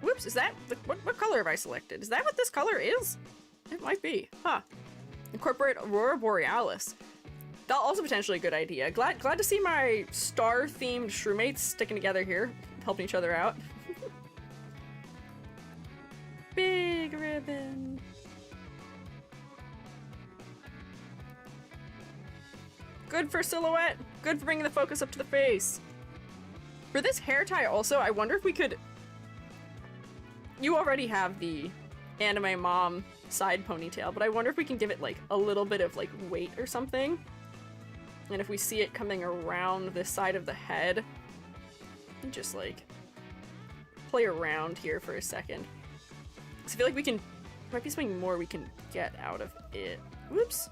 Whoops, is that, what color have I selected? Is that what this color is? It might be, huh. Incorporate Aurora Borealis. That's also potentially a good idea. Glad to see my star-themed SHROOMATEs sticking together here, helping each other out. Big ribbon. Good for silhouette. Good for bringing the focus up to the face. For this hair tie also, I wonder if we could... You already have the anime mom side ponytail, but I wonder if we can give it like a little bit of like weight or something. And if we see it coming around this side of the head, just like play around here for a second. So I feel like we can, might be something more we can get out of it. Whoops.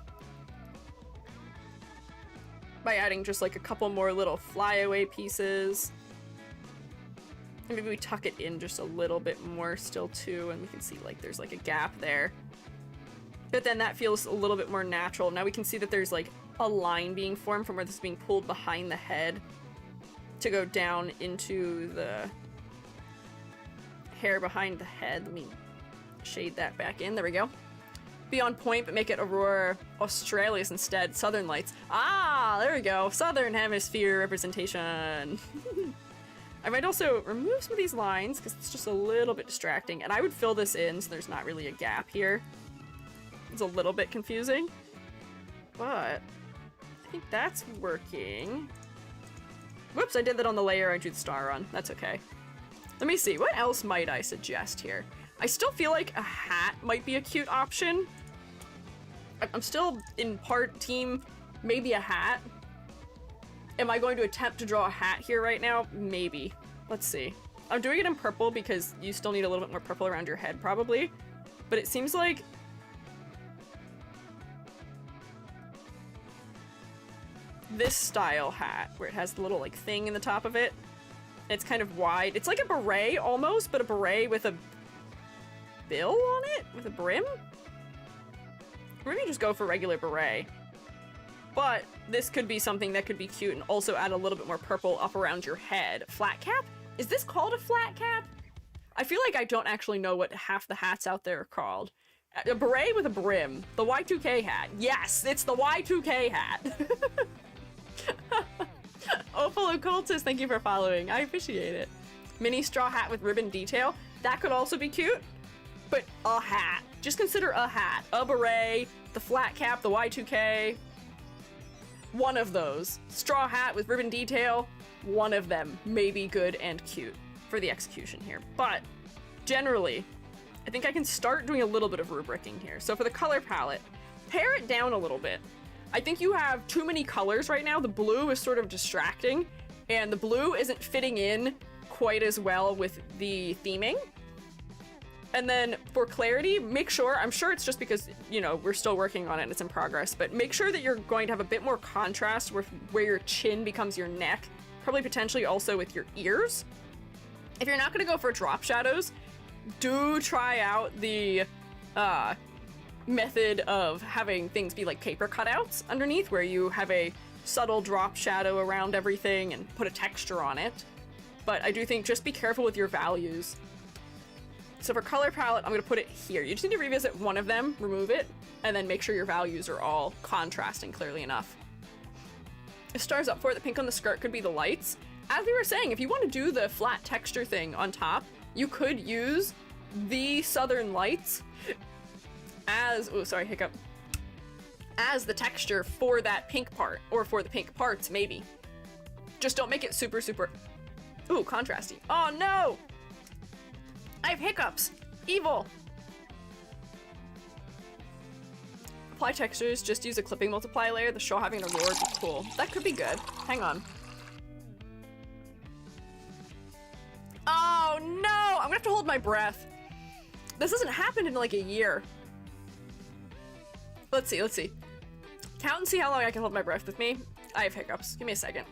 By adding just like a couple more little flyaway pieces. And maybe we tuck it in just a little bit more still too, and we can see like there's like a gap there. But then that feels a little bit more natural. Now we can see that there's like a line being formed from where this is being pulled behind the head to go down into the hair behind the head. Let me shade that back in. There we go. Be on point, but make it Aurora Australis instead. Southern Lights. Ah, there we go. Southern Hemisphere representation. I might also remove some of these lines because it's just a little bit distracting, and I would fill this in so there's not really a gap here. It's a little bit confusing, but I think that's working. Whoops, I did that on the layer I drew the star on. That's okay. Let me see, what else might I suggest here? I still feel like a hat might be a cute option. I'm still in part team, maybe a hat. Am I going to attempt to draw a hat here right now? Maybe. Let's see. I'm doing it in purple because you still need a little bit more purple around your head probably. But it seems like this style hat where it has the little like thing in the top of it. It's kind of wide. It's like a beret almost, but a beret with a bill on it? With a brim? Or maybe just go for regular beret. But this could be something that could be cute and also add a little bit more purple up around your head. Flat cap? Is this called a flat cap? I feel like I don't actually know what half the hats out there are called. A beret with a brim. The Y2K hat. Yes, it's the Y2K hat. Opal Occultist, thank you for following. I appreciate it. Mini straw hat with ribbon detail. That could also be cute. But a hat. Just consider a hat. A beret, the flat cap, the Y2K. One of those. Straw hat with ribbon detail. One of them may be good and cute for the execution here. But generally, I think I can start doing a little bit of rubricking here. So for the color palette, pare it down a little bit. I think you have too many colors right now. The blue is sort of distracting, and the blue isn't fitting in quite as well with the theming. And then for clarity, make sure, I'm sure it's just because, you know, we're still working on it and it's in progress, but make sure that you're going to have a bit more contrast with where your chin becomes your neck, probably potentially also with your ears. If you're not going to go for drop shadows, do try out the method of having things be like paper cutouts underneath, where you have a subtle drop shadow around everything and put a texture on it. But I do think just be careful with your values. So for color palette, I'm gonna put it here. You just need to revisit one of them, remove it, and then make sure your values are all contrasting clearly enough. If stars up for it, the pink on the skirt could be the lights. As we were saying, if you want to do the flat texture thing on top, you could use the Southern Lights as, oh sorry, hiccup, as the texture for that pink part, or for the pink parts, maybe. Just don't make it super, super, ooh, contrasty. Oh no! I have hiccups! Evil! Apply textures, just use a clipping multiply layer. The show having a roar would be cool. That could be good. Hang on. Oh no! I'm gonna have to hold my breath. This hasn't happened in like a year. Let's see, let's see. Count and see how long I can hold my breath with me. I have hiccups. Give me a second.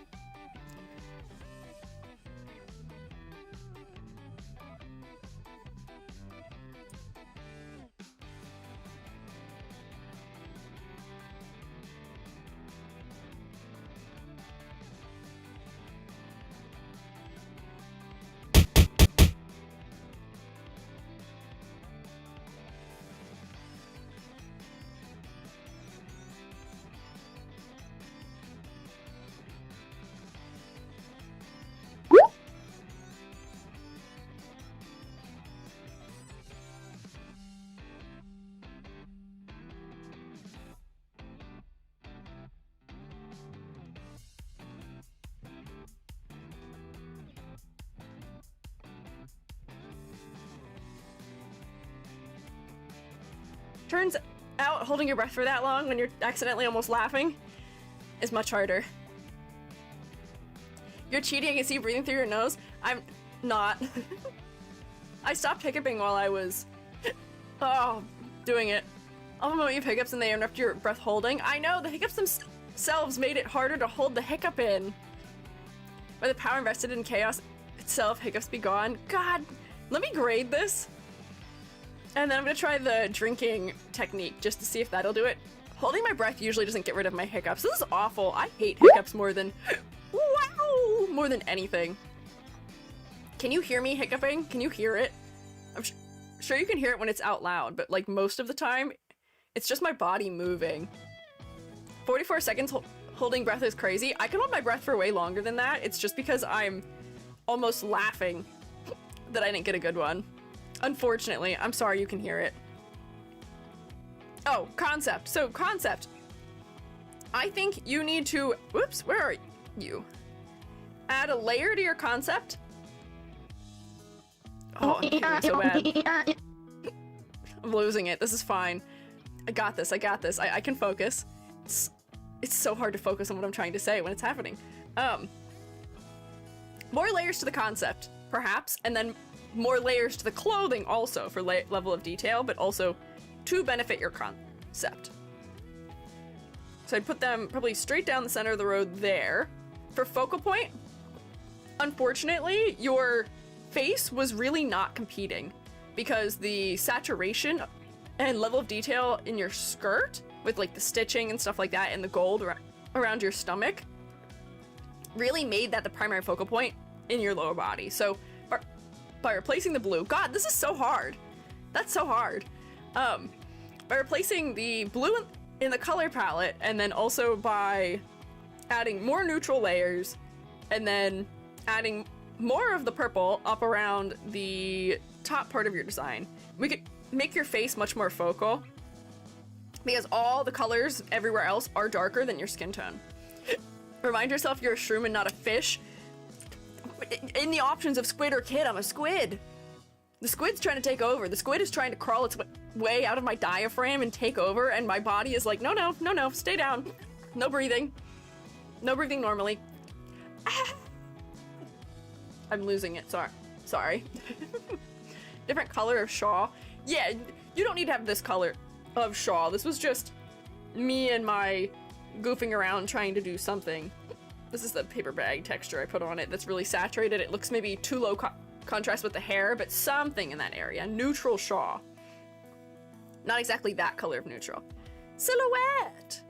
Turns out holding your breath for that long when you're accidentally almost laughing is much harder. You're cheating, I can see you breathing through your nose. I'm not. I stopped hiccuping while I was doing it. All the moment you have hiccups and they interrupt your breath holding. I know, the hiccups themselves made it harder to hold the hiccup in. By the power invested in chaos itself, hiccups be gone. God, let me grade this. And then I'm gonna try the drinking technique just to see if that'll do it. Holding my breath usually doesn't get rid of my hiccups. This is awful. I hate hiccups more than, wow, more than anything. Can you hear me hiccuping? Can you hear it? I'm sure you can hear it when it's out loud, but like most of the time, it's just my body moving. 44 seconds holding breath is crazy. I can hold my breath for way longer than that. It's just because I'm almost laughing that I didn't get a good one. Unfortunately, I'm sorry you can hear it. Oh, concept. So concept. I think you need to, whoops, where are you? Add a layer to your concept. Oh, I'm hearing so bad. I'm losing it. This is fine. I got this. I got this. I can focus. It's so hard to focus on what I'm trying to say when it's happening. More layers to the concept, perhaps, and then more layers to the clothing also for level of detail, but also to benefit your concept. So I'd put them probably straight down the center of the road there. For focal point, unfortunately, your face was really not competing because the saturation and level of detail in your skirt with like the stitching and stuff like that and the gold around your stomach really made that the primary focal point in your lower body. So by replacing the blue, God, this is so hard. That's so hard. By replacing the blue in the color palette and then also by adding more neutral layers and then adding more of the purple up around the top part of your design, we could make your face much more focal because all the colors everywhere else are darker than your skin tone. Remind yourself you're a shroom and not a fish. In the options of squid or kid, I'm a squid. The squid's trying to take over. The squid is trying to crawl its way out of my diaphragm and take over, and my body is like, no, no, no, no, stay down. No breathing. No breathing normally. I'm losing it, sorry. Different color of shawl. Yeah, you don't need to have this color of shawl. This was just me and my goofing around trying to do something. This is the paper bag texture I put on it that's really saturated. It looks maybe too low contrast with the hair, but something in that area. Neutral shaw. Not exactly that color of neutral. Silhouette!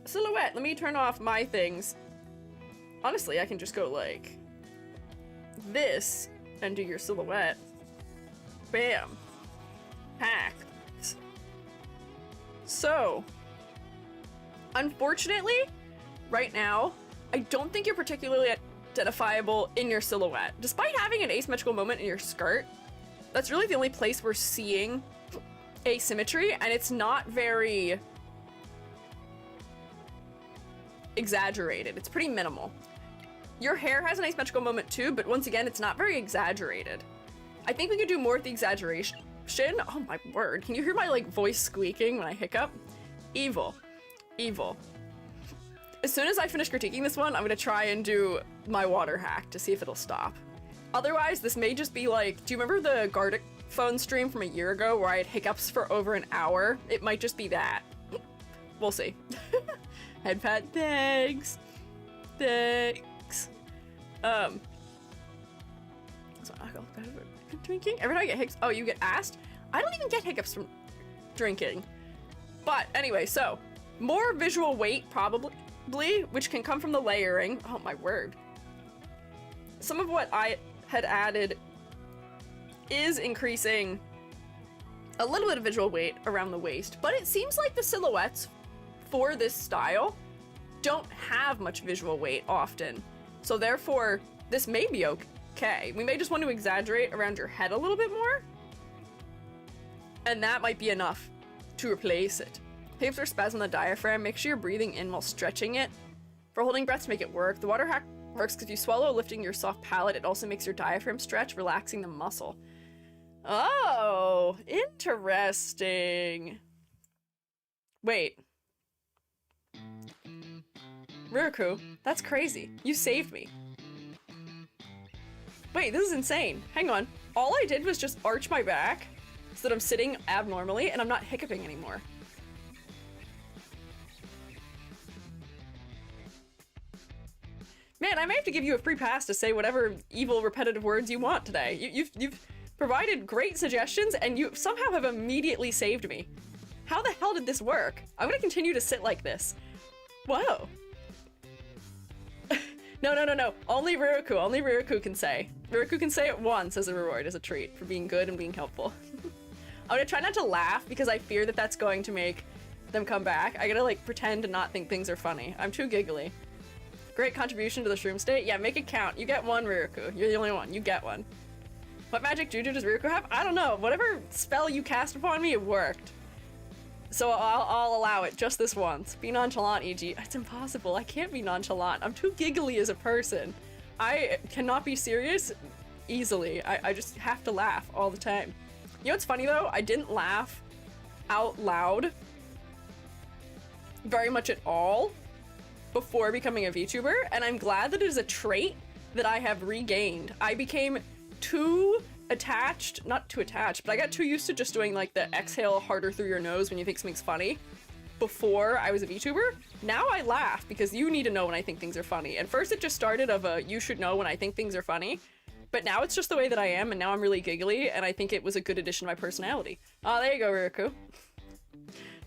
Silhouette. Let me turn off my things. Honestly, I can just go like this and do your silhouette. Bam. Hack. So, unfortunately, right now, I don't think you're particularly identifiable in your silhouette. Despite having an asymmetrical moment in your skirt, that's really the only place we're seeing asymmetry, and it's not very exaggerated. It's pretty minimal. Your hair has an asymmetrical moment too, but once again, it's not very exaggerated. I think we could do more with the exaggeration. Oh my word. Can you hear my like voice squeaking when I hiccup? Evil. Evil. As soon as I finish critiquing this one, I'm gonna try and do my water hack to see if it'll stop. Otherwise, this may just be like, do you remember the Gardic phone stream from a year ago where I had hiccups for over an hour? It might just be that. We'll see. Head pat, thanks. Thanks. So alcohol drinking? Every time I get hiccups, oh, you get asked? I don't even get hiccups from drinking. But anyway, so more visual weight probably, which can come from the layering. Oh my word. Some of what I had added is increasing a little bit of visual weight around the waist, but it seems like the silhouettes for this style don't have much visual weight often. So therefore, this may be okay. We may just want to exaggerate around your head a little bit more, and that might be enough to replace it. Hips or spasm the diaphragm, make sure you're breathing in while stretching it. For holding breath to make it work, the water hack works because if you swallow lifting your soft palate, it also makes your diaphragm stretch, relaxing the muscle. Oh, interesting. Wait. Ruruku, that's crazy. You saved me. Wait, this is insane. Hang on. All I did was just arch my back so that I'm sitting abnormally and I'm not hiccuping anymore. Man, I may have to give you a free pass to say whatever evil repetitive words you want today. You've provided great suggestions and you somehow have immediately saved me. How the hell did this work? I'm gonna continue to sit like this. Whoa. No. Only Ruruku can say. Ruruku can say it once as a reward, as a treat for being good and being helpful. I'm gonna try not to laugh because I fear that that's going to make them come back. I gotta like pretend to not think things are funny. I'm too giggly. Great contribution to the shroom state. Yeah, make it count. You get one, Ruruku. You're the only one. You get one. What magic juju does Ruruku have? I don't know. Whatever spell you cast upon me, it worked. So I'll allow it just this once. Be nonchalant, e.g. It's impossible. I can't be nonchalant. I'm too giggly as a person. I cannot be serious easily. I just have to laugh all the time. You know what's funny though? I didn't laugh out loud very much at all before becoming a VTuber, and I'm glad that it is a trait that I have regained. I became too attached, not too attached, but I got too used to just doing like the exhale harder through your nose when you think something's funny before I was a VTuber. Now I laugh because you need to know when I think things are funny. And first it just started of a you should know when I think things are funny, but now it's just the way that I am, and now I'm really giggly, and I think it was a good addition to my personality. Oh, there you go, Ruruku.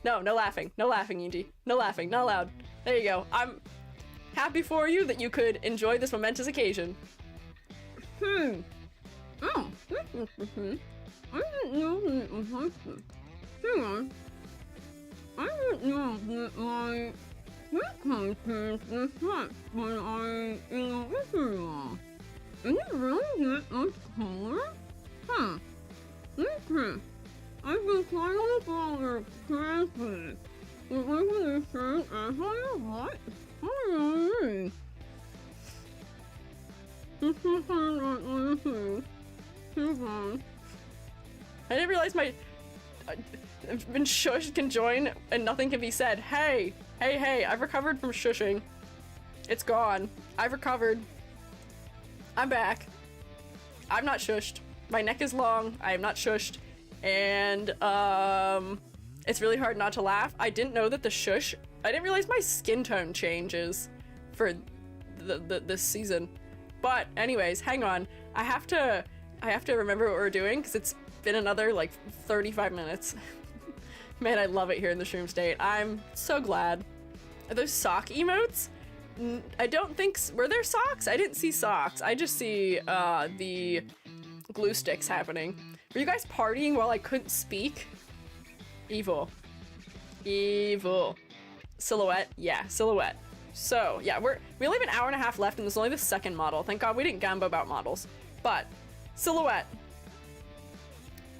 No laughing. No laughing, Yuji. No laughing, not allowed. There you go. I'm happy for you that you could enjoy this momentous occasion. I didn't realize my been shushed can join and nothing can be said. Hey, I've recovered from shushing. It's gone. I've recovered. I'm back. I'm not shushed. My neck is long. I am not shushed. And it's really hard not to laugh. I didn't know that the shush, I didn't realize my skin tone changes for this season. But anyways, hang on. I have to remember what we're doing because it's been another like 35 minutes. Man, I love it here in the Shroom State. I'm so glad. Are those sock emotes? I don't think... Were there socks? I didn't see socks. I just see the glue sticks happening. Were you guys partying while I couldn't speak? Evil. Evil. Silhouette? Yeah, silhouette. So, yeah, we only have an hour and a half left and this is only the second model. Thank God we didn't gambo about models. But, silhouette.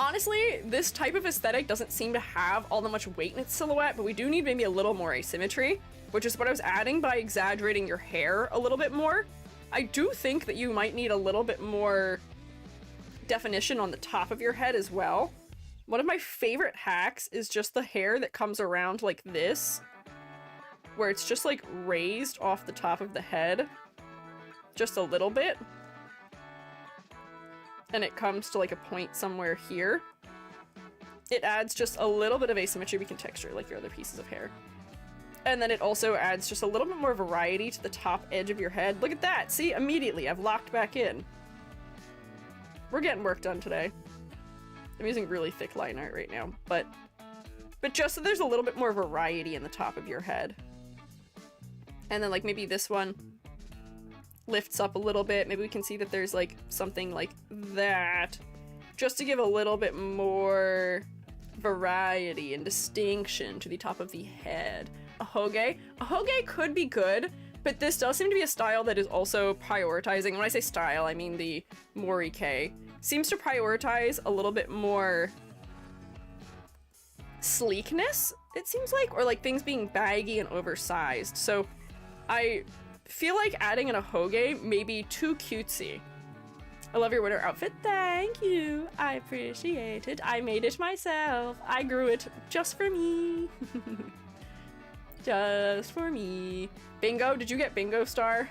Honestly, this type of aesthetic doesn't seem to have all that much weight in its silhouette, but we do need maybe a little more asymmetry, which is what I was adding by exaggerating your hair a little bit more. I do think that you might need a little bit more definition on the top of your head as well. One of my favorite hacks is just the hair that comes around like this, where it's just like raised off the top of the head, just a little bit. And it comes to like a point somewhere here. It adds just a little bit of asymmetry. We can texture like your other pieces of hair. And then it also adds just a little bit more variety to the top edge of your head. Look at that! See? Immediately, I've locked back in. We're getting work done today. I'm using really thick line art right now, but just so there's a little bit more variety in the top of your head. And then like maybe this one lifts up a little bit. Maybe we can see that there's like something like that, just to give a little bit more variety and distinction to the top of the head. A hoge? A hoge could be good, but this does seem to be a style that is also prioritizing, when I say style, I mean the Morike, seems to prioritize a little bit more sleekness, it seems like, or like things being baggy and oversized. So I feel like adding in a hoge may be too cutesy. I love your winter outfit. Thank you. I appreciate it. I made it myself. I grew it just for me. Just for me. Bingo? Did you get bingo star?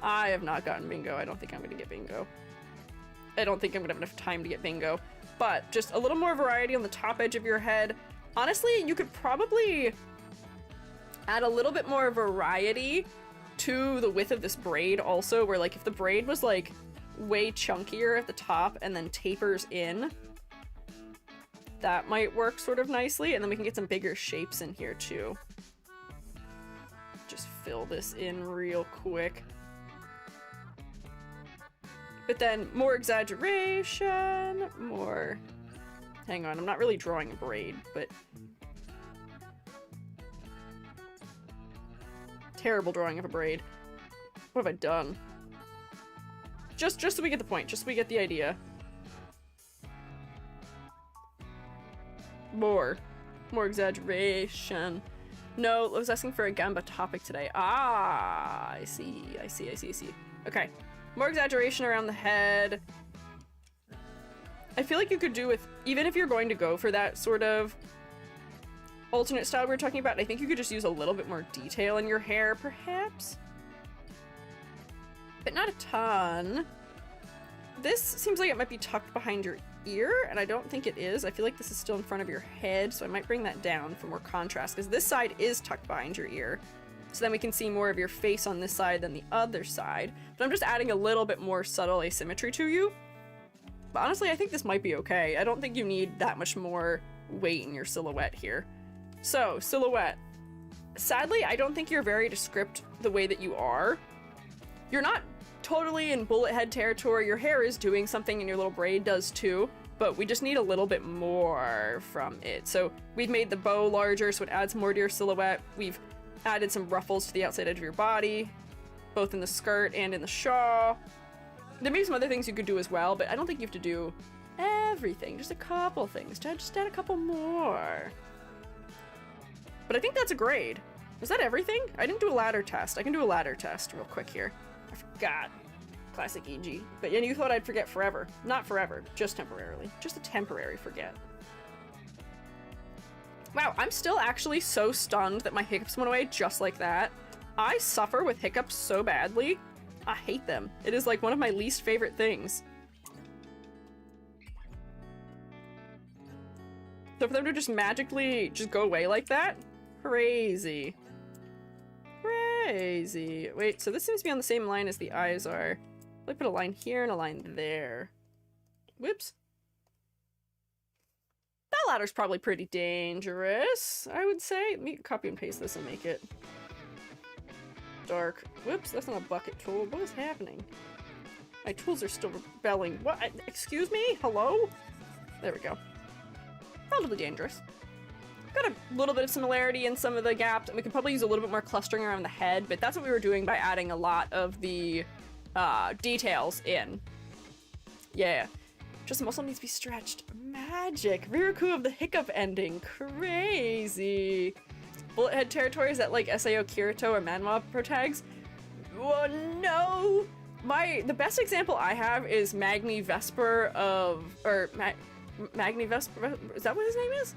I have not gotten bingo. I don't think I'm going to get bingo. I don't think I'm going to have enough time to get bingo. But just a little more variety on the top edge of your head. Honestly, you could probably add a little bit more variety to the width of this braid also, where like if the braid was like way chunkier at the top and then tapers in, that might work sort of nicely, and then we can get some bigger shapes in here too. Just fill this in real quick. But then more exaggeration, more... Hang on, I'm not really drawing a braid, but... Terrible drawing of a braid. What have I done? Just so we get the point, just so we get the idea. More exaggeration. No, I was asking for a gamba topic today. Ah, I see. Okay, more exaggeration around the head. I feel like you could do with, even if you're going to go for that sort of alternate style we were talking about, I think you could just use a little bit more detail in your hair, perhaps? But not a ton. This seems like it might be tucked behind your ear, and I don't think it is. I feel like this is still in front of your head, so I might bring that down for more contrast, because this side is tucked behind your ear. So then we can see more of your face on this side than the other side. But I'm just adding a little bit more subtle asymmetry to you. But honestly, I think this might be okay. I don't think you need that much more weight in your silhouette here. So, silhouette. Sadly, I don't think you're very descript the way that you are. You're not totally in bullet head territory. Your hair is doing something and your little braid does too, but we just need a little bit more from it. So we've made the bow larger so it adds more to your silhouette. We've added some ruffles to the outside edge of your body, both in the skirt and in the shawl. There may be some other things you could do as well, but I don't think you have to do everything. Just a couple things. Just add a couple more. But I think that's a grade. Was that everything? I didn't do a ladder test. I can do a ladder test real quick here. I forgot. Classic EG. But yeah, you thought I'd forget forever. Not forever, just temporarily. Just a temporary forget. Wow, I'm still actually so stunned that my hiccups went away just like that. I suffer with hiccups so badly. I hate them. It is like one of my least favorite things. So for them to just magically just go away like that? Crazy. Crazy. Wait, so this seems to be on the same line as the eyes are. Let me put a line here and a line there. Whoops. That ladder's probably pretty dangerous, I would say. Let me copy and paste this and make it dark. Whoops, that's not a bucket tool. What is happening? My tools are still rebelling. What? Excuse me? Hello? There we go. Relatively dangerous. Got a little bit of similarity in some of the gaps, and we could probably use a little bit more clustering around the head, but that's what we were doing by adding a lot of the details in. Yeah. Just muscle needs to be stretched. Magic. Riraku of the hiccup ending. Crazy. Bullet head territory, is that like Sao Kirito or Manhwa protags? Oh no! The best example I have is Magni Vesper of, Magni Vesper, is that what his name is?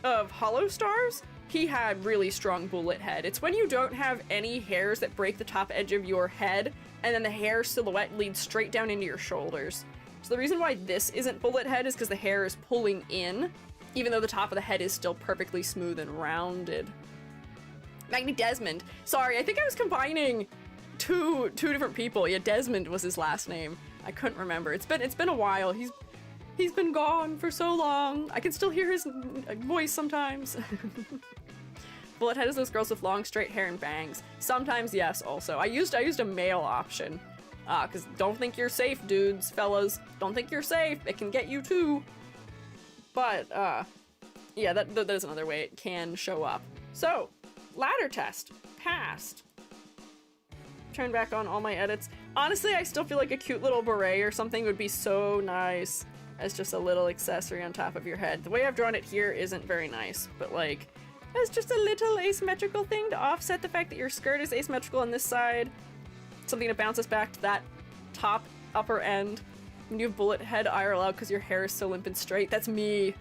Of Hollow Stars. He had really strong bullet head. It's when you don't have any hairs that break the top edge of your head, and then the hair silhouette leads straight down into your shoulders. So the reason why this isn't bullet head is because the hair is pulling in, even though the top of the head is still perfectly smooth and rounded. Magni Desmond. Sorry, I think I was combining two different people. Yeah, Desmond was his last name. I couldn't remember. It's been a while. He's been gone for so long. I can still hear his voice sometimes. Bullet head is those girls with long straight hair and bangs. Sometimes yes, also. I used a male option. Cause don't think you're safe, dudes, fellas. Don't think you're safe. It can get you too. But yeah, that is another way it can show up. So, ladder test. Passed. Turn back on all my edits. Honestly, I still feel like a cute little beret or something would be so nice as just a little accessory on top of your head. The way I've drawn it here isn't very nice, but like, it's just a little asymmetrical thing to offset the fact that your skirt is asymmetrical on this side. Something to bounce us back to that top upper end. When you have bullet head IRL because your hair is so limp and straight. That's me.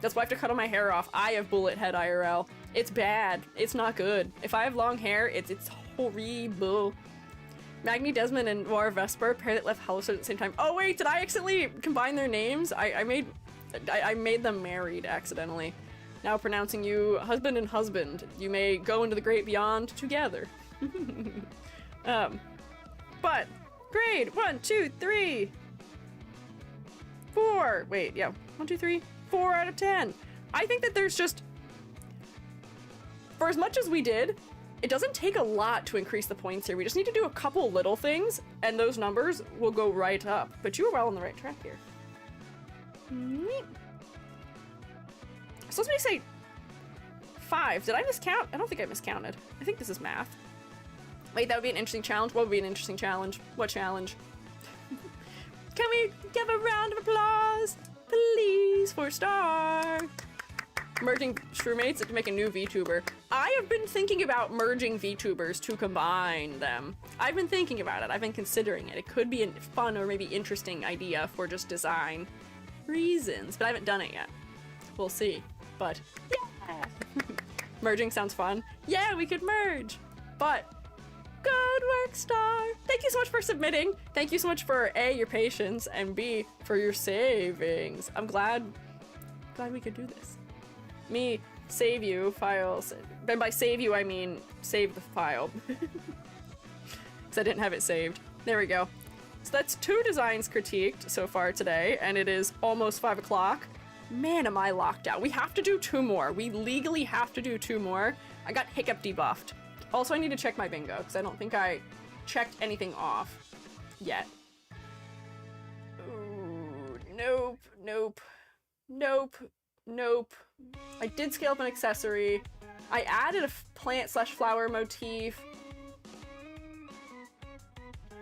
That's why I have to cut all my hair off. I have bullet head IRL. It's bad. It's not good. If I have long hair, it's horrible. Magni Desmond and Noir Vesper, pair that left Hollow Stars at the same time. Oh wait, did I accidentally combine their names? I made them married accidentally. Now pronouncing you husband and husband. You may go into the great beyond together. But grade 1, 2, 3, 4. Wait, yeah, 1, 2, 3, 4 out of 10. I think that there's just, for as much as we did, it doesn't take a lot to increase the points here. We just need to do a couple little things, and those numbers will go right up. But you were well on the right track here. So let me say 5. Did I miscount? I don't think I miscounted. I think this is math. Wait, that would be an interesting challenge. What would be an interesting challenge? What challenge? Can we give a round of applause, please, for Star? Merging SHROOMATEs to make a new VTuber. I have been thinking about merging VTubers to combine them. I've been thinking about it. I've been considering it. It could be a fun or maybe interesting idea for just design reasons, but I haven't done it yet. We'll see. But yeah, merging sounds fun. Yeah, we could merge. But good work, Star. Thank you so much for submitting. Thank you so much for A, your patience, and B, for your savings. I'm glad we could do this. Me, save you, files. And by save you, I mean save the file. Because I didn't have it saved. There we go. So that's 2 designs critiqued so far today, and it is almost 5 o'clock. Man, am I locked out. We have to do 2 more. We legally have to do 2 more. I got hiccup debuffed. Also, I need to check my bingo, because I don't think I checked anything off yet. Ooh, nope, nope, nope, nope. I did scale up an accessory. I added a plant/flower motif.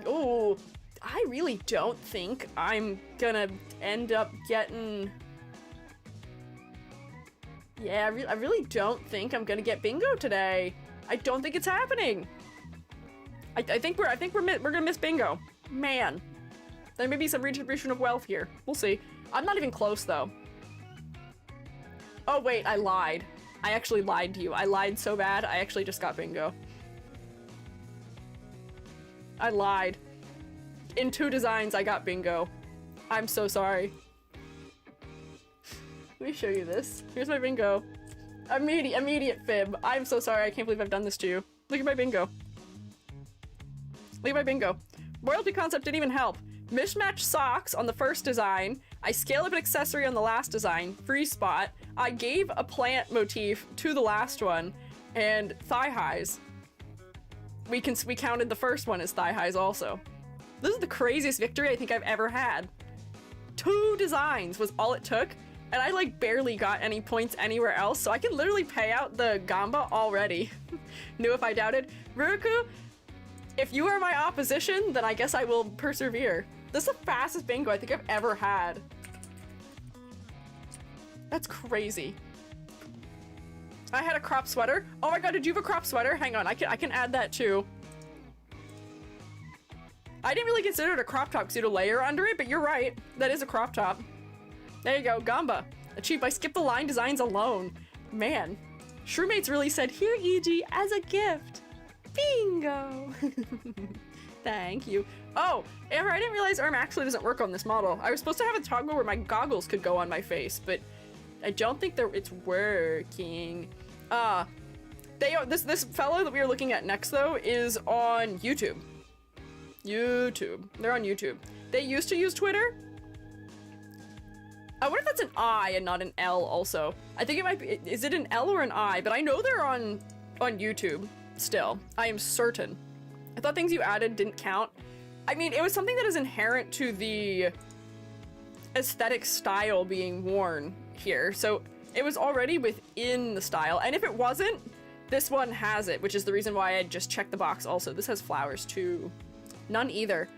Ooh, I really don't think I'm gonna end up getting... Yeah, I really don't think I'm gonna get bingo today. I don't think it's happening. I think we're gonna miss bingo. Man, there may be some redistribution of wealth here. We'll see. I'm not even close though. Oh wait, I lied. I actually lied to you. I lied so bad. I actually just got bingo. I lied. In 2 designs, I got bingo. I'm so sorry. Let me show you this. Here's my bingo. Immediate fib. I'm so sorry. I can't believe I've done this to you. Look at my bingo. Look at my bingo. Royalty concept didn't even help. Mismatched socks on the first design. I scale up an accessory on the last design. Free spot. I gave a plant motif to the last one. And thigh highs. We counted the first one as thigh highs also. This is the craziest victory I think I've ever had. 2 designs was all it took, and I like barely got any points anywhere else, so I can literally pay out the Gamba already. Knew if I doubted. Ruku, if you are my opposition, then I guess I will persevere. This is the fastest bingo I think I've ever had. That's crazy. I had a crop sweater. Oh my god, did you have a crop sweater? Hang on, I can add that too. I didn't really consider it a crop top because you had a layer under it, but you're right. That is a crop top. There you go, Gamba. Achieved by skip the line designs alone. Man, SHROOMATE's really said, here, EG, as a gift. Bingo. Thank you. Oh, Amber, I didn't realize ARM actually doesn't work on this model. I was supposed to have a toggle where my goggles could go on my face, but I don't think it's working. This fellow that we are looking at next, though, is on YouTube. They're on YouTube. They used to use Twitter. I wonder if that's an I and not an L also. I think it might be, is it an L or an I? But I know they're on YouTube still. I am certain. I thought things you added didn't count. I mean, it was something that is inherent to the aesthetic style being worn here. So it was already within the style. And if it wasn't, this one has it, which is the reason why I just checked the box also. This has flowers too. None either.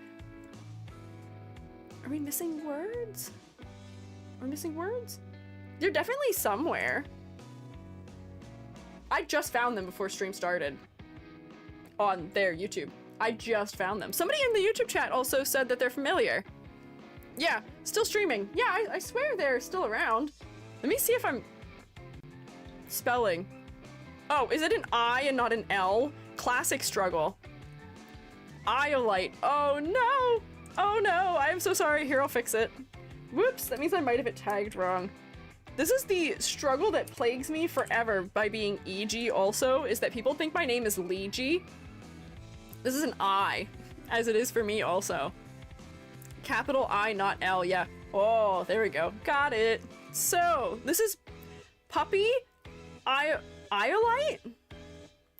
Are we missing words? Are we missing words? They're definitely somewhere. I just found them before stream started. On their YouTube. I just found them. Somebody in the YouTube chat also said that they're familiar. Yeah, still streaming. Yeah, I swear they're still around. Let me see if I'm spelling. Oh, is it an I and not an L? Classic struggle. Iolite. Oh no! Oh no! I am so sorry. Here, I'll fix it. Whoops, that means I might have it tagged wrong. This is the struggle that plagues me forever by being EG also, is that people think my name is Leegi. This is an I, as it is for me also. Capital I, not L, yeah. Oh, there we go. Got it. So, this is Puppy Iolite?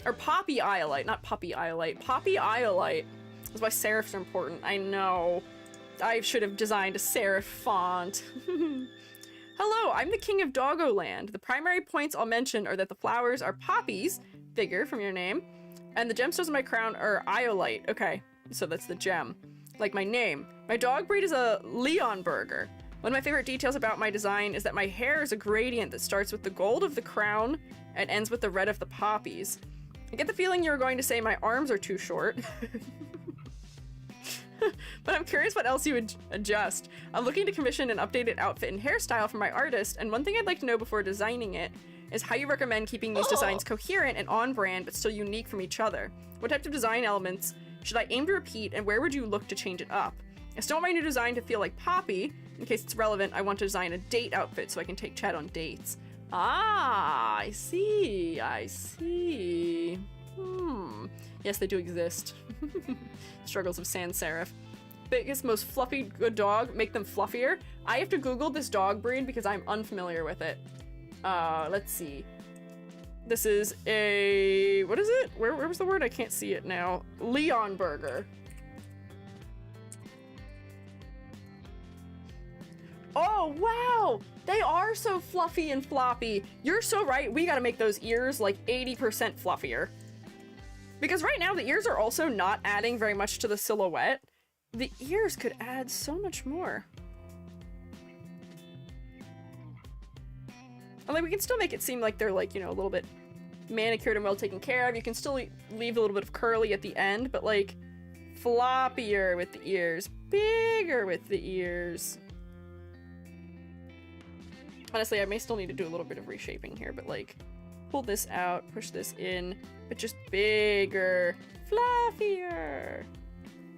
Or Poppy Iolite, not Puppy Iolite. Poppy Iolite. That's why serifs are important. I know. I should have designed a serif font. Hello, I'm the king of Doggoland. The primary points I'll mention are that the flowers are poppies, figure from your name, and the gemstones in my crown are iolite. Okay, so that's the gem. Like my name. My dog breed is a Leonberger. One of my favorite details about my design is that my hair is a gradient that starts with the gold of the crown and ends with the red of the poppies. I get the feeling you're going to say my arms are too short. But I'm curious what else you would adjust. I'm looking to commission an updated outfit and hairstyle from my artist, and one thing I'd like to know before designing it is how you recommend keeping these designs coherent and on brand, but still unique from each other. What types of design elements should I aim to repeat, and where would you look to change it up? I still want my new design to feel like Poppy. In case it's relevant, I want to design a date outfit so I can take Chad on dates. Ah, I see. I see. Yes, they do exist. Struggles of sans serif. Biggest, most fluffy good dog, make them fluffier. I have to Google this dog breed because I'm unfamiliar with it. Let's see. This is a, what is it? Where was the word? I can't see it now. Leonberger. Oh, wow! They are so fluffy and floppy. You're so right. We gotta make those ears like 80% fluffier. Because right now the ears are also not adding very much to the silhouette. The ears could add so much more. And like we can still make it seem like they're like, you know, a little bit manicured and well taken care of. You can still leave a little bit of curly at the end, but like floppier with the ears, bigger with the ears. Honestly, I may still need to do a little bit of reshaping here, but like pull this out, push this in, but just bigger, fluffier.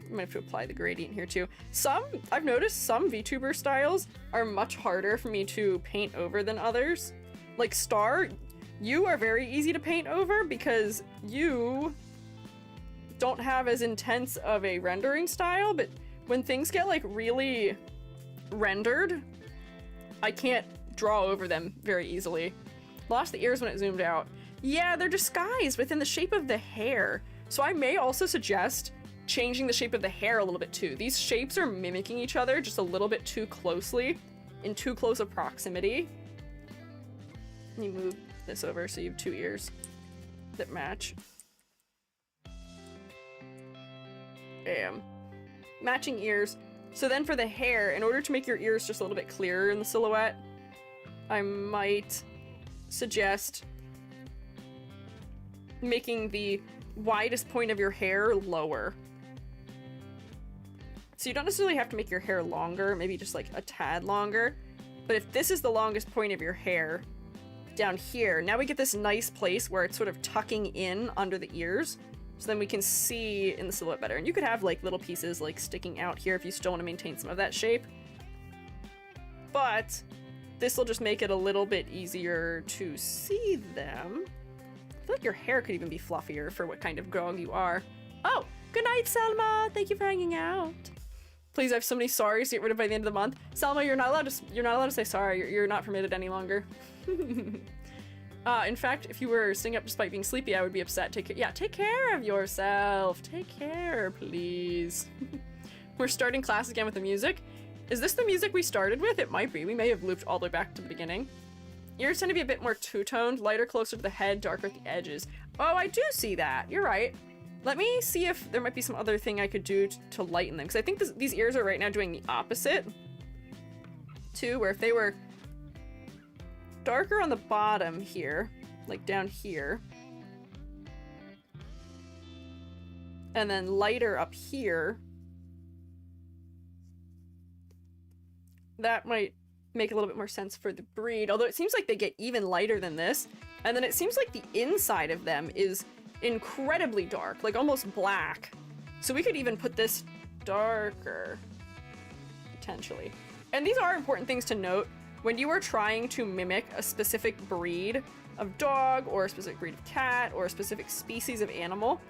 I'm gonna have to apply the gradient here too. I've noticed some VTuber styles are much harder for me to paint over than others. Like Star, you are very easy to paint over because you don't have as intense of a rendering style, but when things get like really rendered, I can't draw over them very easily. Lost the ears when it zoomed out. Yeah, they're disguised within the shape of the hair. So I may also suggest changing the shape of the hair a little bit too. These shapes are mimicking each other just a little bit too closely, in too close a proximity. Let me move this over so you have 2 ears that match. Bam. Matching ears. So then for the hair, in order to make your ears just a little bit clearer in the silhouette, I might suggest making the widest point of your hair lower. So you don't necessarily have to make your hair longer, maybe just like a tad longer. But if this is the longest point of your hair, down here, now we get this nice place where it's sort of tucking in under the ears. So then we can see in the silhouette better. And you could have like little pieces like sticking out here if you still want to maintain some of that shape. But this will just make it a little bit easier to see them. I feel like your hair could even be fluffier for what kind of dog you are. Oh, good night, Selma. Thank you for hanging out. Please, I have so many sorries to get rid of by the end of the month. Selma, you're not allowed to say sorry. You're not permitted any longer. In fact, if you were staying up despite being sleepy, I would be upset. Take care of yourself. Take care, please. We're starting class again with the music. Is this the music we started with? It might be. We may have looped all the way back to the beginning. Ears tend to be a bit more two-toned, lighter closer to the head, darker at the edges. Oh, I do see that. You're right. Let me see if there might be some other thing I could do to lighten them, because I think these ears are right now doing the opposite, too, where if they were darker on the bottom here, like down here, and then lighter up here, that might make a little bit more sense for the breed, although it seems like they get even lighter than this, and then it seems like the inside of them is incredibly dark, like almost black. So we could even put this darker, potentially. And these are important things to note when you are trying to mimic a specific breed of dog, or a specific breed of cat, or a specific species of animal.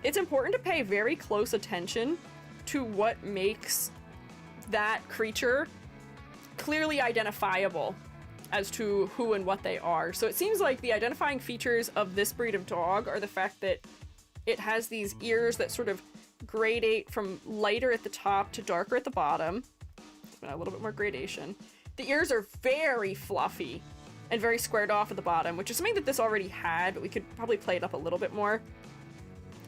It's important to pay very close attention to what makes that creature clearly identifiable as to who and what they are. So it seems like the identifying features of this breed of dog are the fact that it has these ears that sort of gradate from lighter at the top to darker at the bottom. A little bit more gradation. The ears are very fluffy and very squared off at the bottom, which is something that this already had, but we could probably play it up a little bit more.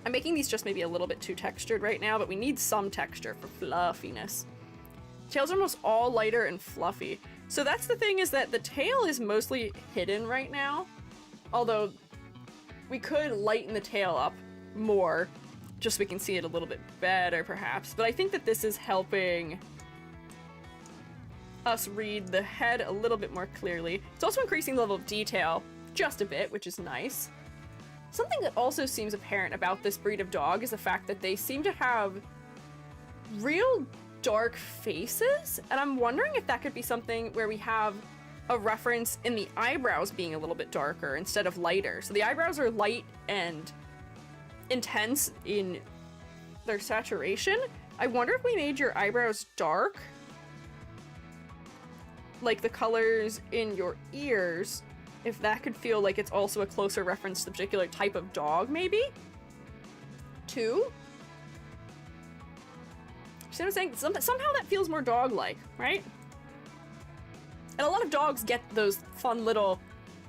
I'm making these just maybe a little bit too textured right now, but we need some texture for fluffiness. Tails are almost all lighter and fluffy. So that's the thing, is that the tail is mostly hidden right now, although we could lighten the tail up more just so we can see it a little bit better perhaps. But I think that this is helping us read the head a little bit more clearly. It's also increasing the level of detail just a bit, which is nice. Something that also seems apparent about this breed of dog is the fact that they seem to have real dark faces, and I'm wondering if that could be something where we have a reference in the eyebrows being a little bit darker instead of lighter. So the eyebrows are light and intense in their saturation. I wonder if we made your eyebrows dark, like the colors in your ears, if that could feel like it's also a closer reference to the particular type of dog, maybe? Too? See what I'm saying? Somehow that feels more dog-like, right? And a lot of dogs get those fun little,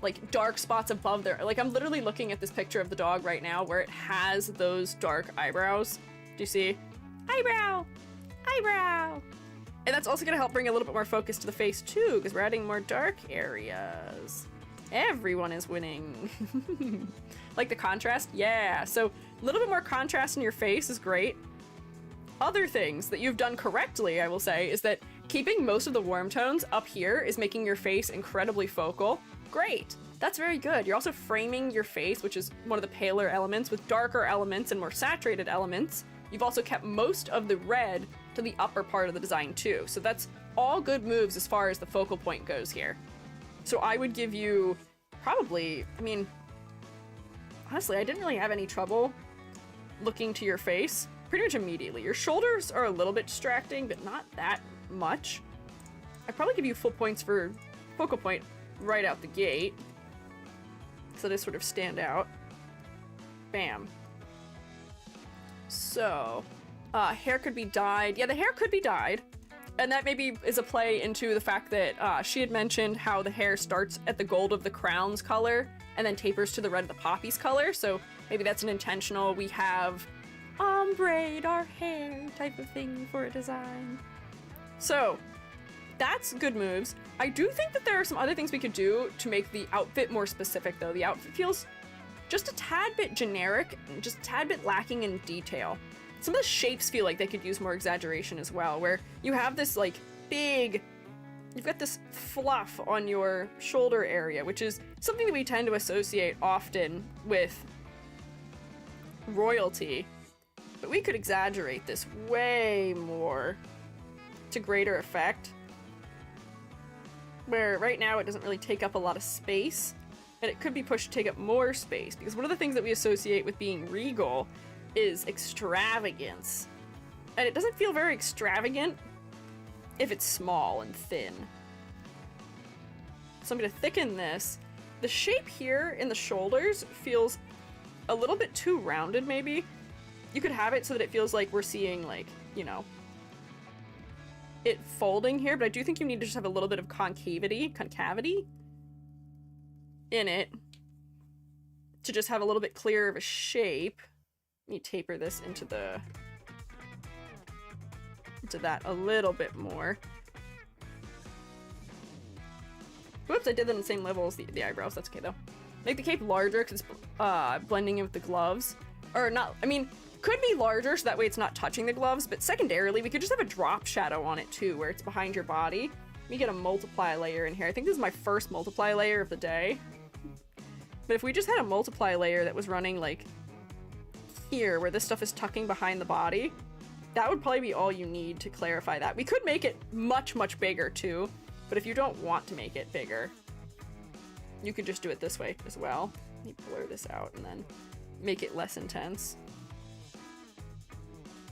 like, dark spots above there. Like, I'm literally looking at this picture of the dog right now where it has those dark eyebrows. Do you see? Eyebrow! Eyebrow! And that's also gonna help bring a little bit more focus to the face, too, because we're adding more dark areas. Everyone is winning. Like the contrast? Yeah. So, a little bit more contrast in your face is great. Other things that you've done correctly, I will say, is that keeping most of the warm tones up here is making your face incredibly focal. Great! That's very good. You're also framing your face, which is one of the paler elements, with darker elements and more saturated elements. You've also kept most of the red to the upper part of the design too. So that's all good moves as far as the focal point goes here. So I would give you probably, I mean, honestly, I didn't really have any trouble looking to your face pretty much immediately. Your shoulders are a little bit distracting, but not that much. I'd probably give you full points for focal point right out the gate, so they sort of stand out. Bam. So, hair could be dyed. Yeah, the hair could be dyed. And that maybe is a play into the fact that she had mentioned how the hair starts at the gold of the crown's color and then tapers to the red of the poppy's color. So maybe that's an intentional, we have ombre our hair type of thing for a design. So that's good moves. I do think that there are some other things we could do to make the outfit more specific though. The outfit feels just a tad bit generic, just a tad bit lacking in detail. Some of the shapes feel like they could use more exaggeration as well, where you have this like big, you've got this fluff on your shoulder area, which is something that we tend to associate often with royalty, but we could exaggerate this way more to greater effect, where right now it doesn't really take up a lot of space, and it could be pushed to take up more space, because one of the things that we associate with being regal is extravagance, and it doesn't feel very extravagant if it's small and thin. So I'm gonna thicken this. The shape here in the shoulders feels a little bit too rounded, maybe. You could have it so that it feels like we're seeing, like, you know, it folding here, but I do think you need to just have a little bit of concavity in it to just have a little bit clearer of a shape. Let me taper this into that a little bit more. Whoops, I did that in the same level as the eyebrows. That's okay though. Make the cape larger because it's blending in with the gloves. Or not, I mean, could be larger so that way it's not touching the gloves, but secondarily we could just have a drop shadow on it too, where it's behind your body. Let me get a multiply layer in here. I think this is my first multiply layer of the day. But if we just had a multiply layer that was running like here, where this stuff is tucking behind the body, that would probably be all you need to clarify that. We could make it much, much bigger too, but if you don't want to make it bigger, you could just do it this way as well. Let me blur this out and then make it less intense.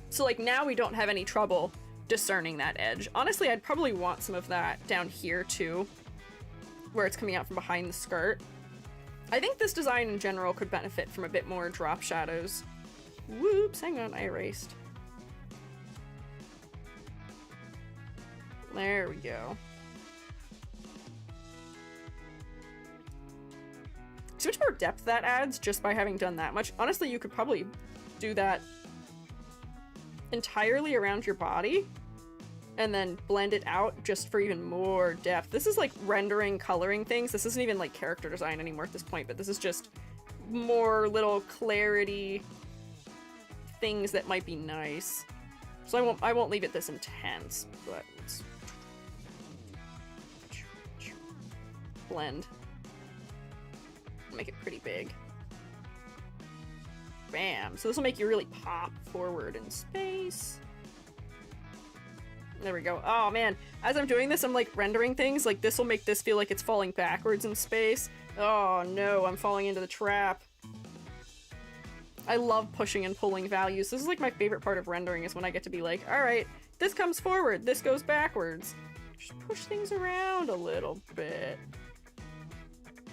So like now we don't have any trouble discerning that edge. Honestly, I'd probably want some of that down here too, where it's coming out from behind the skirt. I think this design in general could benefit from a bit more drop shadows. Whoops, hang on, I erased. There we go. So much more depth that adds just by having done that much. Honestly, you could probably do that entirely around your body and then blend it out just for even more depth. This is like rendering, coloring things. This isn't even like character design anymore at this point, but this is just more little clarity things that might be nice. So I won't leave it this intense, but let's blend. Make it pretty big. Bam. So this will make you really pop forward in space. There we go. Oh man, as I'm doing this, I'm like rendering things. Like this will make this feel like it's falling backwards in space. Oh no, I'm falling into the trap. I love pushing and pulling values. This is like my favorite part of rendering, is when I get to be like, all right, this comes forward, this goes backwards. Just push things around a little bit.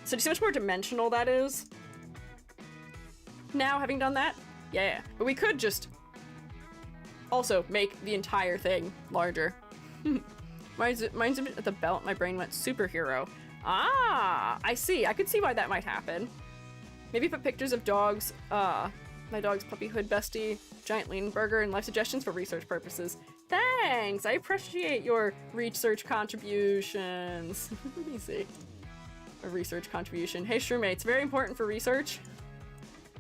So do you see how much more dimensional that is? Now, having done that, yeah. But we could just also make the entire thing larger. Mine's at the belt, my brain went superhero. Ah, I see. I could see why that might happen. Maybe put pictures of dogs, my dog's puppyhood bestie, giant lean burger, and life suggestions for research purposes. Thanks! I appreciate your research contributions. Let me see. A research contribution. Hey, SHROOMATE, very important for research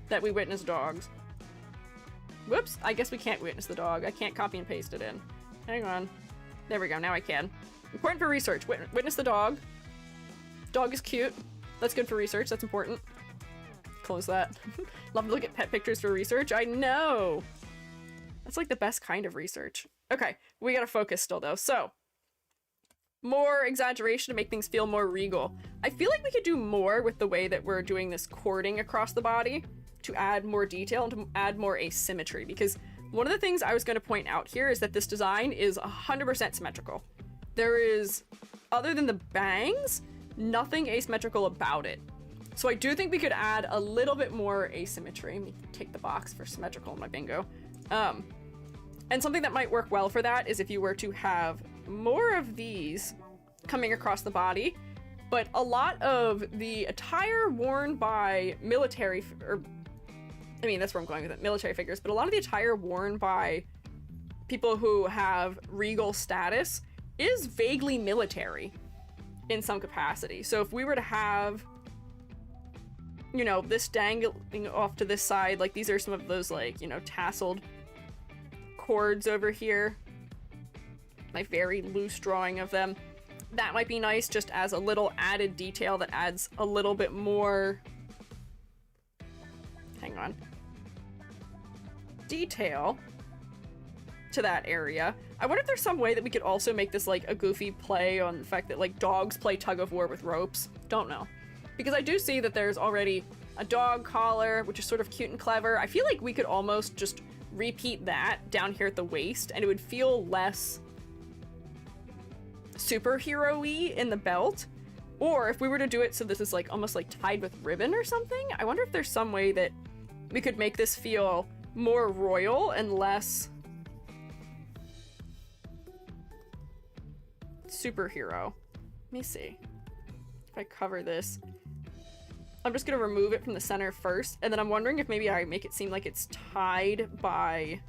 that we witness dogs. Whoops, I guess we can't witness the dog. I can't copy and paste it in. Hang on. There we go, now I can. Important for research. Witness the dog. Dog is cute. That's good for research, that's important. Close that. Love to look at pet pictures for research. I know! That's like the best kind of research. Okay, we gotta focus still though. So, more exaggeration to make things feel more regal. I feel like we could do more with the way that we're doing this cording across the body to add more detail and to add more asymmetry, because one of the things I was going to point out here is that this design is 100% symmetrical. There is, other than the bangs, nothing asymmetrical about it. So I do think we could add a little bit more asymmetry. Let me take the box for symmetrical in my bingo. And something that might work well for that is if you were to have more of these coming across the body, but a lot of the attire worn by military, or I mean, that's where I'm going with it, military figures, but a lot of the attire worn by people who have regal status is vaguely military in some capacity. So if we were to have, you know, this dangling off to this side, like these are some of those, like, you know, tasseled cords over here. My very loose drawing of them. That might be nice just as a little added detail that adds a little bit more, hang on, detail to that area. I wonder if there's some way that we could also make this like a goofy play on the fact that like dogs play tug of war with ropes. Don't know. Because I do see that there's already a dog collar, which is sort of cute and clever. I feel like we could almost just repeat that down here at the waist and it would feel less superhero-y in the belt. Or if we were to do it so this is like almost like tied with ribbon or something, I wonder if there's some way that we could make this feel more royal and less superhero. Let me see if I cover this. I'm just gonna remove it from the center first, and then I'm wondering if maybe I make it seem like it's tied by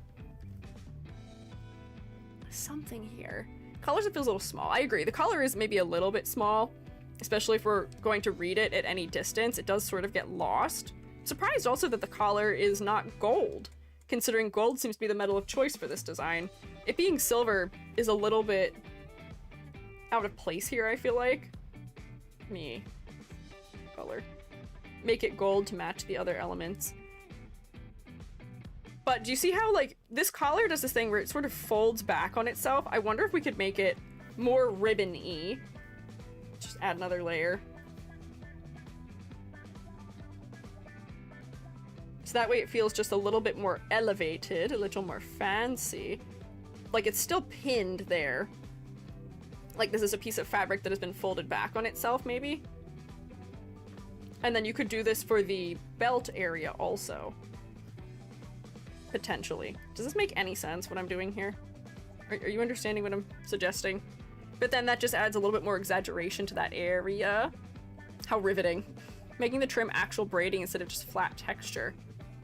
something here. Colors, it feels a little small. I agree, the collar is maybe a little bit small, especially if we're going to read it at any distance. It does sort of get lost. Surprised also that the collar is not gold, considering gold seems to be the metal of choice for this design. It being silver is a little bit out of place here, I feel like. Color. Make it gold to match the other elements. But do you see how, like, this collar does this thing where it sort of folds back on itself? I wonder if we could make it more ribbon-y. Just add another layer. So that way it feels just a little bit more elevated, a little more fancy. Like it's still pinned there. Like this is a piece of fabric that has been folded back on itself, maybe? And then you could do this for the belt area also. Potentially. Does this make any sense, what I'm doing here? Are you understanding what I'm suggesting? But then that just adds a little bit more exaggeration to that area. How riveting. Making the trim actual braiding instead of just flat texture.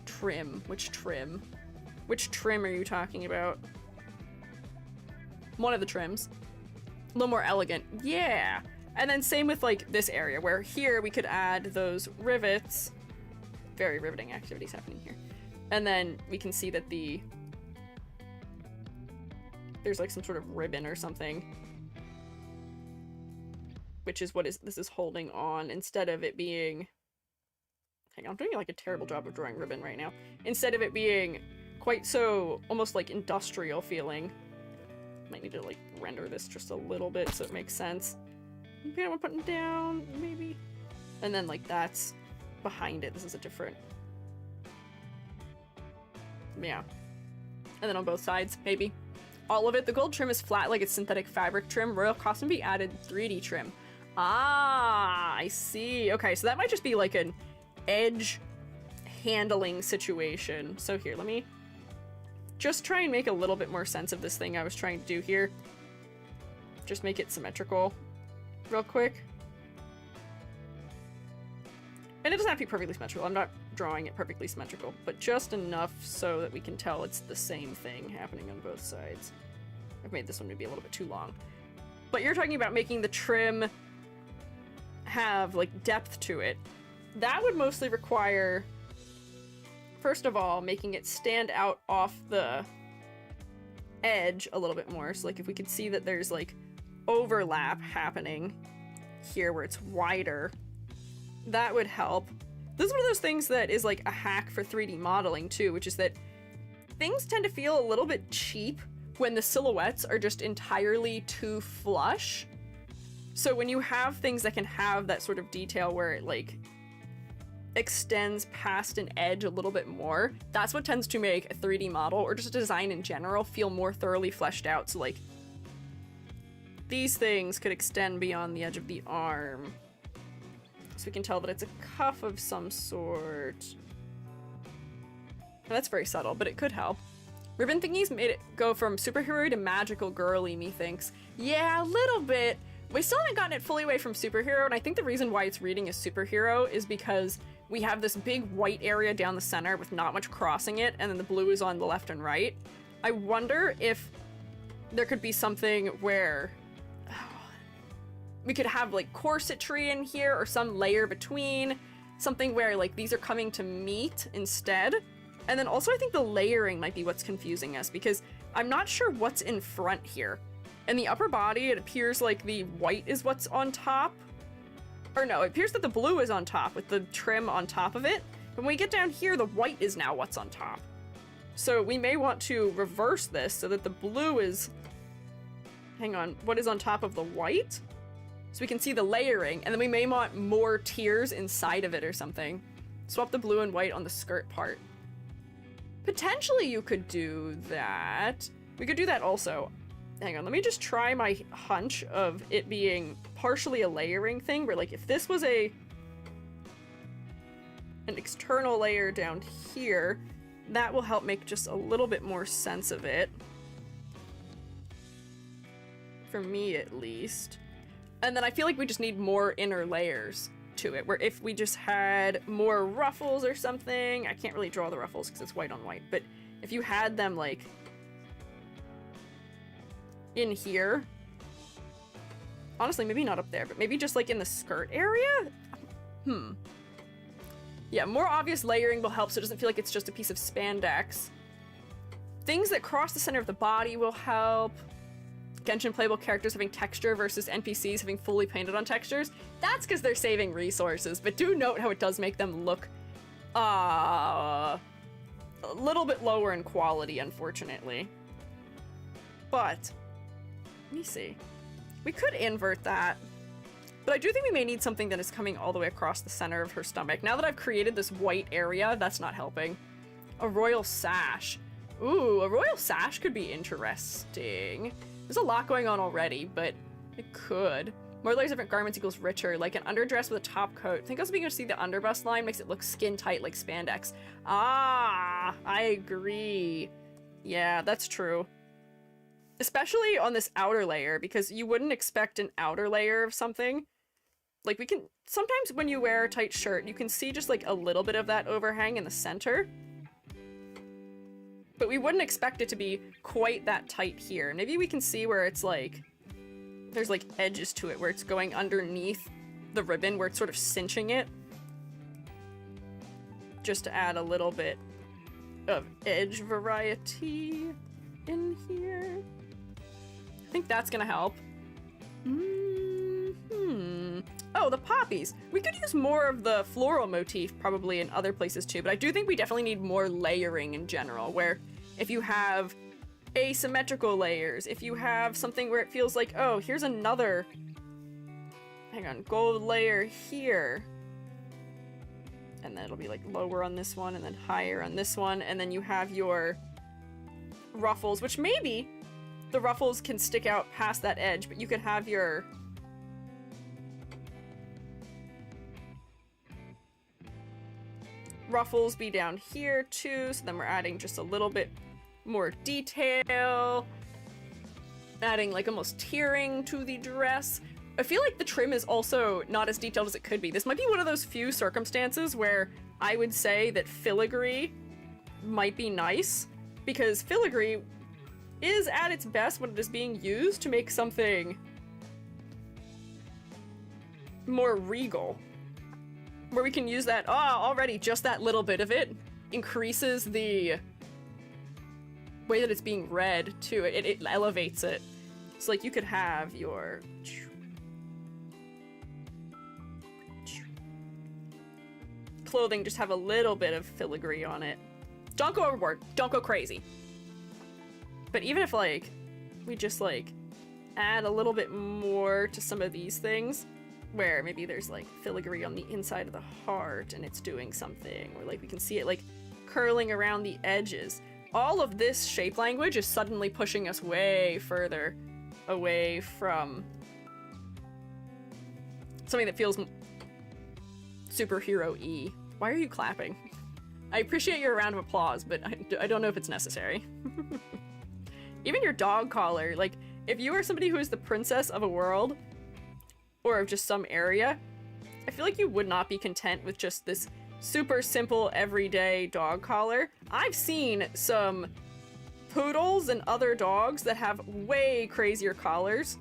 Trim. Which trim? Which trim are you talking about? One of the trims. A little more elegant. Yeah! And then same with like this area, where here we could add those rivets. Very riveting activities happening here. And then we can see that there's like some sort of ribbon or something. Which is what this is holding on, instead of it being... Hang on, I'm doing like a terrible job of drawing ribbon right now. Instead of it being quite so almost like industrial feeling. Might need to like render this just a little bit so it makes sense. Maybe I want to put it down, maybe. And then like that's behind it. This is a different... Yeah. And then on both sides, maybe. All of it. The gold trim is flat like it's synthetic fabric trim. Royal Costume Bee added 3D trim. Ah, I see. Okay, so that might just be like an edge handling situation. So here, let me just try and make a little bit more sense of this thing I was trying to do here. Just make it symmetrical real quick. And it doesn't have to be perfectly symmetrical. I'm not drawing it perfectly symmetrical, but just enough so that we can tell it's the same thing happening on both sides. I've made this one maybe a little bit too long. But you're talking about making the trim have like depth to it. That would mostly require, first of all, making it stand out off the edge a little bit more. So like if we could see that there's like overlap happening here where it's wider, that would help. This is one of those things that is like a hack for 3D modeling too, which is that things tend to feel a little bit cheap when the silhouettes are just entirely too flush. So when you have things that can have that sort of detail where it like extends past an edge a little bit more, that's what tends to make a 3D model or just a design in general feel more thoroughly fleshed out. So like these things could extend beyond the edge of the arm. So we can tell that it's a cuff of some sort. That's very subtle, but it could help. Ribbon thingies made it go from superhero to magical girly, methinks. Yeah, a little bit. We still haven't gotten it fully away from superhero, and I think the reason why it's reading as superhero is because we have this big white area down the center with not much crossing it, and then the blue is on the left and right. I wonder if there could be something where we could have like corsetry in here or some layer between, something where like these are coming to meet instead. And then also I think the layering might be what's confusing us, because I'm not sure what's in front here. In the upper body, it appears like the white is what's on top. Or no, it appears that the blue is on top with the trim on top of it. But when we get down here, the white is now what's on top. So we may want to reverse this so that the blue is, hang on, what is on top of the white? So we can see the layering, and then we may want more tiers inside of it or something. Swap the blue and white on the skirt part. Potentially you could do that. We could do that also. Hang on, let me just try my hunch of it being partially a layering thing, where like if this was an external layer down here, that will help make just a little bit more sense of it. For me, at least. And then I feel like we just need more inner layers to it, where if we just had more ruffles or something, I can't really draw the ruffles because it's white on white, but if you had them like in here, honestly, maybe not up there, but maybe just like in the skirt area? Yeah, more obvious layering will help so it doesn't feel like it's just a piece of spandex. Things that cross the center of the body will help. Genshin playable characters having texture versus NPCs having fully painted on textures. That's because they're saving resources, but do note how it does make them look a little bit lower in quality, unfortunately. But let me see. We could invert that. But I do think we may need something that is coming all the way across the center of her stomach. Now that I've created this white area, that's not helping. A royal sash. Ooh, a royal sash could be interesting. There's a lot going on already, but it could. More layers of different garments equals richer, like an underdress with a top coat. I think also being able to see the underbust line makes it look skin tight like spandex. Ah, I agree. Yeah, that's true. Especially on this outer layer, because you wouldn't expect an outer layer of something. Like we can, sometimes when you wear a tight shirt, you can see just like a little bit of that overhang in the center. But we wouldn't expect it to be quite that tight here. Maybe we can see where it's like, there's like edges to it, where it's going underneath the ribbon, where it's sort of cinching it. Just to add a little bit of edge variety in here. I think that's gonna help. Oh, the poppies. We could use more of the floral motif probably in other places too, but I do think we definitely need more layering in general, where if you have asymmetrical layers, if you have something where it feels like, oh, here's another, hang on, gold layer here. And then it'll be like lower on this one and then higher on this one, and then you have your ruffles, which maybe the ruffles can stick out past that edge, but you could have your ruffles be down here too, so then we're adding just a little bit more detail, adding like almost tiering to the dress. I feel like the trim is also not as detailed as it could be. This might be one of those few circumstances where I would say that filigree might be nice, because filigree is at its best when it is being used to make something more regal. Where we can use that, already just that little bit of it increases the way that it's being read too. It elevates it. So like you could have your clothing just have a little bit of filigree on it. Don't go overboard. Don't go crazy. But even if like we just like add a little bit more to some of these things, where maybe there's like filigree on the inside of the heart and it's doing something, or like we can see it like curling around the edges. All of this shape language is suddenly pushing us way further away from something that feels superhero-y. Why are you clapping? I appreciate your round of applause, but I don't know if it's necessary. Even your dog collar, like, if you are somebody who is the princess of a world, or of just some area, I feel like you would not be content with just this super simple, everyday dog collar. I've seen some poodles and other dogs that have way crazier collars,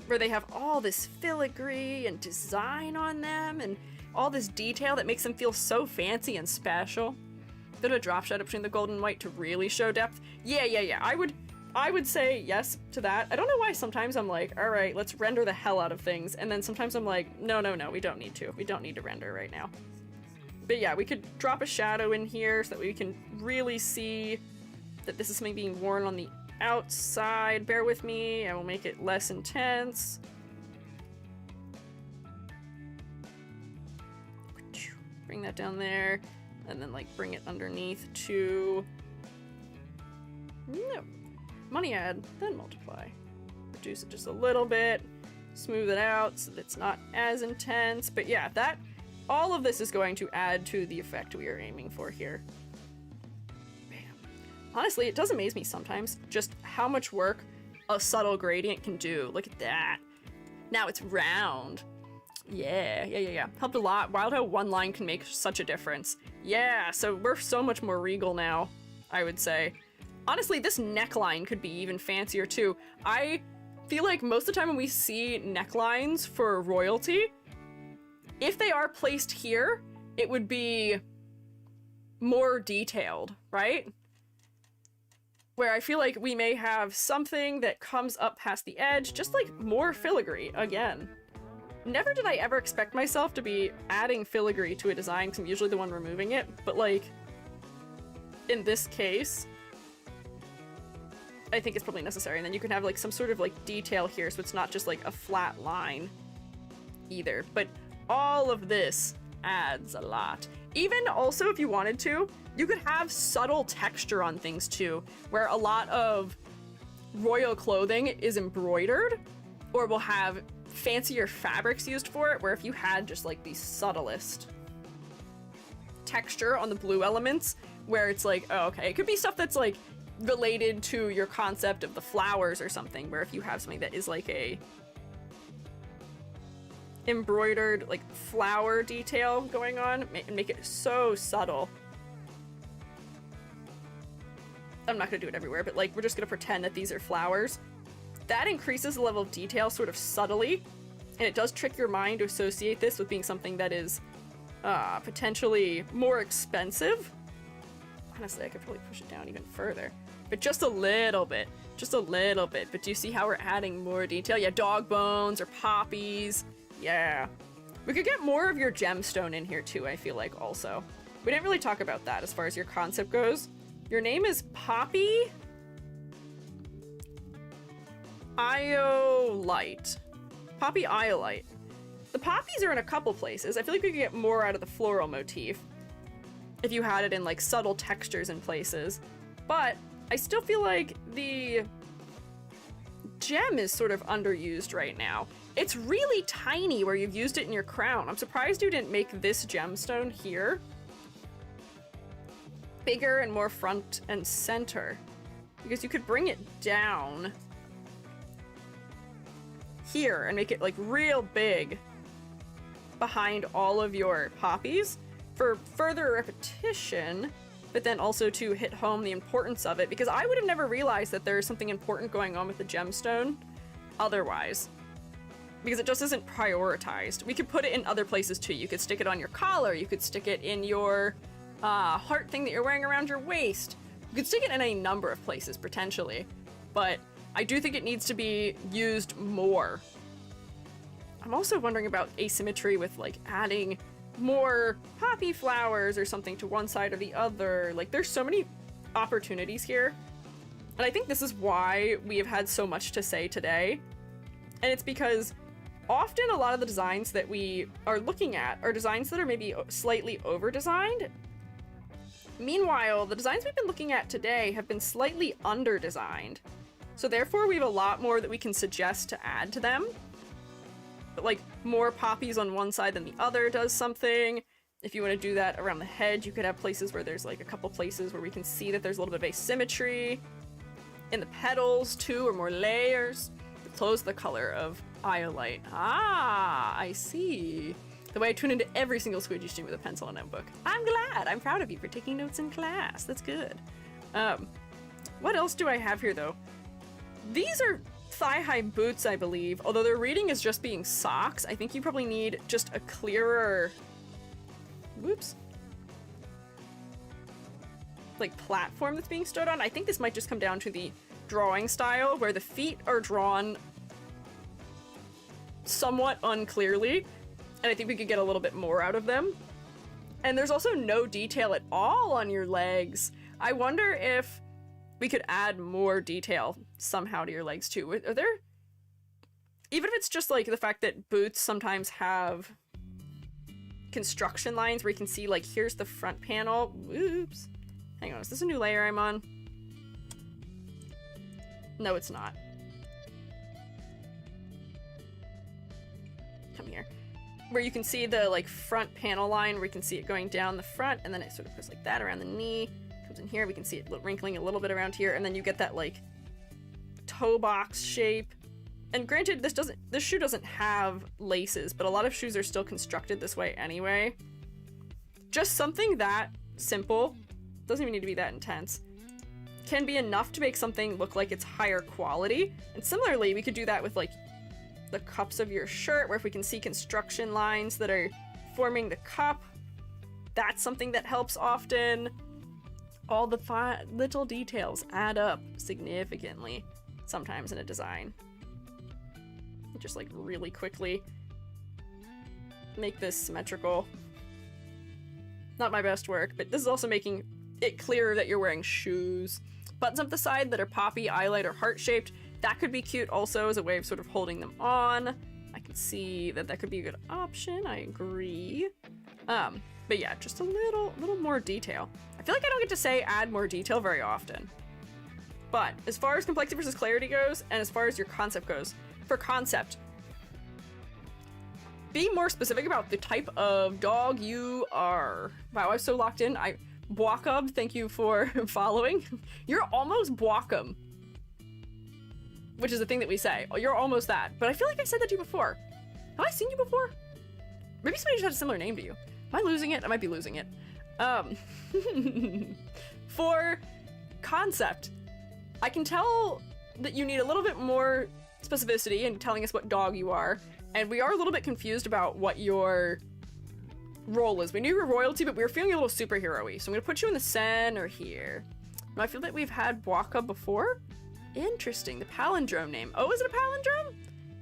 where they have all this filigree and design on them, and all this detail that makes them feel so fancy and special. Bit of a drop shadow between the gold and white to really show depth. Yeah. I would say yes to that. I don't know why sometimes I'm like, all right, let's render the hell out of things. And then sometimes I'm like, no, we don't need to. We don't need to render right now. But yeah, we could drop a shadow in here so that we can really see that this is something being worn on the outside. Bear with me, I will make it less intense. Bring that down there, and then like bring it underneath to... No. Money add, then multiply. Reduce it just a little bit, smooth it out so that it's not as intense. But yeah, that, all of this is going to add to the effect we are aiming for here. Bam. Honestly, it does amaze me sometimes just how much work a subtle gradient can do. Look at that. Now it's round. Yeah. Helped a lot. Wild how one line can make such a difference. Yeah, so we're so much more regal now, I would say. Honestly, this neckline could be even fancier too. I feel like most of the time when we see necklines for royalty, if they are placed here, it would be more detailed, right? Where I feel like we may have something that comes up past the edge, just like more filigree again. Never did I ever expect myself to be adding filigree to a design, because I'm usually the one removing it, but like, in this case, I think it's probably necessary. And then you can have like some sort of like detail here, so it's not just like a flat line either. But all of this adds a lot. Even also, if you wanted to, you could have subtle texture on things too, where a lot of royal clothing is embroidered, or will have fancier fabrics used for it, where if you had just like the subtlest texture on the blue elements, where it's like, oh, okay, it could be stuff that's like related to your concept of the flowers or something, where if you have something that is like a embroidered like flower detail going on, and make it so subtle. I'm not gonna do it everywhere, but like we're just gonna pretend that these are flowers. That increases the level of detail sort of subtly, and it does trick your mind to associate this with being something that is potentially more expensive. Honestly, I could probably push it down even further, but just a little bit. But do you see how we're adding more detail? Yeah, dog bones or poppies. Yeah. We could get more of your gemstone in here too, I feel like, also. We didn't really talk about that as far as your concept goes. Your name is Poppy Iolite. Poppy Iolite. The poppies are in a couple places. I feel like we could get more out of the floral motif if you had it in like subtle textures in places. But I still feel like the gem is sort of underused right now. It's really tiny where you've used it in your crown. I'm surprised you didn't make this gemstone here bigger and more front and center, because you could bring it down here and make it like real big behind all of your poppies for further repetition, but then also to hit home the importance of it, because I would have never realized that there's something important going on with the gemstone otherwise, because it just isn't prioritized. We could put it in other places too. You could stick it on your collar, you could stick it in your heart thing that you're wearing around your waist. You could stick it in a number of places potentially, but I do think it needs to be used more. I'm also wondering about asymmetry with like adding more poppy flowers or something to one side or the other. Like there's so many opportunities here. And I think this is why we have had so much to say today And it's because often a lot of the designs that we are looking at are designs that are maybe slightly over-designed. Meanwhile, the designs we've been looking at today have been slightly under-designed. So therefore, we have a lot more that we can suggest to add to them. But like, more poppies on one side than the other does something. If you want to do that around the head, you could have places where there's like a couple places where we can see that there's a little bit of asymmetry. In the petals, too, or more layers. The clothes, the color of iolite. Ah, I see. The way I tune into every single Squiiji stream with a pencil and notebook. I'm glad. I'm proud of you for taking notes in class. That's good. What else do I have here, though? These are thigh-high boots, I believe. Although their reading is just being socks, I think you probably need just a clearer... Whoops. Like, platform that's being stood on. I think this might just come down to the drawing style, where the feet are drawn somewhat unclearly, and I think we could get a little bit more out of them. And there's also no detail at all on your legs. I wonder if we could add more detail somehow to your legs too. Are there... Even if it's just like the fact that boots sometimes have construction lines where you can see like, here's the front panel. Oops. Hang on, is this a new layer I'm on? No, it's not. Come here. Where you can see the like front panel line, where you can see it going down the front, and then it sort of goes like that around the knee. Comes in here, we can see it wrinkling a little bit around here, and then you get that like toe box shape. And granted, this shoe doesn't have laces, but a lot of shoes are still constructed this way anyway. Just something that simple, doesn't even need to be that intense, can be enough to make something look like it's higher quality. And similarly, we could do that with like the cups of your shirt, where if we can see construction lines that are forming the cup, that's something that helps often. All the little details add up significantly sometimes in a design. Just like really quickly make this symmetrical. Not my best work, but this is also making it clearer that you're wearing shoes. Buttons up the side that are poppy, eyelid, or heart-shaped. That could be cute also as a way of sort of holding them on. I can see that that could be a good option. I agree. But yeah, just a little more detail. I feel like I don't get to say add more detail very often. But as far as complexity versus clarity goes, and as far as your concept goes, for concept, be more specific about the type of dog you are. Wow, I was so locked in. Bwakub, thank you for following. You're almost Bwakum, which is a thing that we say. Oh, you're almost that. But I feel like I said that to you before. Have I seen you before? Maybe somebody just had a similar name to you. Am I losing it? I might be losing it. For concept, I can tell that you need a little bit more specificity in telling us what dog you are, and we are a little bit confused about what your role is. We knew you were royalty, but we were feeling a little superhero-y, so I'm gonna put you in the center here. Now, I feel that we've had Bwaka before. Interesting, the palindrome name. Oh, is it a palindrome?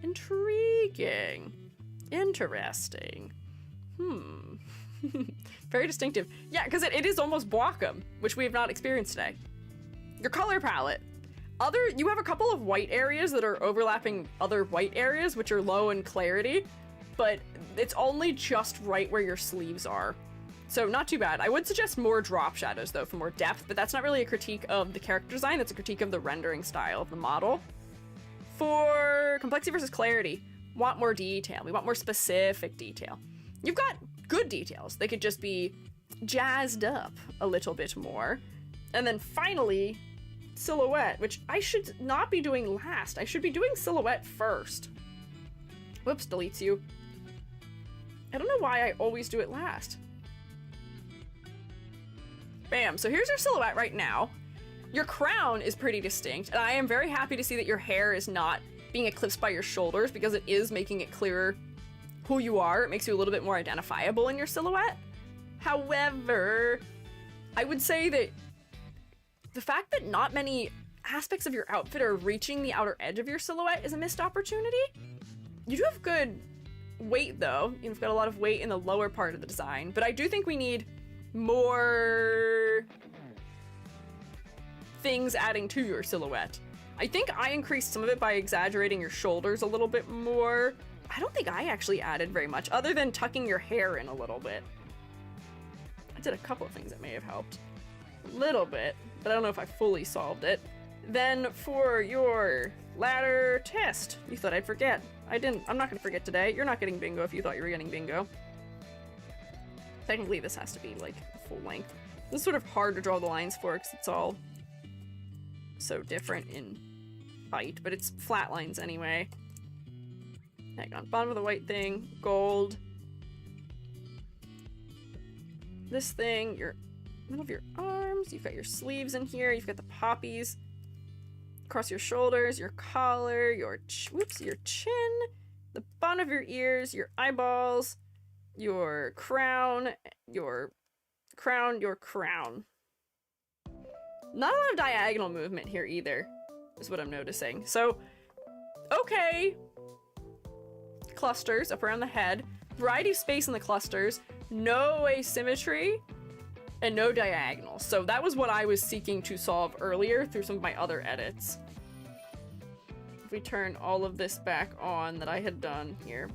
Intriguing. Interesting. Very distinctive. Yeah, because it is almost Bwaka, which we have not experienced today. Your color palette. You have a couple of white areas that are overlapping other white areas, which are low in clarity, but it's only just right where your sleeves are. So not too bad. I would suggest more drop shadows though for more depth, but that's not really a critique of the character design, that's a critique of the rendering style of the model. For complexity versus clarity, want more detail. We want more specific detail. You've got good details. They could just be jazzed up a little bit more. And then finally, silhouette, which I should not be doing last. I should be doing silhouette first. Whoops, deletes you. I don't know why I always do it last. Bam, so here's your silhouette right now. Your crown is pretty distinct, and I am very happy to see that your hair is not being eclipsed by your shoulders, because it is making it clearer who you are. It makes you a little bit more identifiable in your silhouette. However, I would say that the fact that not many aspects of your outfit are reaching the outer edge of your silhouette is a missed opportunity. You do have good weight though. You've got a lot of weight in the lower part of the design, but I do think we need more things adding to your silhouette. I think I increased some of it by exaggerating your shoulders a little bit more. I don't think I actually added very much, other than tucking your hair in a little bit. I did a couple of things that may have helped. A little bit, but I don't know if I fully solved it. Then for your ladder test, you thought I'd forget. I didn't. I'm not gonna forget today. You're not getting bingo if you thought you were getting bingo. Technically, this has to be like full length. This is sort of hard to draw the lines for because it's all so different in height, but it's flat lines anyway. Hang on, bottom of the white thing, gold. This thing, your middle of your arms, you've got your sleeves in here, you've got the poppies across your shoulders, your collar, your your chin, the bottom of your ears, your eyeballs, your crown, your crown, your crown. Not a lot of diagonal movement here either, is what I'm noticing. So, okay. Clusters up around the head, variety of space in the clusters, no asymmetry, and no diagonal. So that was what I was seeking to solve earlier through some of my other edits. If we turn all of this back on that I had done here.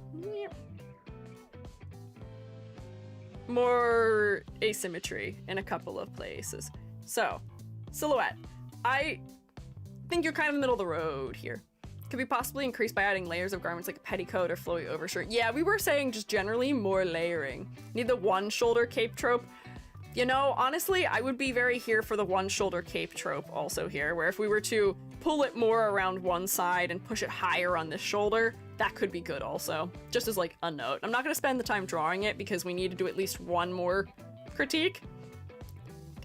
More asymmetry in a couple of places. So, silhouette. I think you're kind of in the middle of the road here. Could be possibly increased by adding layers of garments like a petticoat or flowy overshirt. Yeah, we were saying just generally more layering. Need the one shoulder cape trope. You know, honestly, I would be very here for the one shoulder cape trope also here, where if we were to pull it more around one side and push it higher on this shoulder, that could be good also. Just as like a note. I'm not gonna spend the time drawing it because we need to do at least one more critique.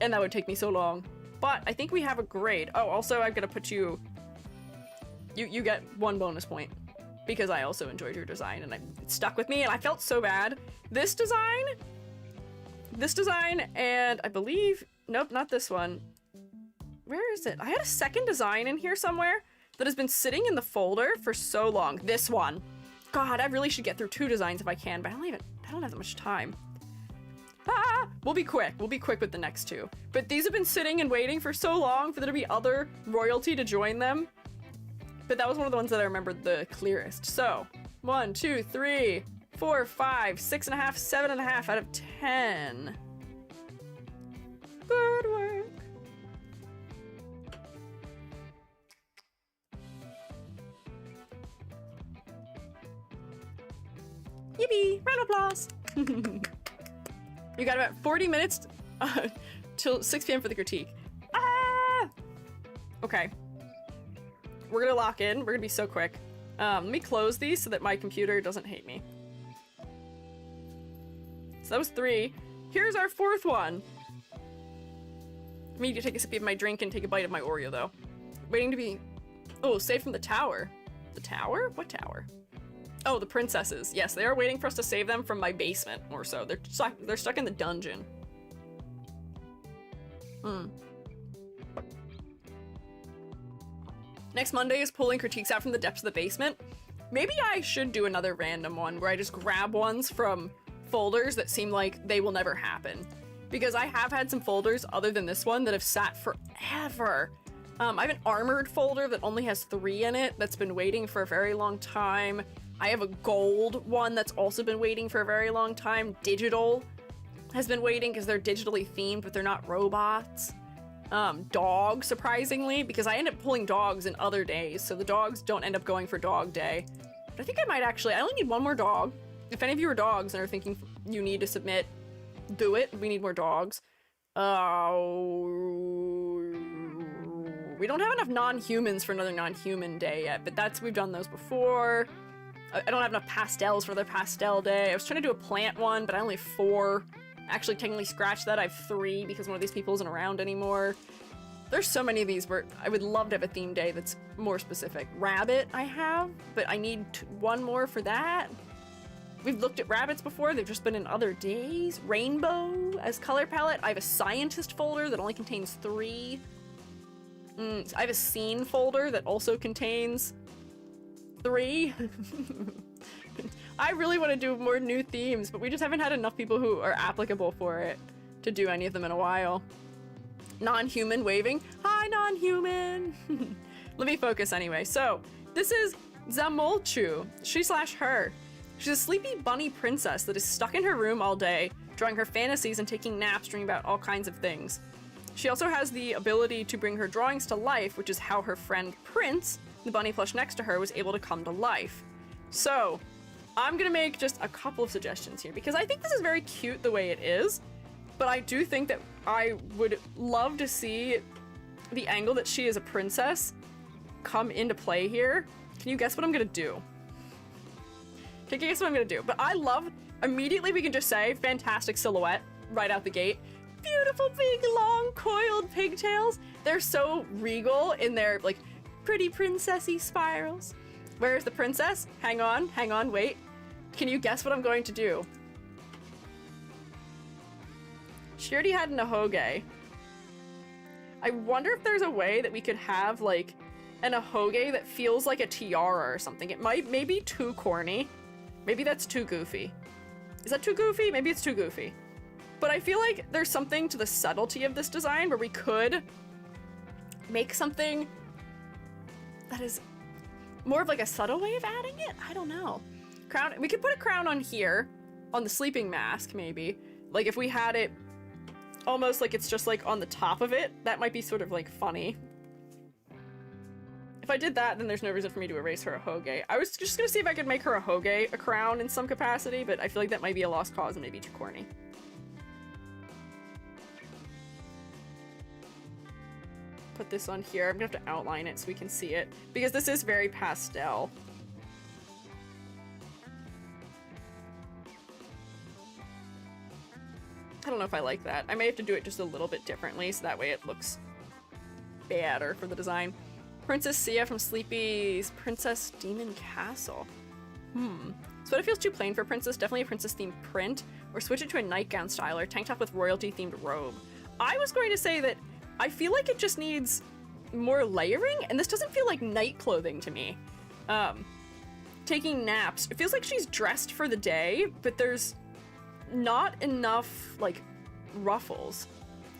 And that would take me so long. But I think we have a grade. Oh, also I'm gonna put you... You get 1 bonus point because I also enjoyed your design and it stuck with me and I felt so bad. This design, and I believe, nope, not this one. Where is it? I had a second design in here somewhere that has been sitting in the folder for so long. This one. God, I really should get through 2 designs if I can, but I don't have that much time. Ah, we'll be quick with the next 2. But these have been sitting and waiting for so long for there to be other royalty to join them. But that was one of the ones that I remembered the clearest. So, 1, 2, 3, 4, 5, 6.5, 7.5 out of 10. Good work. Yippee! Round of applause! You got about 40 minutes till 6 p.m. for the critique. Ah! Okay. We're gonna lock in. We're gonna be so quick. Let me close these so that my computer doesn't hate me. So that was 3. Here's our 4th one. I need to take a sip of my drink and take a bite of my Oreo, though. Waiting to be... Oh, saved from the tower. The tower? What tower? Oh, the princesses. Yes, they are waiting for us to save them from my basement or so. They're stuck in the dungeon. Next Monday is pulling critiques out from the depths of the basement. Maybe I should do another random one where I just grab ones from folders that seem like they will never happen. Because I have had some folders other than this one that have sat forever. I have an armored folder that only has 3 in it that's been waiting for a very long time. I have a gold one that's also been waiting for a very long time. Digital has been waiting because they're digitally themed, but they're not robots. Dog, surprisingly, because I end up pulling dogs in other days, so the dogs don't end up going for dog day. But I think I might actually, I only need 1 more dog. If any of you are dogs and are thinking you need to submit, do it. We need more dogs. We don't have enough non-humans for another non-human day yet, but we've done those before. I don't have enough pastels for their pastel day. I was trying to do a plant one, but I only have 4. Actually, technically scratched that. I have 3 because one of these people isn't around anymore. There's so many of these where I would love to have a theme day that's more specific. Rabbit I have, but I need 1 more for that. We've looked at rabbits before. They've just been in other days. Rainbow as color palette. I have a scientist folder that only contains 3. I have a scene folder that also contains 3. I really want to do more new themes, but we just haven't had enough people who are applicable for it to do any of them in a while. Non-human waving. Hi, non-human! Let me focus anyway. So, this is Zamolchu, she/her. She's a sleepy bunny princess that is stuck in her room all day, drawing her fantasies and taking naps, dreaming about all kinds of things. She also has the ability to bring her drawings to life, which is how her friend Prince, the bunny plush next to her, was able to come to life. So, I'm gonna make just a couple of suggestions here, because I think this is very cute the way it is, but I do think that I would love to see the angle that she is a princess come into play here. Can you guess what I'm gonna do? Can you guess what I'm gonna do? But I love, immediately we can just say, fantastic silhouette right out the gate. Beautiful big long coiled pigtails. They're so regal in their like pretty princessy spirals. Where's the princess? Hang on, wait. Can you guess what I'm going to do? She already had an ahoge. I wonder if there's a way that we could have like an ahoge that feels like a tiara or something. It may be too corny. Maybe that's too goofy. Is that too goofy? Maybe it's too goofy. But I feel like there's something to the subtlety of this design where we could make something that is more of like a subtle way of adding it? I don't know. Crown, we could put a crown on here, on the sleeping mask maybe. Like if we had it almost like it's just like on the top of it, that might be sort of like funny. If I did that, then there's no reason for me to erase her ahoge. I was just gonna see if I could make her ahoge a crown in some capacity, but I feel like that might be a lost cause and maybe too corny. Put this on here. I'm gonna have to outline it so we can see it, because this is very pastel. I don't know if I like that. I may have to do it just a little bit differently so that way it looks better for the design. Princess Sia from Sleepy's Princess Demon Castle. So what, it feels too plain for princess? Definitely a princess themed print, or switch it to a nightgown style or tank top with royalty themed robe. I was going to say that I feel like it just needs more layering, and this doesn't feel like night clothing to me. Taking naps. It feels like she's dressed for the day, but there's not enough, like, ruffles.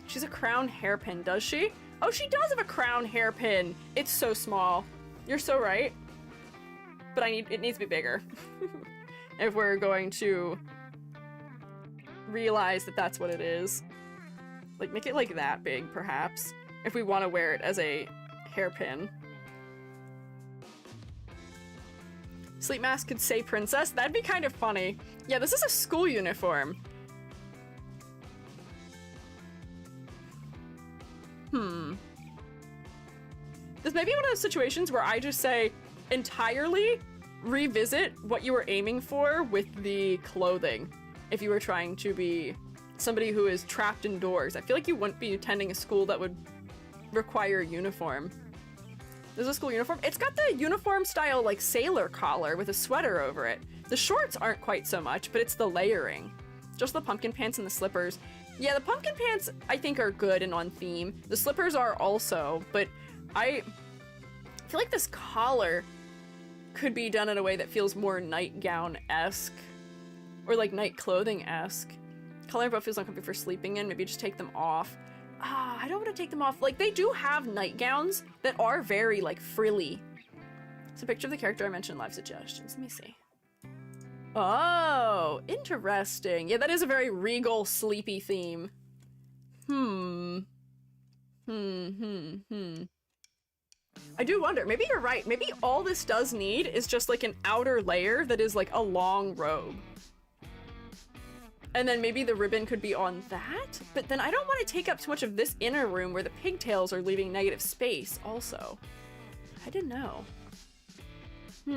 She's a crown hairpin, does she? Oh, she does have a crown hairpin. It's so small. You're so right. But it needs to be bigger. If we're going to realize that that's what it is. Like, make it like that big, perhaps, if we want to wear it as a hairpin. Sleep mask could say princess. That'd be kind of funny. Yeah, this is a school uniform. This may be one of those situations where I just say, entirely revisit what you were aiming for with the clothing. If you were trying to be somebody who is trapped indoors. I feel like you wouldn't be attending a school that would require a uniform. There's a school uniform. It's got the uniform style like sailor collar with a sweater over it. The shorts aren't quite so much, but it's the layering. Just the pumpkin pants and the slippers. Yeah, the pumpkin pants I think are good and on theme. The slippers are also, but I feel like this collar could be done in a way that feels more nightgown-esque or like night clothing-esque. Color both feels uncomfortable for sleeping in. Maybe just take them off. I don't want to take them off. Like, they do have nightgowns that are very, like, frilly. It's a picture of the character I mentioned in live suggestions. Let me see. Oh, interesting. Yeah, that is a very regal, sleepy theme. I do wonder, maybe you're right. Maybe all this does need is just, like, an outer layer that is, like, a long robe. And then maybe the ribbon could be on that? But then I don't want to take up too much of this inner room where the pigtails are leaving negative space also. I didn't know. Let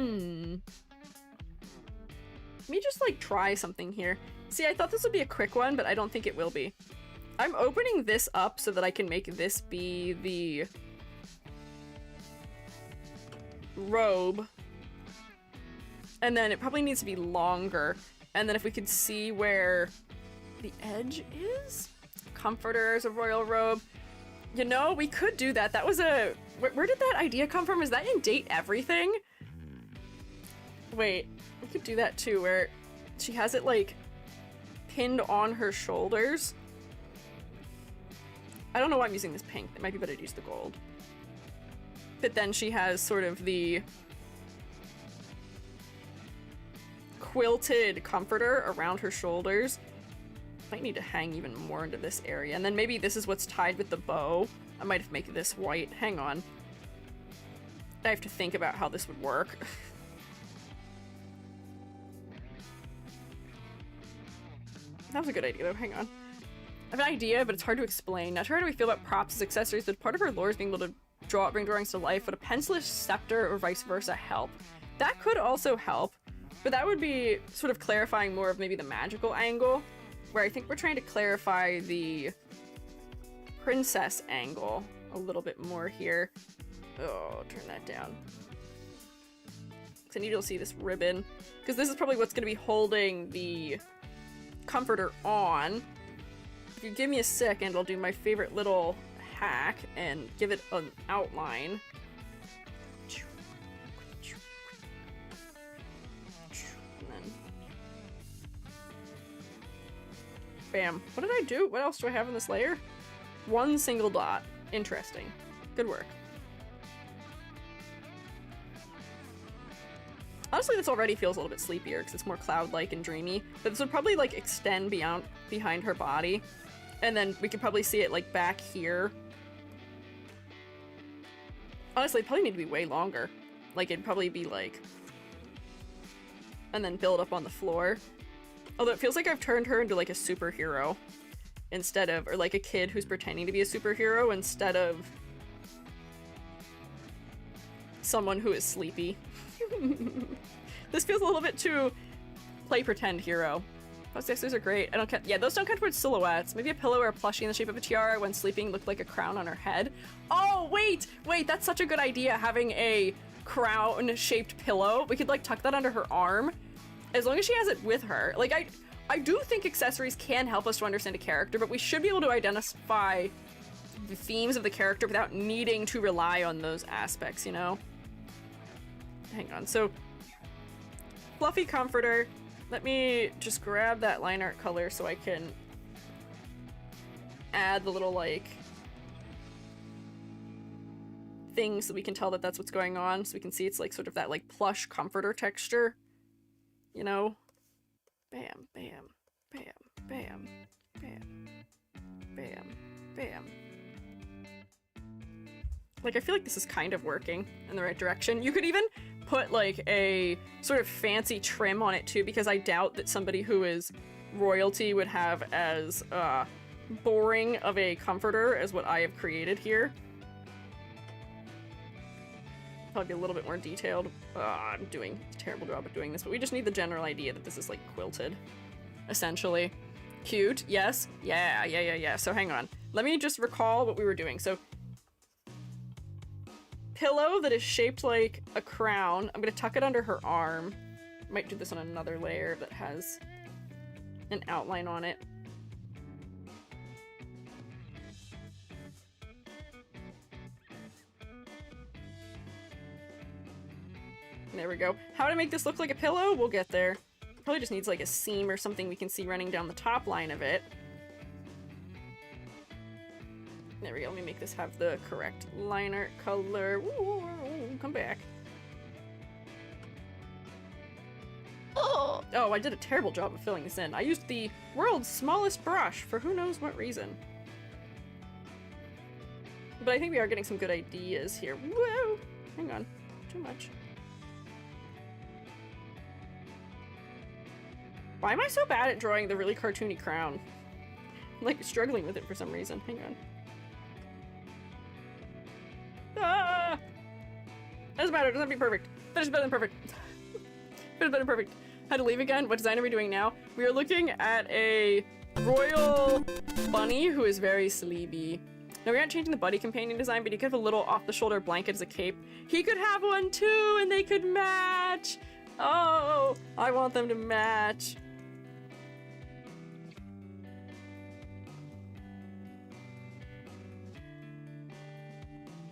me just like try something here. See, I thought this would be a quick one, but I don't think it will be. I'm opening this up so that I can make this be the robe. And then it probably needs to be longer. And then if we could see where the edge is? Comforter is a royal robe. You know, we could do that. That was a... Where did that idea come from? Is that in Date Everything? Wait, we could do that too, where she has it, like, pinned on her shoulders. I don't know why I'm using this pink. It might be better to use the gold. But then she has sort of the quilted comforter around her shoulders. Might need to hang even more into this area. And then maybe this is what's tied with the bow. I might have to make this white. Hang on. I have to think about how this would work. That was a good idea though, hang on. I have an idea, but it's hard to explain. Not sure how do we feel about props as accessories, but part of our lore is being able to bring drawings to life. Would a pencilish scepter or vice versa help? That could also help, but that would be sort of clarifying more of maybe the magical angle, where I think we're trying to clarify the princess angle a little bit more here. Oh, turn that down. Because I need to see this ribbon, because this is probably what's going to be holding the comforter on. If you give me a second, I'll do my favorite little hack and give it an outline. And then bam. What did I do? What else do I have in this layer? One single dot. Interesting. Good work. Honestly, this already feels a little bit sleepier because it's more cloud-like and dreamy. But this would probably like extend behind her body. And then we could probably see it like back here. Honestly, it'd probably need to be way longer. Like it'd probably be like... and then build up on the floor. Although it feels like I've turned her into like a superhero. Instead of, or like a kid who's pretending to be a superhero instead of someone who is sleepy. This feels a little bit too play pretend hero. Those textures are great. I don't count. Yeah, those don't count towards silhouettes. Maybe a pillow or a plushie in the shape of a tiara when sleeping looked like a crown on her head. Oh, wait, that's such a good idea. Having a crown-shaped pillow. We could like tuck that under her arm, as long as she has it with her. Like I do think accessories can help us to understand a character, but we should be able to identify the themes of the character without needing to rely on those aspects, you know? Hang on, so fluffy comforter. Let me just grab that line art color so I can add the little like things so we can tell that that's what's going on, so we can see it's like sort of that like plush comforter texture, you know? Bam, bam, bam, bam, bam, bam, bam. Like, I feel like this is kind of working in the right direction. You could even put like a sort of fancy trim on it too, because I doubt that somebody who is royalty would have as boring of a comforter as what I have created here. Probably be a little bit more detailed. I'm doing a terrible job at doing this, but we just need the general idea that this is like quilted, essentially. Cute, yes, yeah. So hang on. Let me just recall what we were doing. So pillow that is shaped like a crown. I'm gonna tuck it under her arm. Might do this on another layer that has an outline on it. There we go. How to make this look like a pillow? We'll get there. Probably just needs like a seam or something we can see running down the top line of it. There we go. Let me make this have the correct line art color. Ooh, come back. Oh, I did a terrible job of filling this in. I used the world's smallest brush for who knows what reason. But I think we are getting some good ideas here. Whoa! Hang on. Too much. Why am I so bad at drawing the really cartoony crown? I'm like struggling with it for some reason. Hang on. Ah! Doesn't matter. It doesn't have to be perfect. Finished better than perfect. Finished better than perfect. Had to leave again. What design are we doing now? We are looking at a royal bunny who is very sleepy. Now, we aren't changing the buddy companion design, but he could have a little off-the-shoulder blanket as a cape. He could have one too, and they could match. Oh, I want them to match.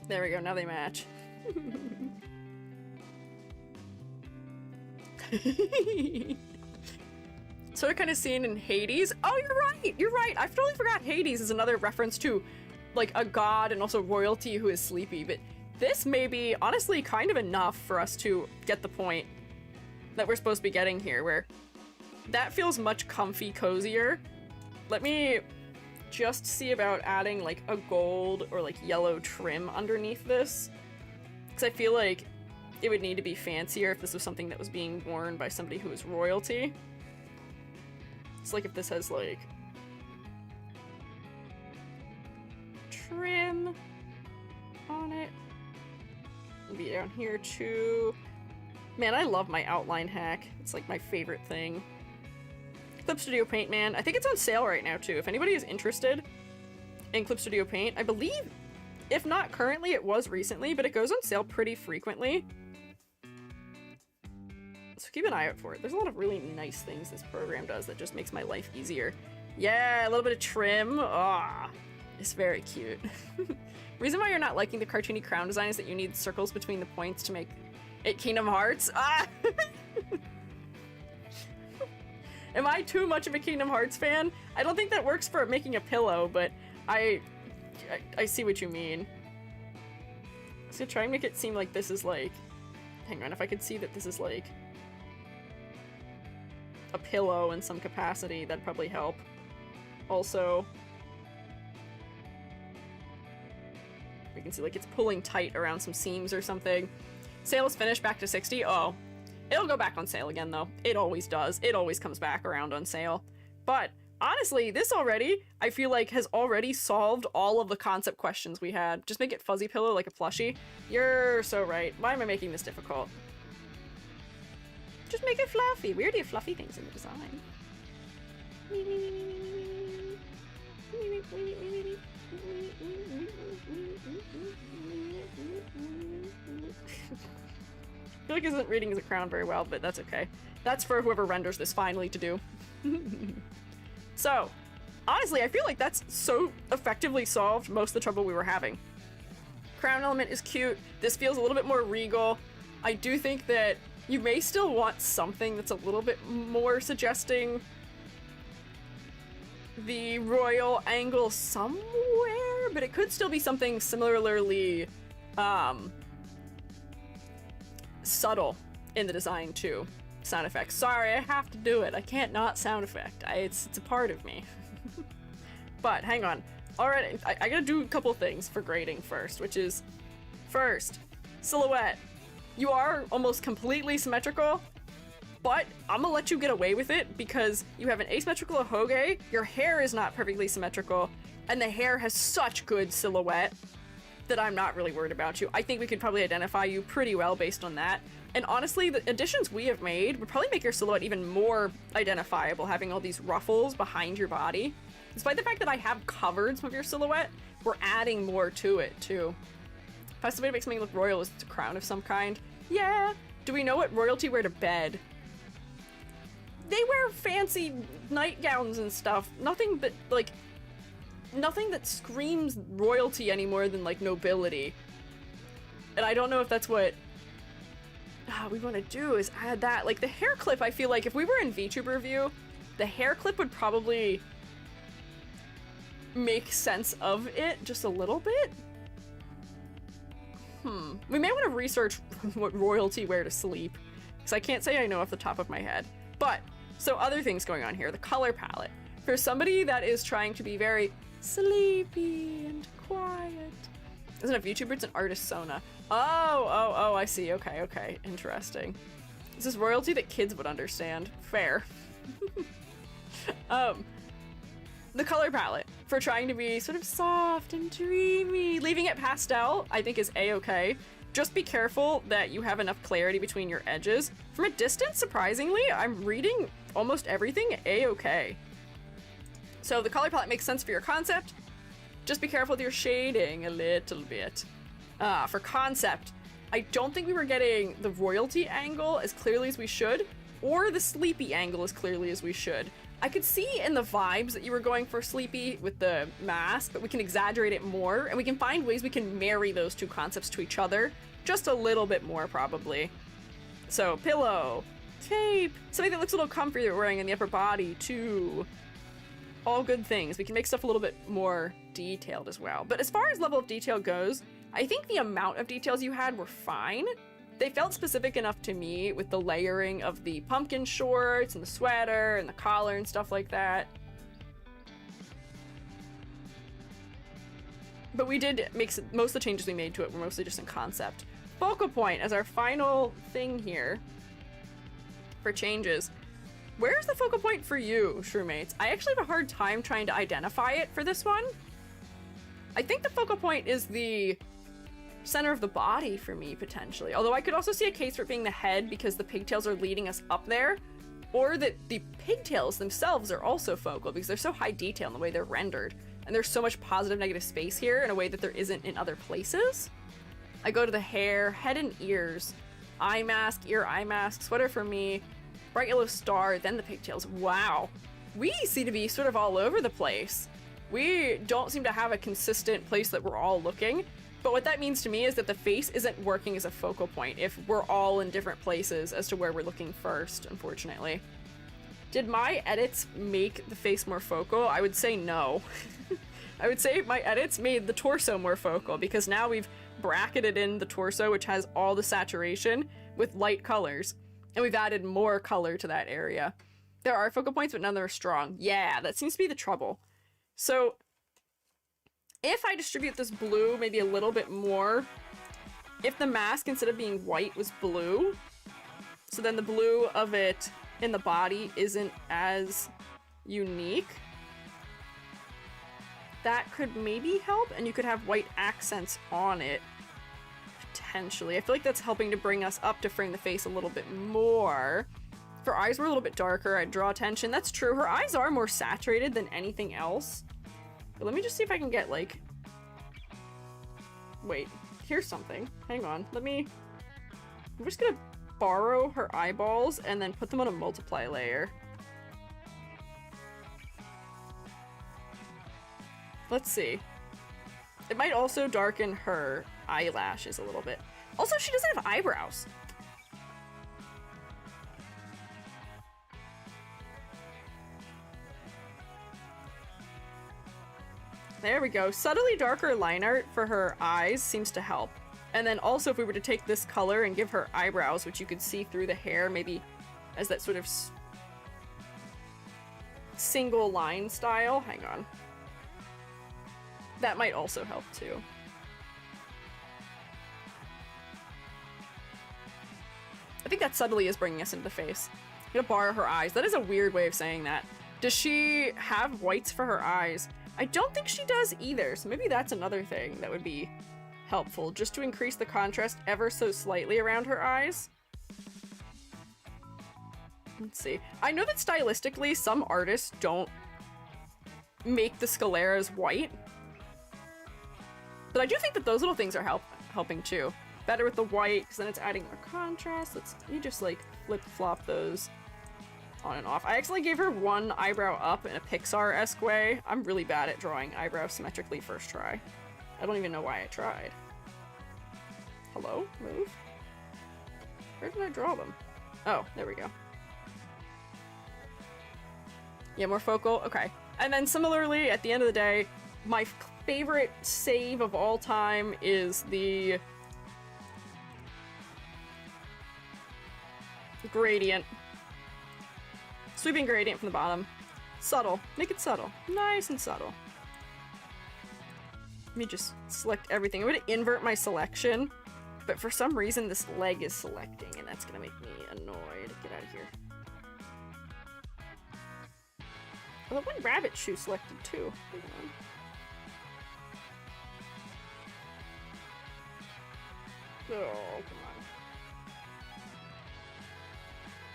There we go, now they match. Sort of kind of seen in Hades. Oh, you're right! I totally forgot Hades is another reference to like a god and also royalty who is sleepy, but this may be honestly kind of enough for us to get the point that we're supposed to be getting here, where that feels much comfy, cozier. Let me just see about adding like a gold or like yellow trim underneath this, because I feel like it would need to be fancier if this was something that was being worn by somebody who is royalty. It's like if this has like trim on it. It'll be down here too. Man, I love my outline hack. It's like my favorite thing. Clip Studio Paint, man. I think it's on sale right now too. If anybody is interested in Clip Studio Paint, I believe, if not currently, it was recently, but it goes on sale pretty frequently. So keep an eye out for it. There's a lot of really nice things this program does that just makes my life easier. Yeah, a little bit of trim. Ah, it's very cute. Reason why you're not liking the cartoony crown design is that you need circles between the points to make it Kingdom Hearts. Ah! Am I too much of a Kingdom Hearts fan? I don't think that works for making a pillow, but I see what you mean. So try and make it seem like this is like... Hang on, if I could see that this is like a pillow in some capacity, that'd probably help. Also, we can see like it's pulling tight around some seams or something. Sale is finished, back to 60. Oh, it'll go back on sale again though. It always does. It always comes back around on sale. But honestly, this already, I feel like, has already solved all of the concept questions we had. Just make it fuzzy pillow like a plushie. You're so right. Why am I making this difficult? Just make it fluffy. We already have fluffy things in the design. I feel like isn't reading as a crown very well, but that's okay. That's for whoever renders this finally to do. So, honestly, I feel like that's so effectively solved most of the trouble we were having. Crown element is cute. This feels a little bit more regal. I do think that you may still want something that's a little bit more suggesting the royal angle somewhere, but it could still be something similarly subtle in the design too. Sound effects. Sorry, I have to do it. I can't not sound effect. It's a part of me. But hang on. Alright, I gotta do a couple things for grading first, which is first, silhouette. You are almost completely symmetrical, but I'm gonna let you get away with it because you have an asymmetrical ahoge, your hair is not perfectly symmetrical, and the hair has such good silhouette that I'm not really worried about you. I think we could probably identify you pretty well based on that. And honestly, the additions we have made would probably make your silhouette even more identifiable, having all these ruffles behind your body. Despite the fact that I have covered some of your silhouette, we're adding more to it too. If I somebody makes me look royal, is it a crown of some kind? Yeah. Do we know what royalty wear to bed? They wear fancy nightgowns and stuff. Nothing but like, nothing that screams royalty any more than like nobility. And I don't know if that's what we want to do is add that. Like the hair clip, I feel like if we were in VTuber view, the hair clip would probably make sense of it just a little bit. We may want to research what royalty wear to sleep, because I can't say I know off the top of my head. But, so other things going on here. The color palette. For somebody that is trying to be very sleepy and quiet. Isn't a VTuber? It's an artist Sona. Oh, I see. Okay. Interesting. This is royalty that kids would understand. Fair. The color palette. For trying to be sort of soft and dreamy. Leaving it pastel, I think is a-okay. Just be careful that you have enough clarity between your edges. From a distance, surprisingly, I'm reading almost everything a-okay. So the color palette makes sense for your concept. Just be careful with your shading a little bit. For concept, I don't think we were getting the royalty angle as clearly as we should, or the sleepy angle as clearly as we should. I could see in the vibes that you were going for sleepy with the mask, but we can exaggerate it more, and we can find ways we can marry those two concepts to each other just a little bit more, probably. So, pillow, tape, something that looks a little comfy that we're wearing in the upper body, too. all good things. We can make stuff a little bit more detailed as well. But as far as level of detail goes, I think the amount of details you had were fine. They felt specific enough to me with the layering of the pumpkin shorts and the sweater and the collar and stuff like that. But we did make most of the changes we made to it were mostly just in concept. Focal point as our final thing here for changes. Where's the focal point for you, SHROOMATEs? I actually have a hard time trying to identify it for this one. I think the focal point is the center of the body for me, potentially. Although I could also see a case for it being the head because the pigtails are leading us up there. Or that the pigtails themselves are also focal because they're so high detail in the way they're rendered. And there's so much positive negative space here in a way that there isn't in other places. I go to the hair, head and ears, eye mask, ear, eye mask, sweater for me, bright yellow star, then the pigtails. Wow. We seem to be sort of all over the place. We don't seem to have a consistent place that we're all looking. But what that means to me is that the face isn't working as a focal point if we're all in different places as to where we're looking first, unfortunately. Did my edits make the face more focal? I would say no. I would say my edits made the torso more focal because now we've bracketed in the torso, which has all the saturation with light colors. And we've added more color to that area. There are focal points, but none that are strong. Yeah, that seems to be the trouble. So if I distribute this blue maybe a little bit more, if the mask instead of being white was blue, so then the blue of it in the body isn't as unique, that could maybe help, and you could have white accents on it, potentially. I feel like that's helping to bring us up to frame the face a little bit more. If her eyes were a little bit darker, I'd draw attention. That's true. Her eyes are more saturated than anything else. But let me just see if I can get, like... Wait, here's something. Hang on. I'm just gonna borrow her eyeballs and then put them on a multiply layer. Let's see. It might also darken her eyelashes a little bit. Also, she doesn't have eyebrows. There we go. Subtly darker line art for her eyes seems to help. And then also if we were to take this color and give her eyebrows, which you could see through the hair, maybe as that sort of single line style. Hang on. That might also help too. I think that subtly is bringing us into the face. I'm gonna borrow her eyes. That is a weird way of saying that. Does she have whites for her eyes? I don't think she does either, so maybe that's another thing that would be helpful, just to increase the contrast ever so slightly around her eyes. Let's see. I know that stylistically, some artists don't make the scaleras white, but I do think that those little things are helping too. Better with the white, because then it's adding more contrast. Let me just like flip-flop those on and off. I accidentally gave her one eyebrow up in a Pixar-esque way. I'm really bad at drawing eyebrows symmetrically first try. I don't even know why I tried. Hello? Move? Where did I draw them? Oh, there we go. Yeah, more focal? Okay. And then similarly, at the end of the day, my favorite save of all time is the gradient. Sweeping gradient from the bottom. Subtle. Make it subtle. Nice and subtle. Let me just select everything. I'm going to invert my selection, but for some reason this leg is selecting, and that's going to make me annoyed. Get out of here. Well, that one rabbit shoe selected too. Hang on. Oh, come on.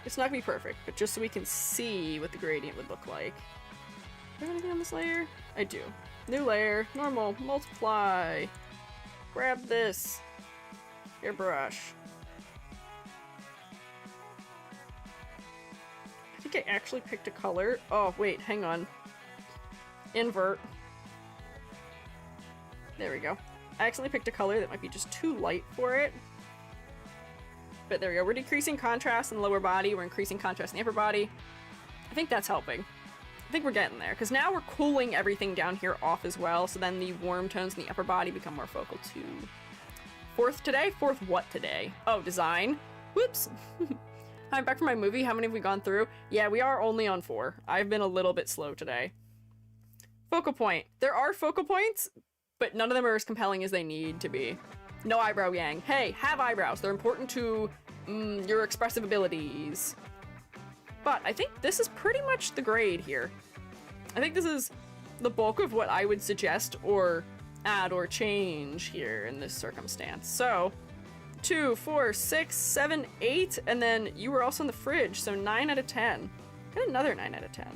It's not gonna be perfect, but just so we can see what the gradient would look like. Do I have anything on this layer? I do. New layer, normal, multiply. Grab this. Airbrush. I think I actually picked a color. Oh, wait, hang on. Invert. There we go. I accidentally picked a color that might be just too light for it. But there we go. We're decreasing contrast in the lower body. We're increasing contrast in the upper body. I think that's helping. think we're getting there, because now we're cooling everything down here off as well, so then the warm tones in the upper body become more focal too. Fourth today? Fourth what today? Oh, design. Whoops. I'm back from my movie. How many have we gone through? Yeah, we are only on 4. I've been a little bit slow today. Focal point. There are focal points, but none of them are as compelling as they need to be. No eyebrow yang. Hey, have eyebrows. They're important to your expressive abilities. But I think this is pretty much the grade here. I think this is the bulk of what I would suggest or add or change here in this circumstance. So 2, 4, 6, 7, 8, and then you were also in the fridge, so 9 out of 10. Get another 9 out of 10.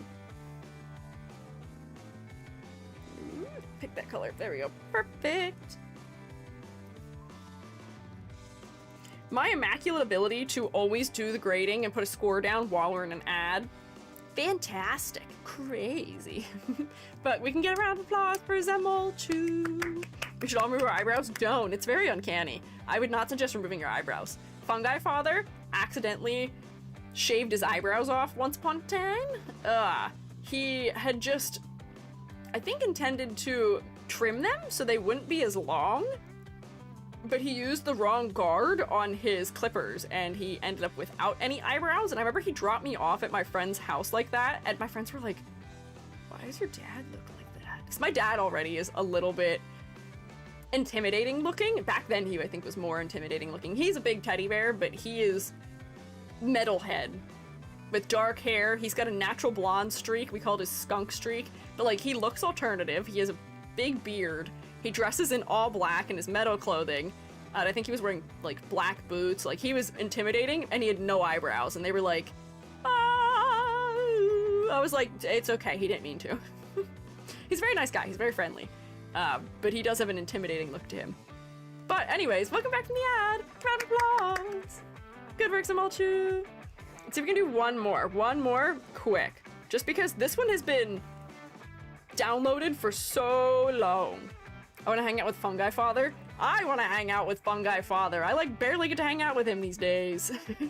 Ooh, pick that color. There we go. Perfect. My immaculate ability to always do the grading and put a score down while we're in an ad. Fantastic. Crazy. But we can get a round of applause for them all too. We should all remove our eyebrows? Don't. It's very uncanny. I would not suggest removing your eyebrows. Fungi Father accidentally shaved his eyebrows off once upon a time. He had just, I think, intended to trim them so they wouldn't be as long. But he used the wrong guard on his clippers and he ended up without any eyebrows. And I remember he dropped me off at my friend's house like that. And my friends were like, why does your dad look like that? Because my dad already is a little bit intimidating looking. Back then he, I think, was more intimidating looking. He's a big teddy bear, but he is metalhead with dark hair. He's got a natural blonde streak. We called his skunk streak. But like, he looks alternative. He has a big beard. He dresses in all black in his metal clothing. And I think he was wearing like black boots. Like, he was intimidating and he had no eyebrows. And they were like, ah. I was like, it's okay. He didn't mean to. He's a very nice guy. He's very friendly. But he does have an intimidating look to him. But anyways, welcome back from the ad. Round of applause. Good work, Samolchu. Let's see if we can do one more. One more quick. Just because this one has been downloaded for so long. I want to hang out with Fungi Father. I want to hang out with Fungi Father. I like barely get to hang out with him these days. A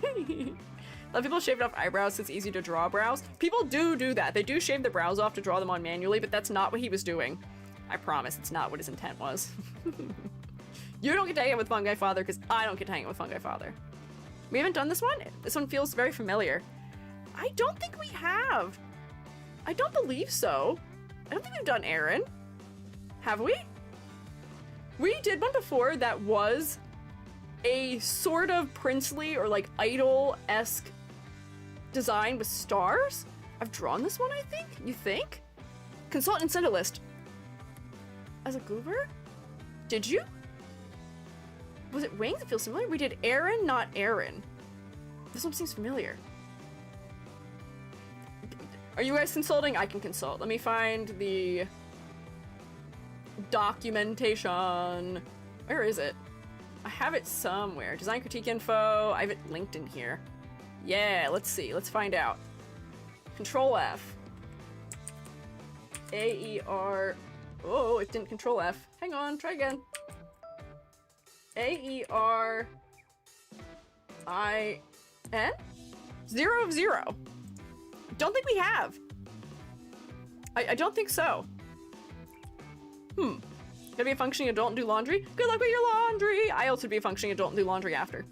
lot of people shave off eyebrows so it's easy to draw brows. People do that. They do shave their brows off to draw them on manually, but that's not what he was doing. I promise it's not what his intent was. You don't get to hang out with Fungi Father because I don't get to hang out with Fungi Father. We haven't done this one? This one feels very familiar. I don't think we have. I don't believe so. I don't think we've done Aaron. Have we? We did one before that was a sort of princely or like idol-esque design with stars. I've drawn this one, I think. You think? Consult and send a list. As a goober? Did you? Was it wings? It feels familiar. We did Aaron, not Aaron. This one seems familiar. Are you guys consulting? I can consult. Let me find the documentation. Where is it? I have it somewhere. Design critique info. I have it linked in here. Yeah, let's see. Let's find out. Control F. A-E-R. Oh, it didn't control F. Hang on, try again. A-E-R-I-N? 0 of 0. Don't think we have. I don't think so. Gotta be a functioning adult and do laundry? Good luck with your laundry! I also be a functioning adult and do laundry after.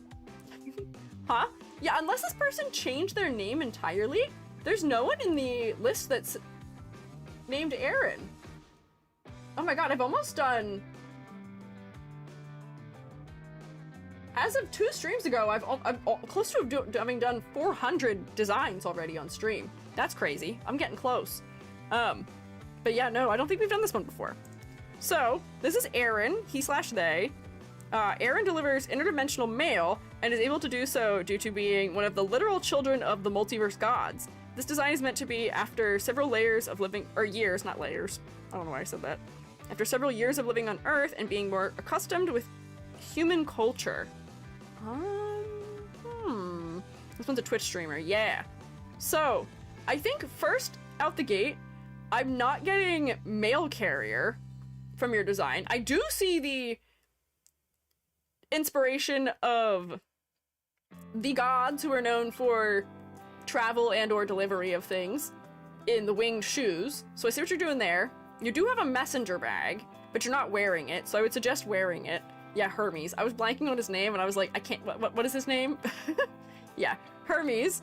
Huh? Yeah, unless this person changed their name entirely, there's no one in the list that's named Aaron. Oh my god, I've almost done... As of 2 streams ago, I'm close to having done 400 designs already on stream. That's crazy. I'm getting close. But yeah, no, I don't think we've done this one before. So, this is Aaron, he/they. Aaron delivers interdimensional mail and is able to do so due to being one of the literal children of the multiverse gods. This design is meant to be after several layers of living, or years, not layers. I don't know why I said that. After several years of living on Earth and being more accustomed with human culture. This one's a Twitch streamer, yeah. So, I think first out the gate, I'm not getting mail carrier from your design. I do see the inspiration of the gods who are known for travel and or delivery of things. in the winged shoes. So I see what you're doing there. You do have a messenger bag, but you're not wearing it, so I would suggest wearing it. Yeah, Hermes. I was blanking on his name, and I was like, I can't, what is his name? Yeah, Hermes.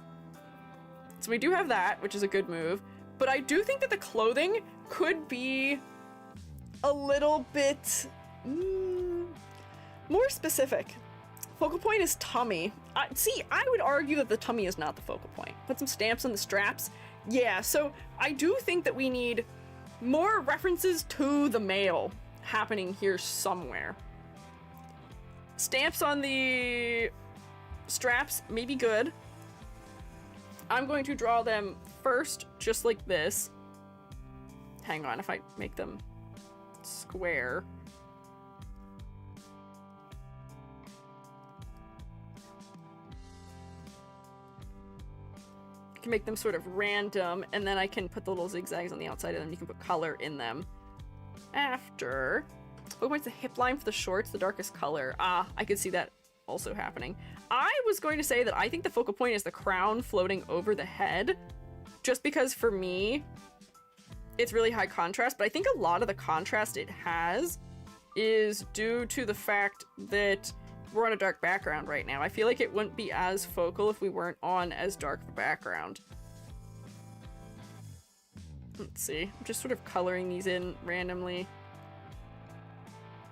So we do have that, which is a good move. But I do think that the clothing could be a little bit more specific. Focal point is tummy. See, I would argue that the tummy is not the focal point. Put some stamps on the straps. Yeah, so I do think that we need more references to the male happening here somewhere. Stamps on the straps may be good. I'm going to draw them first, just like this. Hang on, if I make them square. I can make them sort of random, and then I can put the little zigzags on the outside of them. You can put color in them. After, oh, what's the hip line for the shorts? The darkest color. Ah, I could see that also happening. I was going to say that I think the focal point is the crown floating over the head, just because for me, it's really high contrast, but I think a lot of the contrast it has is due to the fact that we're on a dark background right now. I feel like it wouldn't be as focal if we weren't on as dark of a background. Let's see. I'm just sort of coloring these in randomly.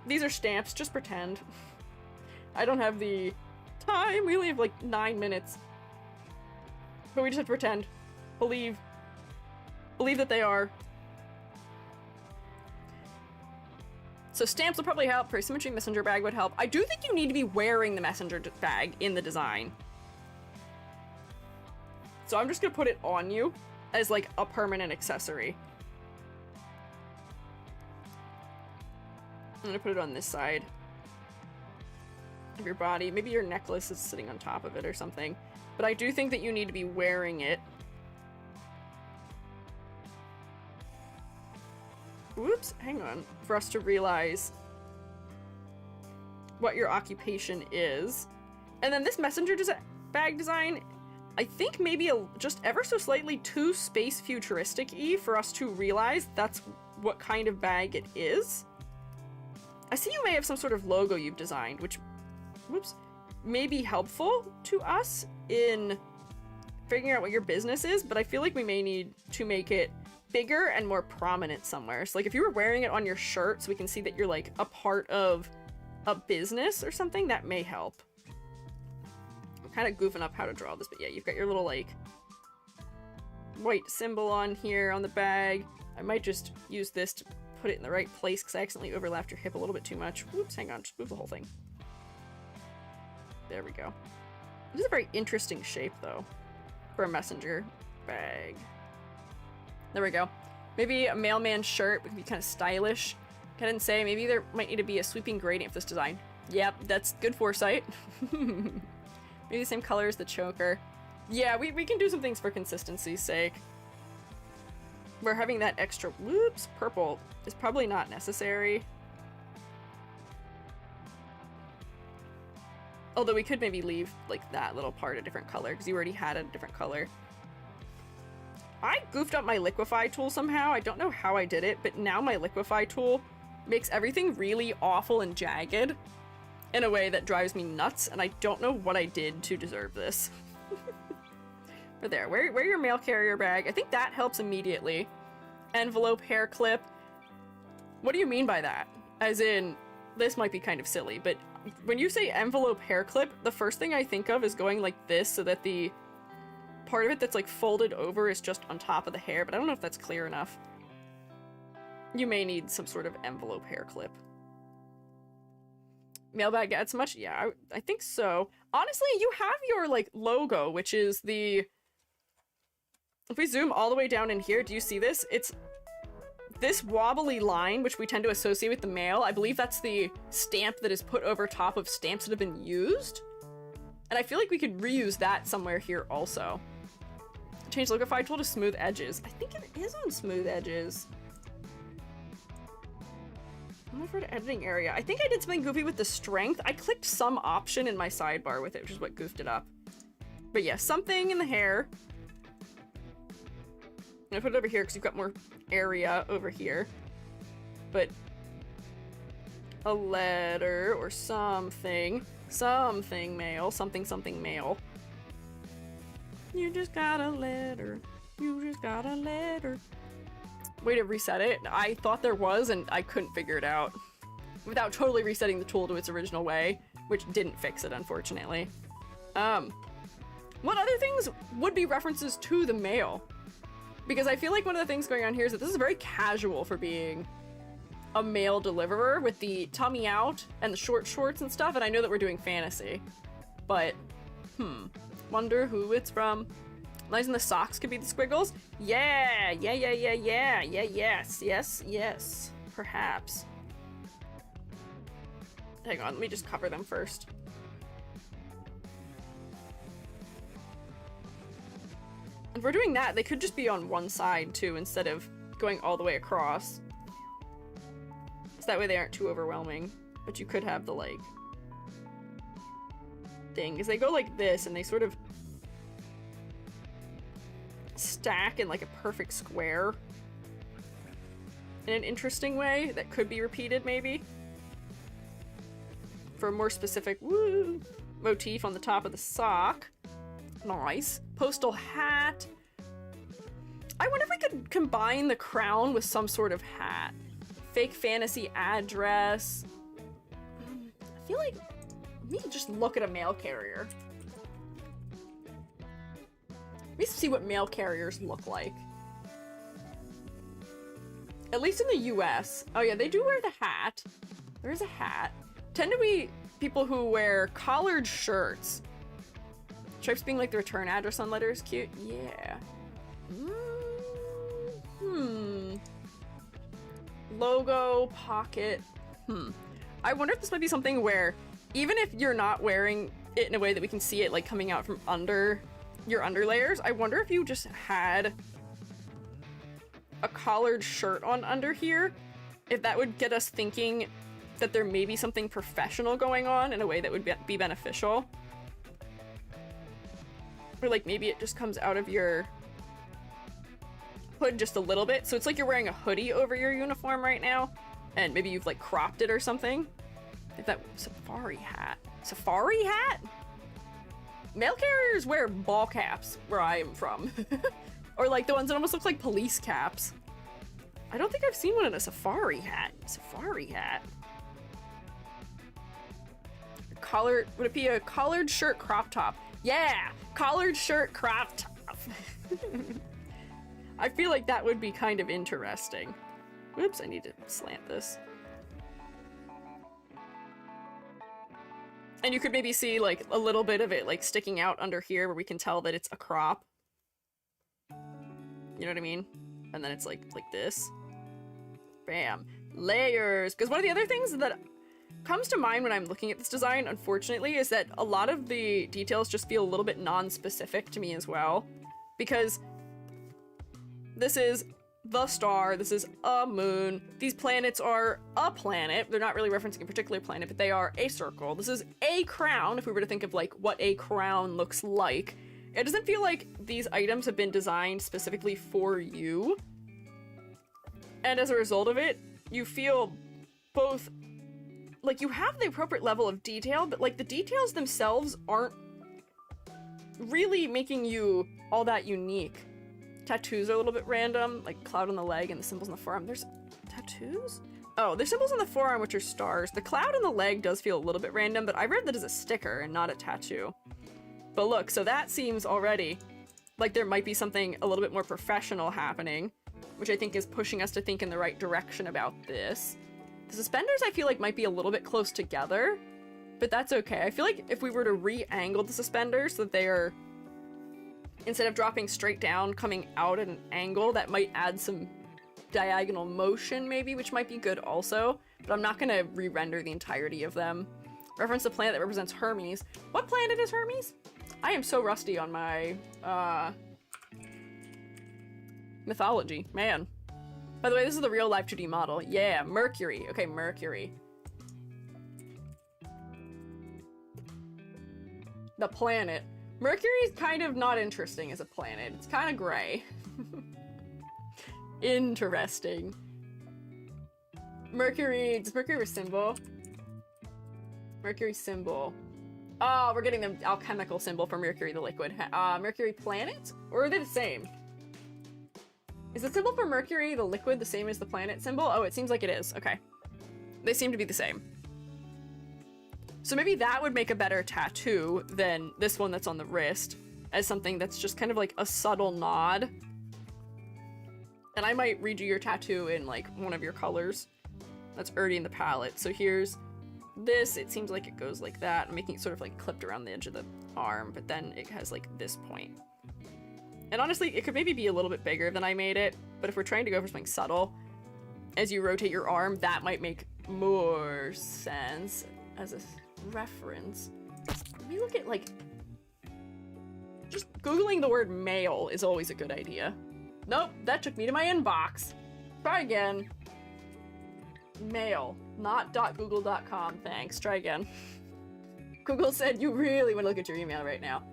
These are stamps, just pretend. I don't have the time. We only have like 9 minutes. But we just have to pretend. Believe that they are. So stamps will probably help. Pre-symmetry messenger bag would help. I do think you need to be wearing the messenger bag in the design. So I'm just gonna put it on you as like a permanent accessory. I'm gonna put it on this side of your body. Maybe your necklace is sitting on top of it or something. But I do think that you need to be wearing it. Whoops, hang on. For us to realize what your occupation is. And then this messenger bag design, I think maybe just ever so slightly too space futuristic-y for us to realize that's what kind of bag it is. I see you may have some sort of logo you've designed, which, whoops, may be helpful to us in figuring out what your business is, but I feel like we may need to make it bigger and more prominent somewhere. So like if you were wearing it on your shirt so we can see that you're like a part of a business or something, that may help. I'm kind of goofing up how to draw this, but yeah, you've got your little like white symbol on here on the bag. I might just use this to put it in the right place because I accidentally overlapped your hip a little bit too much. Whoops, hang on, just move the whole thing. There we go. This is a very interesting shape though for a messenger bag. There we go. Maybe a mailman shirt would be kind of stylish. I didn't say, maybe there might need to be a sweeping gradient for this design. Yep, that's good foresight. Maybe the same color as the choker. Yeah, we can do some things for consistency's sake. We're having that extra, whoops, purple is probably not necessary. Although we could maybe leave like that little part a different color because you already had a different color. I goofed up my liquefy tool somehow. I don't know how I did it, but now my liquefy tool makes everything really awful and jagged in a way that drives me nuts, and I don't know what I did to deserve this. But there, wear your mail carrier bag. I think that helps immediately. Envelope, hair clip. What do you mean by that? As in, this might be kind of silly, but when you say envelope hair clip, the first thing I think of is going like this so that the part of it that's like folded over is just on top of the hair, but I don't know if that's clear enough. You may need some sort of envelope hair clip. Mailbag adds much? Yeah, I think so. Honestly, you have your like logo, which is the... If we zoom all the way down in here, do you see this? It's this wobbly line, which we tend to associate with the mail. I believe that's the stamp that is put over top of stamps that have been used. And I feel like we could reuse that somewhere here also. Change liquefy tool to smooth edges. I think it is on smooth edges. I'm looking for the editing area. I think I did something goofy with the strength. I clicked some option in my sidebar with it, which is what goofed it up. But yeah, something in the hair. gonna put it over here because you've got more area over here. But a letter or something. Something male. Something male. You just got a letter. You just got a letter. Way to reset it. I thought there was, and I couldn't figure it out. Without totally resetting the tool to its original way, which didn't fix it, unfortunately. What other things would be references to the male? Because I feel like one of the things going on here is that this is very casual for being a male deliverer with the tummy out and the short shorts and stuff, and I know that we're doing fantasy. But, wonder who it's from. Lines in the socks could be the squiggles. Yeah, yes, perhaps. Hang on, let me just cover them first. If we're doing that, they could just be on one side too, instead of going all the way across. So that way they aren't too overwhelming. But you could have the, like, thing, because they go like this, and they sort of stack in like a perfect square. In an interesting way that could be repeated, maybe. For a more specific, motif on the top of the sock. Nice. Postal hat. I wonder if we could combine the crown with some sort of hat. Fake fantasy address. I feel like we could just look at a mail carrier. Let me see what mail carriers look like. At least in the US. Oh yeah, they do wear the hat. There's a hat. Tend to be people who wear collared shirts. Stripes being like the return address on letters, cute. Yeah. Logo, pocket. I wonder if this might be something where even if you're not wearing it in a way that we can see it like coming out from under your underlayers, I wonder if you just had a collared shirt on under here, if that would get us thinking that there may be something professional going on in a way that would be beneficial. Or like maybe it just comes out of your hood just a little bit. So it's like you're wearing a hoodie over your uniform right now, and maybe you've like cropped it or something. If that safari hat. Safari hat? Mail carriers wear ball caps where I am from. Or like the ones that almost look like police caps. I don't think I've seen one in a safari hat. Safari hat. Collared, would it be a collared shirt crop top? Yeah, collared shirt crop top. I feel like that would be kind of interesting. Whoops, I need to slant this. And you could maybe see like a little bit of it like sticking out under here where we can tell that it's a crop. You know what I mean? And then it's like this. Bam. Layers. Because one of the other things that comes to mind when I'm looking at this design, unfortunately, is that a lot of the details just feel a little bit non-specific to me as well. Because this is the star, this is a moon, these planets are a planet, they're not really referencing a particular planet, but they are a circle. This is a crown, if we were to think of like what a crown looks like. It doesn't feel like these items have been designed specifically for you. And as a result of it, you feel both like you have the appropriate level of detail, but like the details themselves aren't really making you all that unique. Tattoos are a little bit random, like cloud on the leg and the symbols on the forearm. There's tattoos? Oh, there's symbols on the forearm, which are stars. The cloud on the leg does feel a little bit random, but I read that as a sticker and not a tattoo. But look, so that seems already like there might be something a little bit more professional happening, which I think is pushing us to think in the right direction about this. The suspenders I feel like might be a little bit close together, but that's okay. I feel like if we were to re-angle the suspenders so that they are, instead of dropping straight down, coming out at an angle, that might add some diagonal motion maybe, which might be good also, but I'm not gonna re-render the entirety of them. Reference the planet that represents Hermes. What planet is Hermes? I am so rusty on my, mythology, man. By the way, this is the real life 2D model. Yeah, Mercury. Okay, Mercury. The planet. Mercury is kind of not interesting as a planet. It's kind of gray. Interesting. Mercury, does Mercury have a symbol? Mercury symbol. Oh, we're getting the alchemical symbol for Mercury, the liquid. Mercury planet? Or are they the same? Is the symbol for Mercury, the liquid, the same as the planet symbol? Oh, it seems like it is. Okay. They seem to be the same. So maybe that would make a better tattoo than this one that's on the wrist, as something that's just kind of like a subtle nod. And I might redo your tattoo in like one of your colors that's already in the palette. So here's this. It seems like it goes like that, making it sort of like clipped around the edge of the arm, but then it has like this point. And honestly, it could maybe be a little bit bigger than I made it, but if we're trying to go for something subtle, as you rotate your arm, that might make more sense as a reference. Let me look at like, just Googling the word male is always a good idea. Nope, that took me to my inbox. Try again. Male, not .google.com, thanks. Try again. Google said you really want to look at your email right now.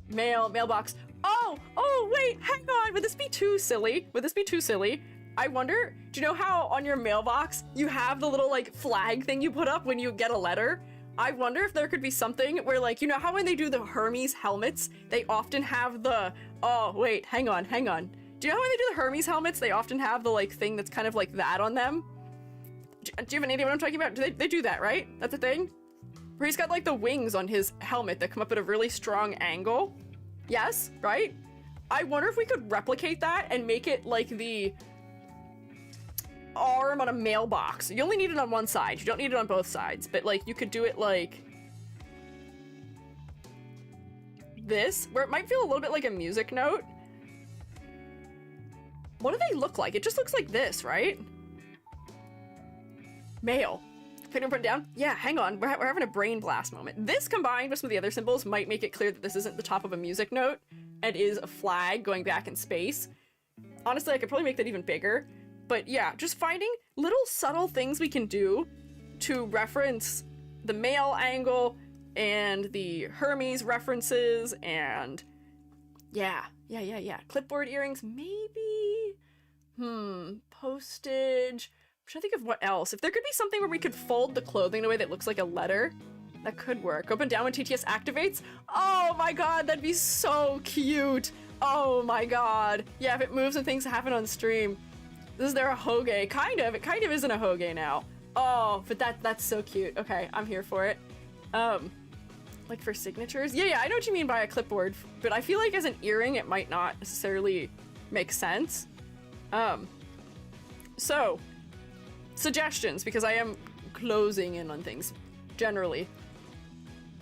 Mail, mailbox. Oh, wait, hang on. Would this be too silly? Would this be too silly? I wonder, do you know how on your mailbox you have the little like flag thing you put up when you get a letter? I wonder if there could be something where like, you know how when they do the Hermes helmets, they often have the, oh, wait, hang on. Do you know how when they do the Hermes helmets, they often have the like thing that's kind of like that on them? Do you have any idea what I'm talking about? They do that, right? That's a thing? Where he's got like the wings on his helmet that come up at a really strong angle. Yes, right? I wonder if we could replicate that and make it like the arm on a mailbox. You only need it on one side. You don't need it on both sides. But like you could do it like this, where it might feel a little bit like a music note. What do they look like? It just looks like this, right? Mail. Can I put it down? Yeah, hang on. We're having a brain blast moment. This combined with some of the other symbols might make it clear that this isn't the top of a music note and is a flag going back in space. Honestly, I could probably make that even bigger. But yeah, just finding little subtle things we can do to reference the male angle and the Hermes references and yeah. Clipboard earrings, maybe? Postage. I'm trying to think of what else. If there could be something where we could fold the clothing in a way that looks like a letter, that could work. Up and down when TTS activates? Oh my god, that'd be so cute. Oh my god. Yeah, if it moves and things happen on stream. Is there a hoge? Kind of. It kind of isn't a hoge now. Oh, but that's so cute. Okay, I'm here for it. Like for signatures? Yeah, I know what you mean by a clipboard, but I feel like as an earring, it might not necessarily make sense. So, suggestions, because I am closing in on things, generally.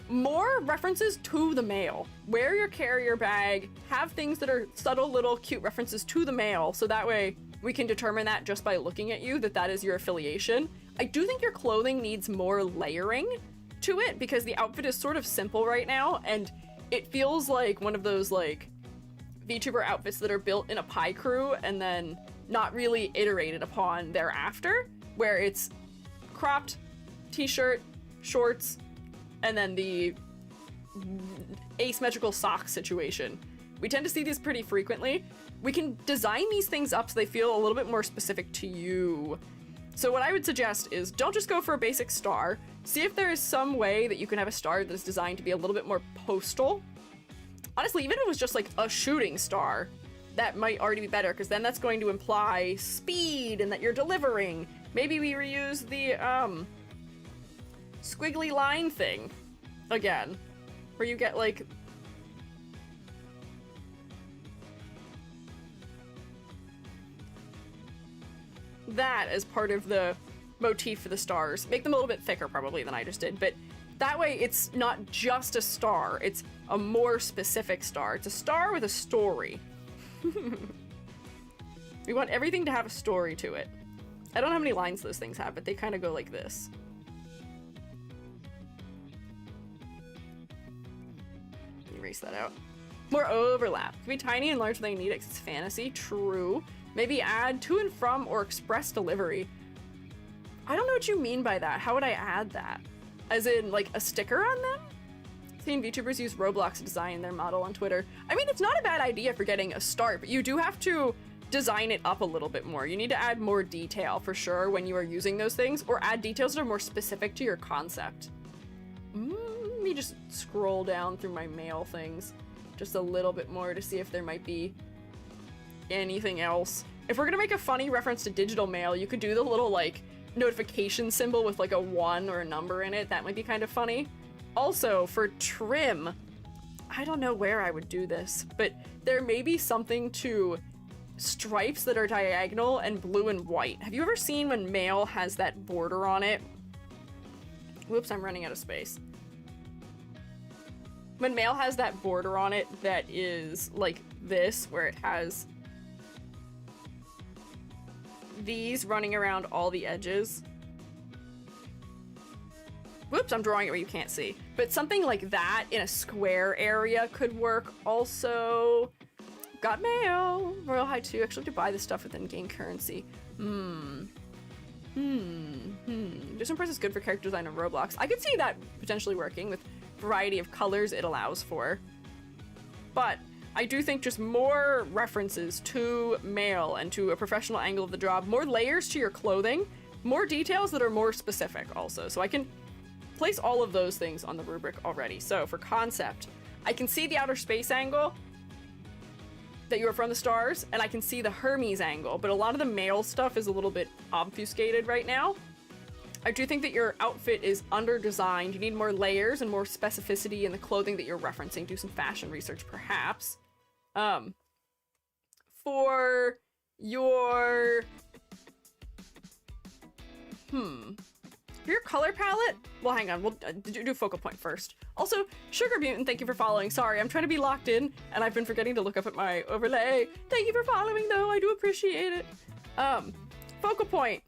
More references to the mail. Wear your carrier bag, have things that are subtle little cute references to the mail, so that way we can determine that just by looking at you, that is your affiliation. I do think your clothing needs more layering to it, because the outfit is sort of simple right now, and it feels like one of those like VTuber outfits that are built in a pie crew and then not really iterated upon thereafter, where it's cropped t-shirt, shorts, and then the asymmetrical sock situation. We tend to see these pretty frequently. We can design these things up so they feel a little bit more specific to you. So what I would suggest is don't just go for a basic star. See if there is some way that you can have a star that is designed to be a little bit more postal. Honestly, even if it was just like a shooting star, that might already be better, because then that's going to imply speed and that you're delivering. Maybe we reuse the squiggly line thing again, where you get like that as part of the motif for the stars. Make them a little bit thicker probably than I just did, but that way it's not just a star, it's a more specific star. It's a star with a story. We want everything to have a story to it. I don't know how many lines those things have, but they kind of go like this. Erase that out. More overlap. It can be tiny and large when they need it 'cause it's fantasy. True. Maybe add to and from or express delivery. I don't know what you mean by that. How would I add that? As in, like, a sticker on them? Seen VTubers use Roblox to design their model on Twitter. I mean, it's not a bad idea for getting a start, but you do have to design it up a little bit more. You need to add more detail for sure when you are using those things, or add details that are more specific to your concept. Let me just scroll down through my mail things just a little bit more to see if there might be anything else. If we're gonna make a funny reference to digital mail, you could do the little like notification symbol with like a 1 or a number in it. That might be kind of funny. Also, for trim, I don't know where I would do this, but there may be something to stripes that are diagonal and blue and white. Have you ever seen when mail has that border on it? Whoops, I'm running out of space. When mail has that border on it that is like this, where it has these running around all the edges. Whoops, I'm drawing it where you can't see. But something like that in a square area could work. Also, got mail. Royal High 2. Actually have to buy this stuff with in-game currency. Distant Press is good for character design in Roblox. I could see that potentially working with variety of colors it allows for. But I do think just more references to mail and to a professional angle of the job, more layers to your clothing, more details that are more specific also. So I can place all of those things on the rubric already. So for concept, I can see the outer space angle that you are from the stars, and I can see the Hermes angle, but a lot of the mail stuff is a little bit obfuscated right now. I do think that your outfit is under-designed. You need more layers and more specificity in the clothing that you're referencing. Do some fashion research, perhaps. For your... For your color palette? Well, hang on. We'll do focal point first. Also, Sugar Mutant, thank you for following. Sorry, I'm trying to be locked in, and I've been forgetting to look up at my overlay. Thank you for following, though. I do appreciate it. Focal point.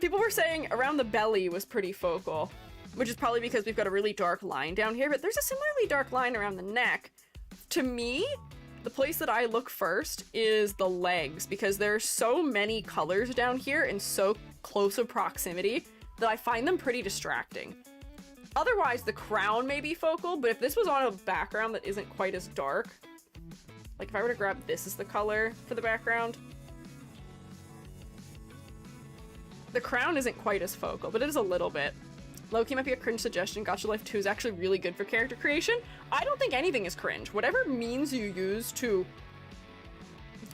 People were saying around the belly was pretty focal, which is probably because we've got a really dark line down here, but there's a similarly dark line around the neck. To me, the place that I look first is the legs, because there's so many colors down here in so close of proximity that I find them pretty distracting. Otherwise, the crown may be focal, but if this was on a background that isn't quite as dark, like if I were to grab this as the color for the background, the crown isn't quite as focal, but it is a little bit. Loki might be a cringe suggestion. Gacha Life 2 is actually really good for character creation. I don't think anything is cringe. Whatever means you use to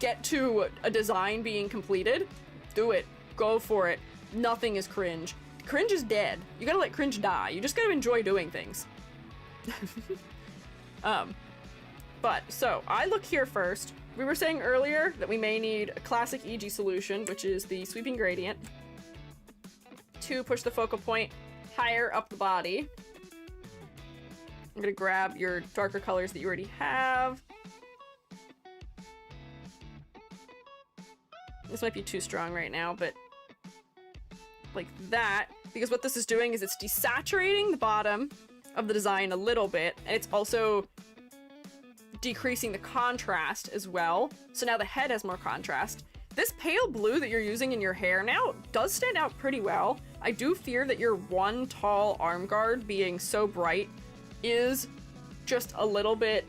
get to a design being completed, do it. Go for it. Nothing is cringe. Cringe is dead. You gotta let cringe die. You just gotta enjoy doing things. So I look here first. We were saying earlier that we may need a classic EG solution, which is the sweeping gradient, to push the focal point higher up the body. I'm gonna grab your darker colors that you already have. This might be too strong right now, but like that, because what this is doing is it's desaturating the bottom of the design a little bit, and it's also decreasing the contrast as well. So now the head has more contrast. This pale blue that you're using in your hair now does stand out pretty well. I do fear that your one tall arm guard being so bright is just a little bit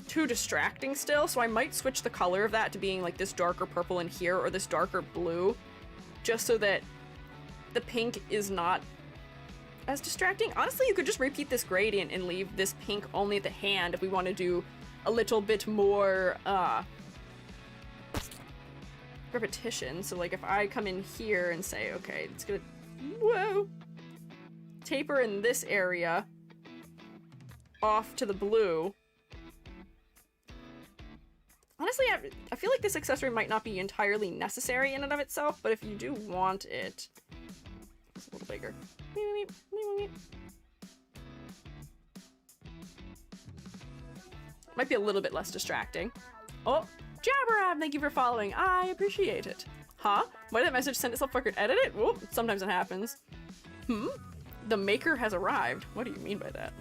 too distracting still, so I might switch the color of that to being like this darker purple in here or this darker blue, just so that the pink is not as distracting. Honestly, you could just repeat this gradient and leave this pink only at the hand if we want to do a little bit more repetition. So like if I come in here and say, okay, it's gonna, whoa, taper in this area off to the blue. Honestly, I feel like this accessory might not be entirely necessary in and of itself, but if you do want it, it's a little bigger. Might be a little bit less distracting. Oh, Jabberab, thank you for following. I appreciate it. Huh? Why did that message send itself before I could edit it? Well, sometimes it happens. The maker has arrived. What do you mean by that?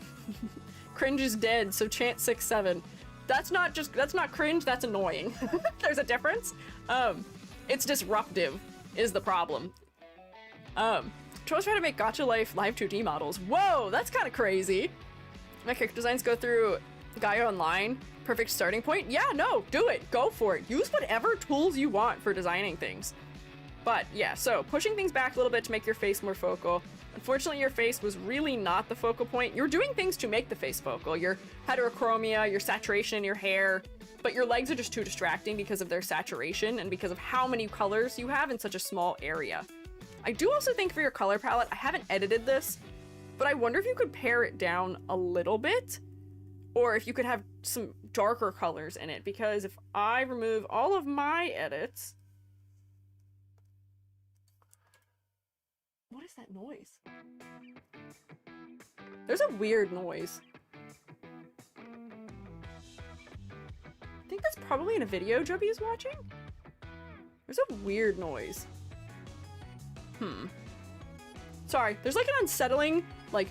Cringe is dead, so chant 6-7. That's not cringe, that's annoying. There's a difference. It's disruptive is the problem. Trolls try to make Gacha Life live 2D models. Whoa, that's kind of crazy. My character designs go through Gaia Online. Perfect starting point? Yeah, no, do it. Go for it. Use whatever tools you want for designing things. But yeah, so pushing things back a little bit to make your face more focal. Unfortunately, your face was really not the focal point. You're doing things to make the face focal. Your heterochromia, your saturation in your hair, but your legs are just too distracting because of their saturation and because of how many colors you have in such a small area. I do also think for your color palette, I haven't edited this, but I wonder if you could pare it down a little bit, or if you could have some darker colors in it, because if I remove all of my edits... What is that noise? There's a weird noise. I think that's probably in a video Joby is watching. There's a weird noise. Sorry, there's like an unsettling, like,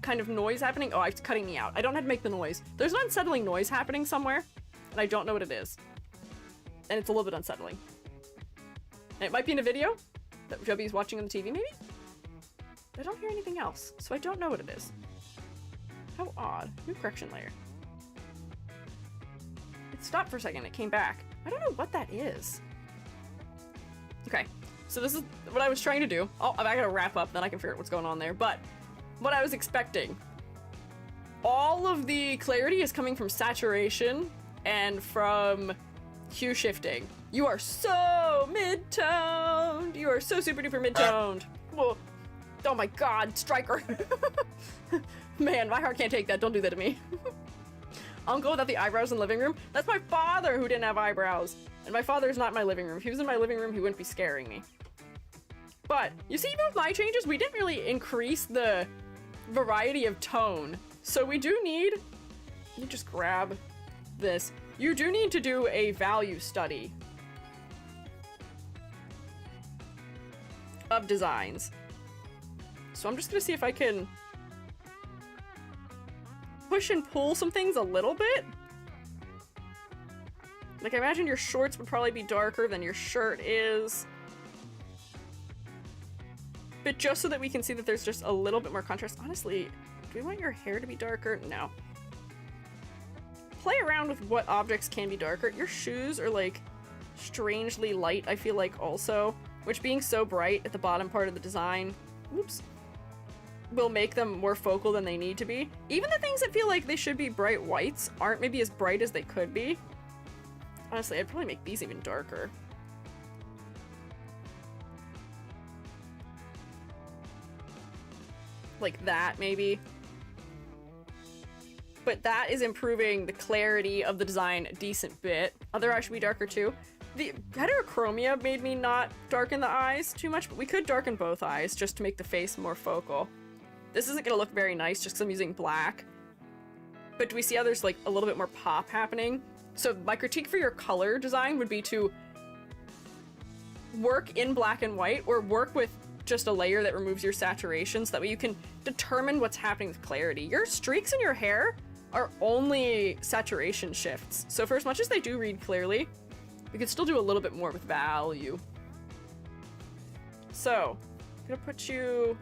kind of noise happening. Oh, it's cutting me out. I don't have to make the noise. There's an unsettling noise happening somewhere, and I don't know what it is. And it's a little bit unsettling. And it might be in a video that Joby's watching on the TV, maybe? I don't hear anything else, so I don't know what it is. How odd. New correction layer. It stopped for a second, it came back. I don't know what that is. Okay, so this is what I was trying to do. Oh, I gotta wrap up, then I can figure out what's going on there. But what I was expecting. All of the clarity is coming from saturation and from hue shifting. You are so mid-toned. You are so super duper mid-toned. Whoa. Oh my god, Striker. Man, my heart can't take that. Don't do that to me. Uncle without the eyebrows in the living room? That's my father who didn't have eyebrows. And my father's not in my living room. If he was in my living room, he wouldn't be scaring me. But, you see, even with my changes, we didn't really increase the variety of tone. So we do need... Let me just grab this. You do need to do a value study of designs. So I'm just gonna see if I can push and pull some things a little bit. Like, I imagine your shorts would probably be darker than your shirt is. But just so that we can see that there's just a little bit more contrast. Honestly, do we want your hair to be darker? No. Play around with what objects can be darker. Your shoes are, like, strangely light, I feel like, also. Which, being so bright at the bottom part of the design, whoops, will make them more focal than they need to be. Even the things that feel like they should be bright whites aren't maybe as bright as they could be. Honestly, I'd probably make these even darker. Like that, maybe. But that is improving the clarity of the design a decent bit. Other eyes should be darker too. The heterochromia made me not darken the eyes too much, but we could darken both eyes just to make the face more focal. This isn't gonna look very nice just because I'm using black. But do we see how there's like a little bit more pop happening? So my critique for your color design would be to work in black and white, or work with just a layer that removes your saturation, so that way you can determine what's happening with clarity. Your streaks in your hair are only saturation shifts. So for as much as they do read clearly, we could still do a little bit more with value. So, I'm gonna put you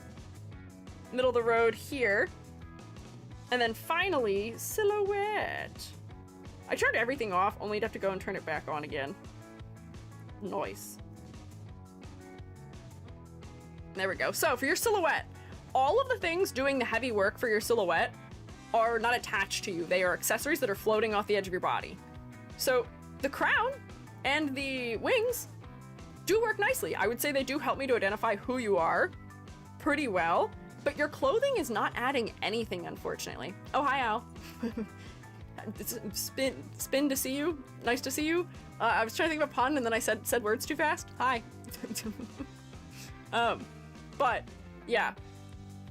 middle of the road here. And then finally, silhouette. I turned everything off, only to have to go and turn it back on again. Nice. There we go. So for your silhouette, all of the things doing the heavy work for your silhouette are not attached to you. They are accessories that are floating off the edge of your body. So the crown and the wings do work nicely. I would say they do help me to identify who you are pretty well, but your clothing is not adding anything, unfortunately. Oh, hi, Al. Spin to see you. Nice to see you. I was trying to think of a pun and then I said words too fast. Hi. But yeah,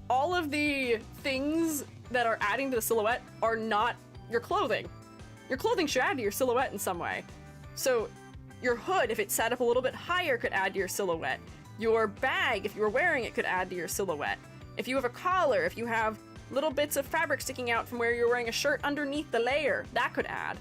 all of the things that are adding to the silhouette are not your clothing. Your clothing should add to your silhouette in some way. So your hood, if it's set up a little bit higher, could add to your silhouette. Your bag, if you were wearing it, could add to your silhouette. If you have a collar, if you have little bits of fabric sticking out from where you're wearing a shirt underneath the layer, that could add.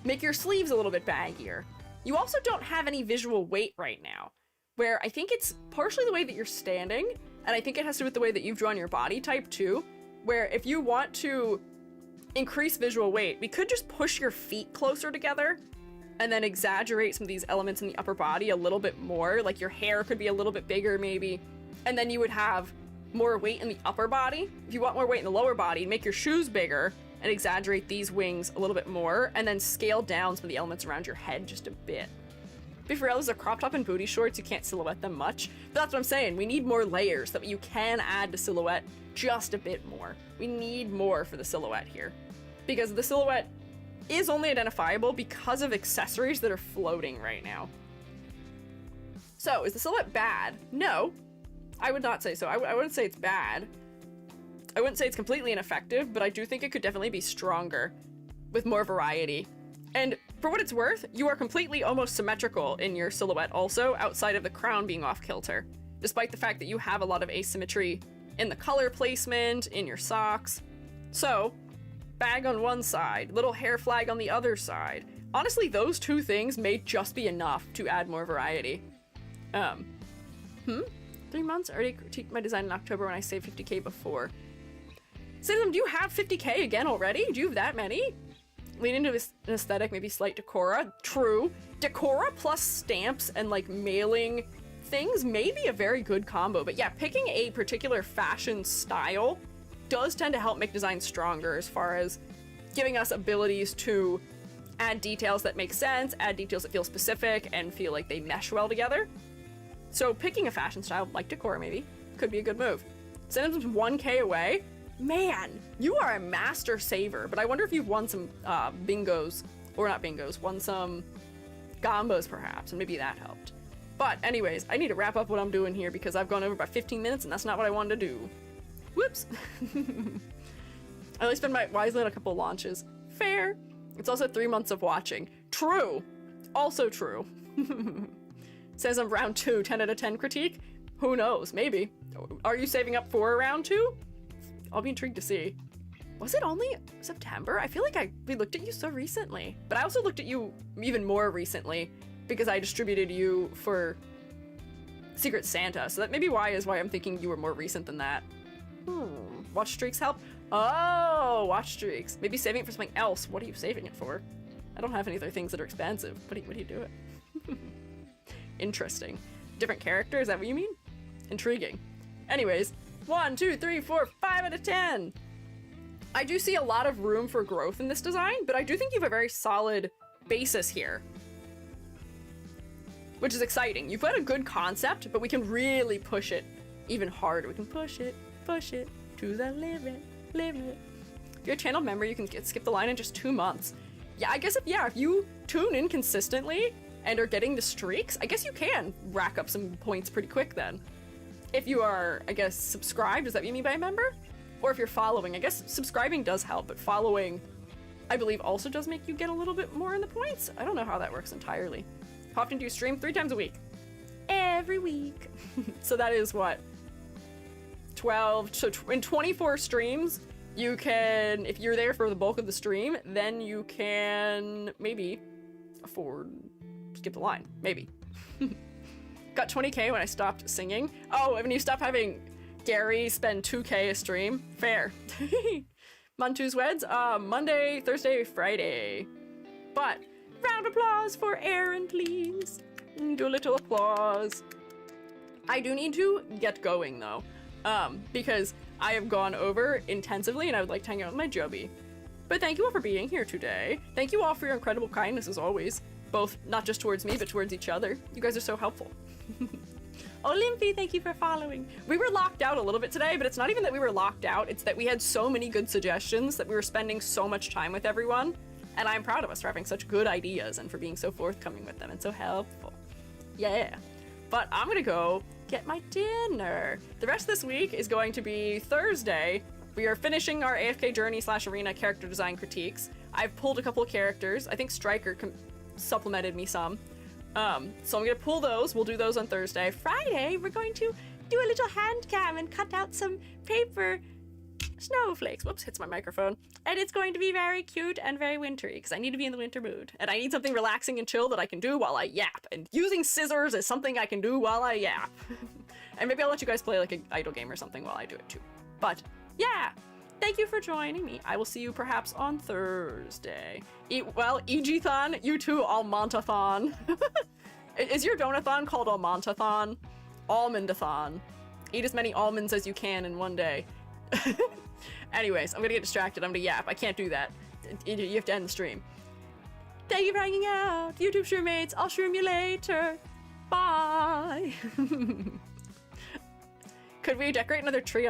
Make your sleeves a little bit baggier. You also don't have any visual weight right now, where I think it's partially the way that you're standing, and I think it has to do with the way that you've drawn your body type too, where if you want to increase visual weight, we could just push your feet closer together and then exaggerate some of these elements in the upper body a little bit more. Like your hair could be a little bit bigger maybe, and then you would have more weight in the upper body. If you want more weight in the lower body, make your shoes bigger and exaggerate these wings a little bit more, and then scale down some of the elements around your head just a bit. Be for real, those are crop top and booty shorts, you can't silhouette them much. But that's what I'm saying, we need more layers that you can add to silhouette just a bit more. We need more for the silhouette here. Because the silhouette is only identifiable because of accessories that are floating right now. So, is the silhouette bad? No, I would not say so. I wouldn't say it's bad. I wouldn't say it's completely ineffective, but I do think it could definitely be stronger with more variety. And for what it's worth, you are completely almost symmetrical in your silhouette also, outside of the crown being off kilter, despite the fact that you have a lot of asymmetry in the color placement, in your socks. So, bag on one side, little hair flag on the other side. Honestly, those two things may just be enough to add more variety. 3 months? I already critiqued my design in October when I saved 50k before. Sexism, do you have 50k again already? Do you have that many? Lean into an aesthetic, maybe slight decora. True. Decora plus stamps and like mailing things may be a very good combo. But yeah, picking a particular fashion style does tend to help make design stronger as far as giving us abilities to add details that make sense, add details that feel specific, and feel like they mesh well together. So picking a fashion style like decor maybe could be a good move. Sexism's 1k away. Man, you are a master saver, but I wonder if you've won some bingos, or not bingos, won some gambas perhaps, and maybe that helped. But anyways, I need to wrap up what I'm doing here because I've gone over by 15 minutes and that's not what I wanted to do. Whoops. I only spend my wisely on a couple launches. Fair. It's also 3 months of watching. True. Also true. Says I'm round 2, 10 out of 10 critique. Who knows? Maybe. Are you saving up for a round 2? I'll be intrigued to see. Was it only September? I feel like we looked at you so recently. But I also looked at you even more recently because I distributed you for Secret Santa. So that may be why I'm thinking you were more recent than that. Watch streaks help? Oh, watch streaks. Maybe saving it for something else. What are you saving it for? I don't have any other things that are expensive. What do you do it? Interesting. Different character, is that what you mean? Intriguing. Anyways, 1, 2, 3, 4, 5 out of 10. I do see a lot of room for growth in this design, but I do think you have a very solid basis here, which is exciting. You've got a good concept, but we can really push it even harder. We can push it to the limit. If you're a channel member, you can skip the line in just 2 months. Yeah, I guess if you tune in consistently and are getting the streaks, I guess you can rack up some points pretty quick then. If you are, I guess, subscribed, is that what you mean by a member? Or if you're following, I guess subscribing does help, but following, I believe, also does make you get a little bit more in the points. I don't know how that works entirely. How often do you stream? 3 times a week. Every week. So that is what? 12, so in 24 streams, you can, if you're there for the bulk of the stream, then you can maybe afford skip the line. Maybe. Got 20k when I stopped singing. Oh, when you stop having Gary spend 2k a stream. Fair. Montu's weds? Monday, Thursday, Friday. But, round of applause for Aaron, please. Do a little applause. I do need to get going, though. Because I have gone over intensively and I would like to hang out with my Joby. But thank you all for being here today. Thank you all for your incredible kindness as always. Both, not just towards me, but towards each other. You guys are so helpful. Oh, Limpy, thank you for following. We were locked out a little bit today, but it's not even that we were locked out. It's that we had so many good suggestions that we were spending so much time with everyone. And I'm proud of us for having such good ideas and for being so forthcoming with them and so helpful. Yeah. But I'm gonna go get my dinner. The rest of this week is going to be Thursday. We are finishing our AFK Journey / Arena character design critiques. I've pulled a couple of characters. I think Striker supplemented me some. So I'm gonna pull those. We'll do those on Thursday. Friday, we're going to do a little hand cam and cut out some paper snowflakes. Whoops, hits my microphone. And it's going to be very cute and very wintry because I need to be in the winter mood. And I need something relaxing and chill that I can do while I yap. And using scissors is something I can do while I yap. And maybe I'll let you guys play like an idle game or something while I do it too. But yeah, Thank you for joining me. I will see you perhaps on Thursday. EG-thon, you too, Almontathon. Is your donathon called Almontathon? Almondathon. Eat as many almonds as you can in one day. Anyways, I'm gonna get distracted. I'm gonna yap. I can't do that. You have to end the stream. Thank you for hanging out. YouTube SHROOMATEs. I'll shroom you later. Bye. Could we decorate another tree on